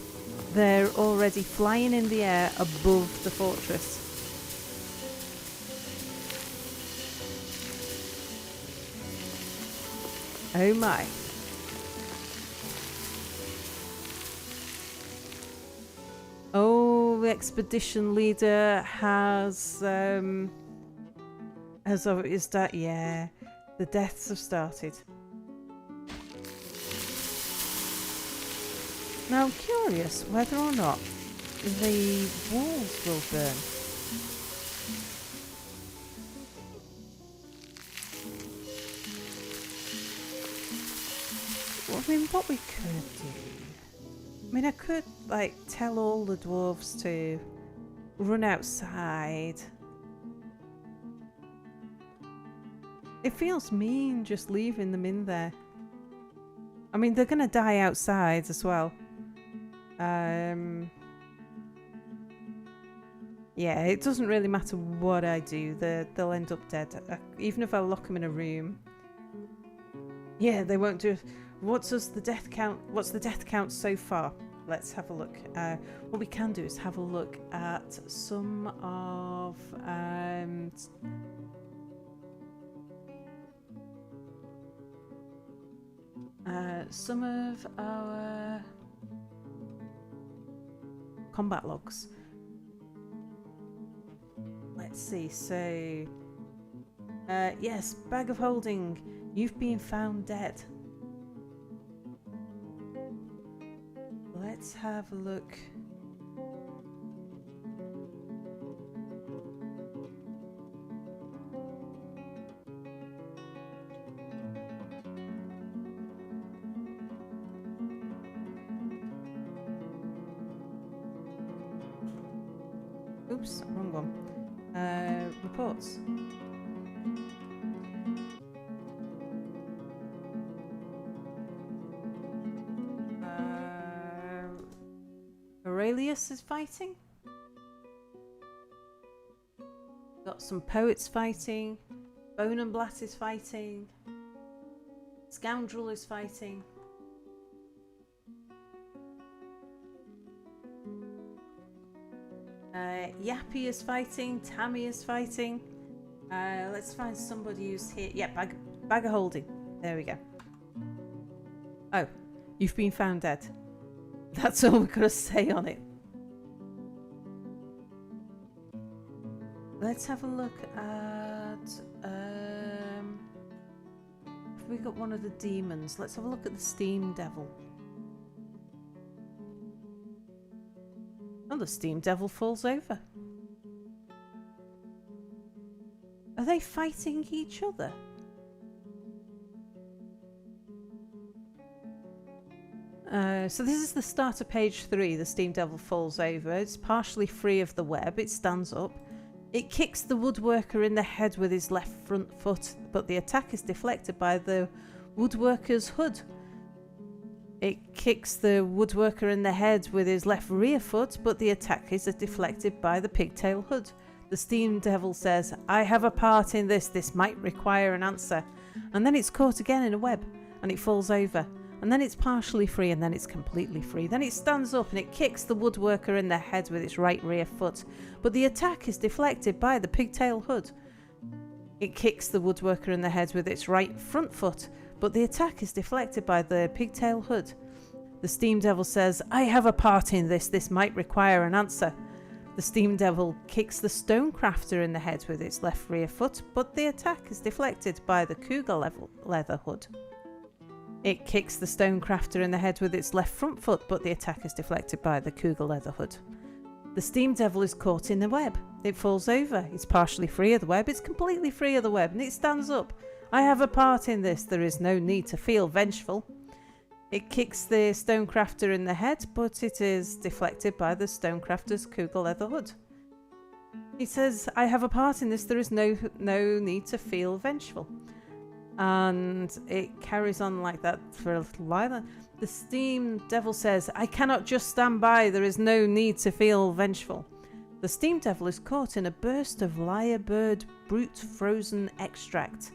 They're already flying in the air above the fortress. Oh my. Oh, the expedition leader has is that, yeah, the deaths have started. Now I'm curious whether or not the walls will burn. Well, I mean, what we could do... I mean, I could, like, tell all the dwarves to run outside. It feels mean just leaving them in there. I mean, they're going to die outside as well. Yeah, it doesn't really matter what I do. They'll end up dead. Even if I lock them in a room. Yeah, they won't do... What's the death count? What's the death count so far? Let's have a look. What we can do is have a look at some of our combat logs. Let's see. So, yes, bag of holding. You've been found dead. Let's have a look. Oops, wrong one. Reports. Aurelius is fighting. Got some poets fighting. Bonenblatt is fighting. Scoundrel is fighting. Yappy is fighting. Tammy is fighting. Let's find somebody who's here. Yeah, bag of holding. There we go. Oh, you've been found dead. That's all we've got to say on it. Let's have a look at... have we got one of the demons? Let's have a look at the Steam Devil. Oh, the Steam Devil falls over. Are they fighting each other? So this is the start of page 3. The Steam Devil falls over. It's partially free of the web. It stands up. It kicks the woodworker in the head with his left front foot, but the attack is deflected by the woodworker's hood. It kicks the woodworker in the head with his left rear foot, but the attack is deflected by the pigtail hood. The Steam Devil says, "I have a part in this. This might require an answer." And then it's caught again in a web, and it falls over. And then it's partially free, and then it's completely free. Then it stands up and it kicks the woodworker in the head with its right rear foot. But the attack is deflected by the pigtail hood. It kicks the woodworker in the head with its right front foot. But the attack is deflected by the pigtail hood. The Steam Devil says, "I have a part in this. This might require an answer." The Steam Devil kicks the Stonecrafter in the head with its left rear foot. But the attack is deflected by the cougar leather hood. It kicks the Stonecrafter in the head with its left front foot, but the attack is deflected by the Cougar leather hood. The Steam Devil is caught in the web. It falls over. It's partially free of the web. It's completely free of the web, and it stands up. I have a part in this. There is no need to feel vengeful. It kicks the Stonecrafter in the head, but it is deflected by the Stonecrafter's Cougar leather hood. He says, I have a part in this. There is no need to feel vengeful. And it carries on like that for a little while. The Steam Devil says, I cannot just stand by. There is no need to feel vengeful. The Steam Devil is caught in a burst of lyrebird brute frozen extract.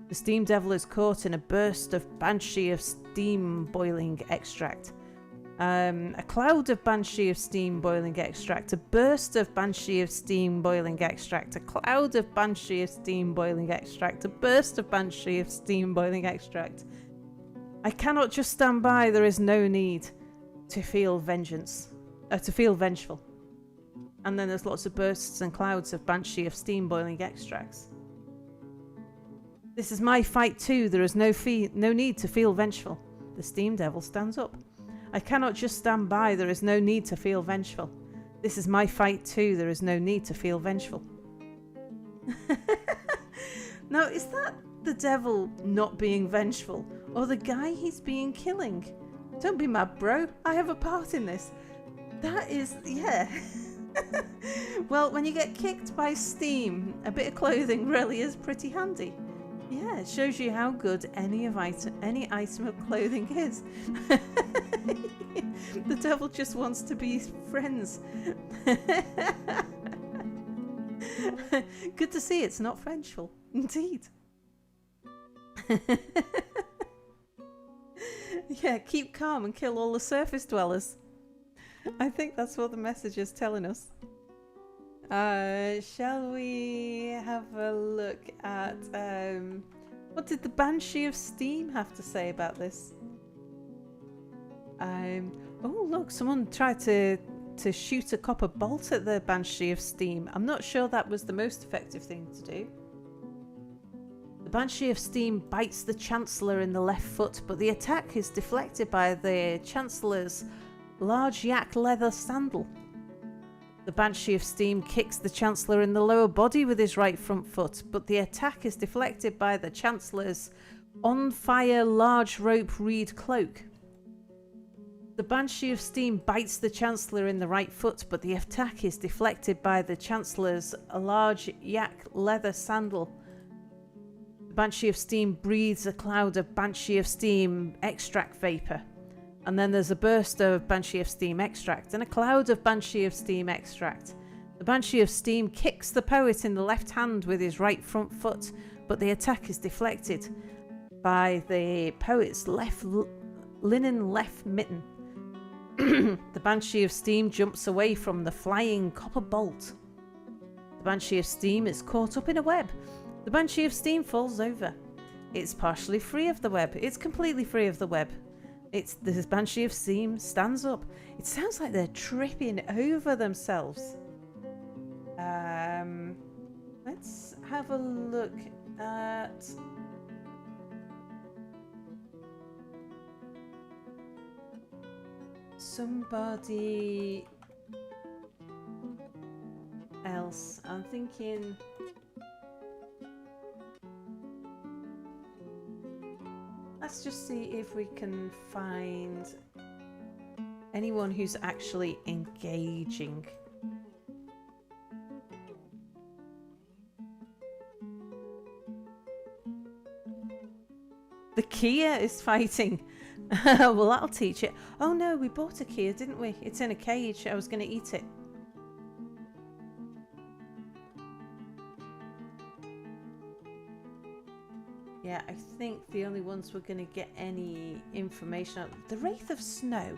The Steam Devil is caught in a burst of Banshee of steam boiling extract. A cloud of Banshee of steam boiling extract. A burst of Banshee of steam boiling extract. A cloud of Banshee of steam boiling extract. A burst of Banshee of steam boiling extract. I cannot just stand by. There is no need to feel vengeance. To feel vengeful. And then there's lots of bursts and clouds of Banshee of steam boiling extracts. This is my fight too. There is no need to feel vengeful. The Steam Devil stands up. I cannot just stand by. There is no need to feel vengeful. This is my fight too. There is no need to feel vengeful. Now, is that the devil not being vengeful? Or the guy he's being killing? Don't be mad, bro. I have a part in this. That is, yeah. Well, when you get kicked by steam, a bit of clothing really is pretty handy. Yeah, it shows you how good any item of clothing is. The devil just wants to be friends. Good to see it's not vengeful, indeed. Yeah, keep calm and kill all the surface dwellers. I think that's what the message is telling us. Shall we have a look at what did the Banshee of Steam have to say about this? Oh look, someone tried to shoot a copper bolt at the Banshee of Steam. I'm not sure that was the most effective thing to do. The Banshee of Steam bites the Chancellor in the left foot, but the attack is deflected by the Chancellor's large yak leather sandal. The Banshee of Steam kicks the Chancellor in the lower body with his right front foot, but the attack is deflected by the Chancellor's on-fire large rope reed cloak. The Banshee of Steam bites the Chancellor in the right foot, but the attack is deflected by the Chancellor's large yak leather sandal. The Banshee of Steam breathes a cloud of Banshee of Steam extract vapour. And then there's a burst of Banshee of Steam extract and a cloud of Banshee of Steam extract. The Banshee of Steam kicks the poet in the left hand with his right front foot, but the attack is deflected by the poet's linen left mitten. The Banshee of Steam jumps away from the flying copper bolt. The Banshee of Steam is caught up in a web. The Banshee of Steam falls over. It's partially free of the web. It's completely free of the web. This Banshee of Steam stands up. It sounds like they're tripping over themselves. Let's have a look at... somebody else. I'm thinking... let's just see if we can find anyone who's actually engaging. The Kia is fighting. Well, that'll teach it. Oh no, we bought a Kia, didn't we? It's in a cage. I was going to eat it. Yeah, I think the only ones we're going to get any information on... the Wraith of Snow.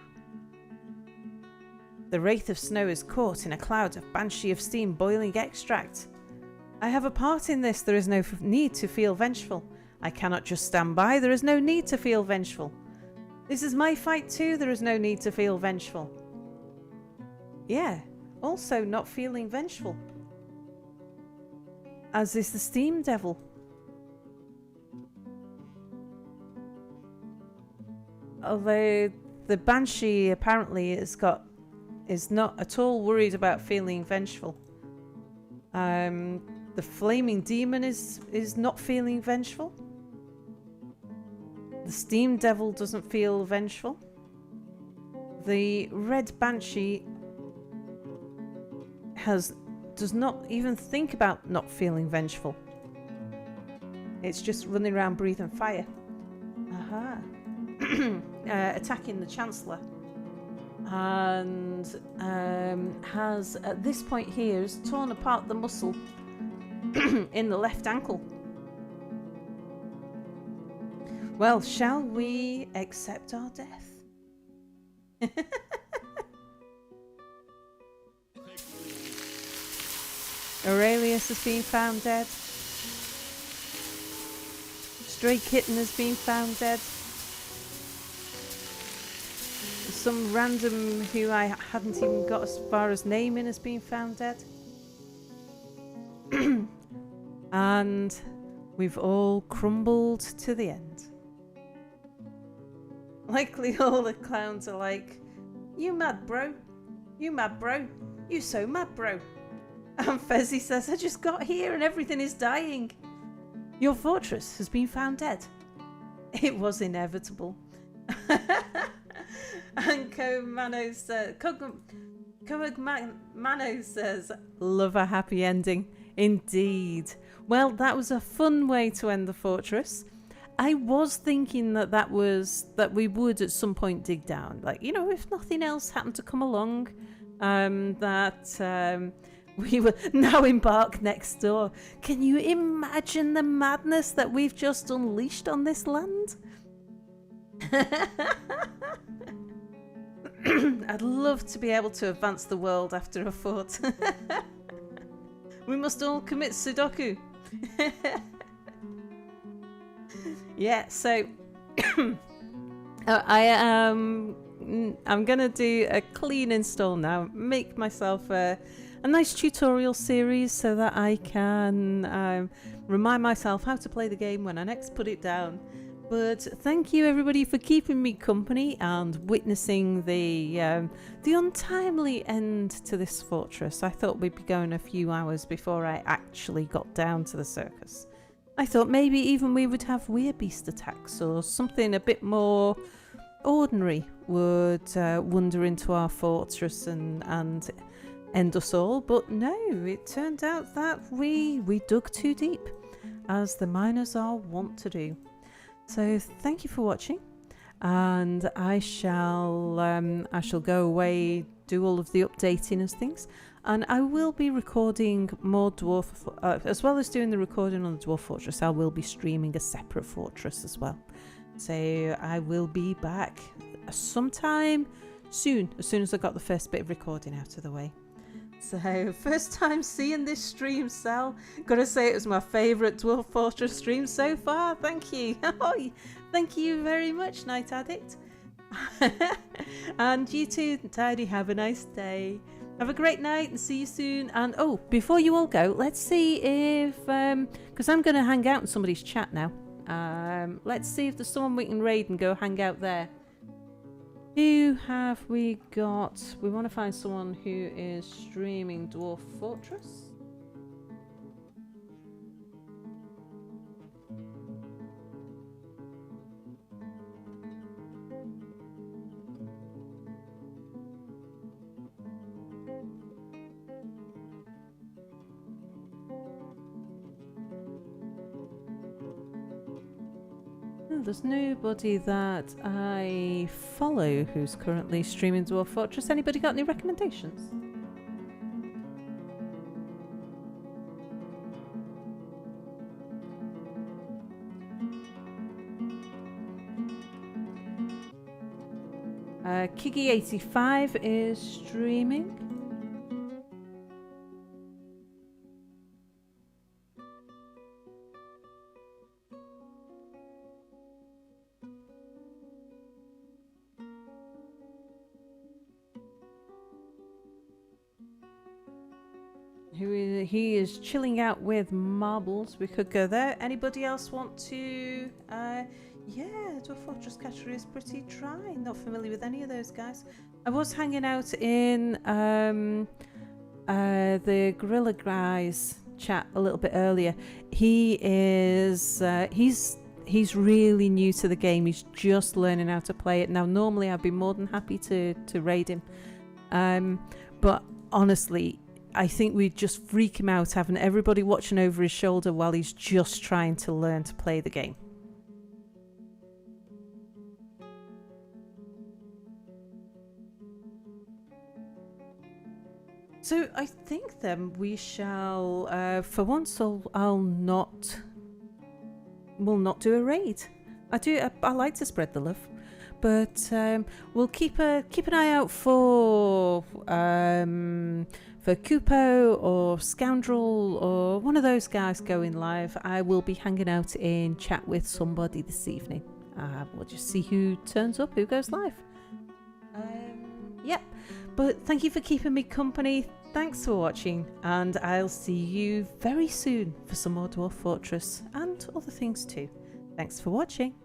The Wraith of Snow is caught in a cloud of Banshee of Steam boiling extract. I have a part in this. There is no need to feel vengeful. I cannot just stand by. There is no need to feel vengeful. This is my fight too. There is no need to feel vengeful. Yeah, also not feeling vengeful. As is the Steam Devil. although the Banshee apparently is not at all worried about feeling vengeful. The Flaming Demon is not feeling vengeful. The Steam Devil doesn't feel vengeful. The Red Banshee does not even think about not feeling vengeful. It's just running around breathing fire. Aha. Attacking the Chancellor. And has, at this point here, has torn apart the muscle in the left ankle. Well, shall we accept our death? Aurelius has been found dead. Stray Kitten has been found dead. Some random who I hadn't even got as far as naming has been found dead. And we've all crumbled to the end. Likely all the clowns are like, "You mad, bro? You mad, bro? You so mad, bro?" And Fezzy says, "I just got here and everything is dying. Your fortress has been found dead. It was inevitable." And Komano says, "Love a happy ending." Indeed. Well, that was a fun way to end the fortress. I was thinking that we would at some point dig down. Like, you know, if nothing else happened to come along, we will now embark next door. Can you imagine the madness that we've just unleashed on this land? I'd love to be able to advance the world after a fort. We must all commit Sudoku. Yeah, so I'm gonna do a clean install now. Make myself a nice tutorial series so that I can remind myself how to play the game when I next put it down. But thank you everybody for keeping me company and witnessing the untimely end to this fortress. I thought we'd be going a few hours before I actually got down to the circus. I thought maybe even we would have weirbeast attacks or something a bit more ordinary would wander into our fortress and end us all. But no, it turned out that we dug too deep, as the miners are wont to do. So thank you for watching, and I shall go away, do all of the updating and things, and I will be recording more Dwarf, as well as doing the recording on the Dwarf Fortress. I will be streaming a separate fortress as well. So I will be back sometime soon, as soon as I got the first bit of recording out of the way. So, first time seeing this stream, Sal. Gotta say it was my favourite Dwarf Fortress stream so far. Thank you. Thank you very much, Night Addict. And you too, Tidy. Have a nice day. Have a great night and see you soon. And oh, before you all go, let's see if because I'm gonna hang out in somebody's chat now. Let's see if there's someone we can raid and go hang out there. Who have we got? We want to find someone who is streaming Dwarf Fortress. There's nobody that I follow who's currently streaming Dwarf Fortress. Anybody got any recommendations? Kiggy85 is streaming. He is chilling out with Marbles. We could go there. Anybody else want to yeah, Dwarf Fortress category is pretty dry. Not familiar with any of those guys. I was hanging out in the Gorilla Guys chat a little bit earlier. He is he's really new to the game. He's just learning how to play it now. Normally I'd be more than happy to raid him, but honestly I think we'd just freak him out having everybody watching over his shoulder while he's just trying to learn to play the game. So I think then we shall, for once, we'll not do a raid. I like to spread the love, but we'll keep an eye out for Kupo or Scoundrel or one of those guys going live. I will be hanging out in chat with somebody this evening. We'll just see who turns up, who goes live. Yep. But thank you for keeping me company. Thanks for watching, and I'll see you very soon for some more Dwarf Fortress and other things too. Thanks for watching.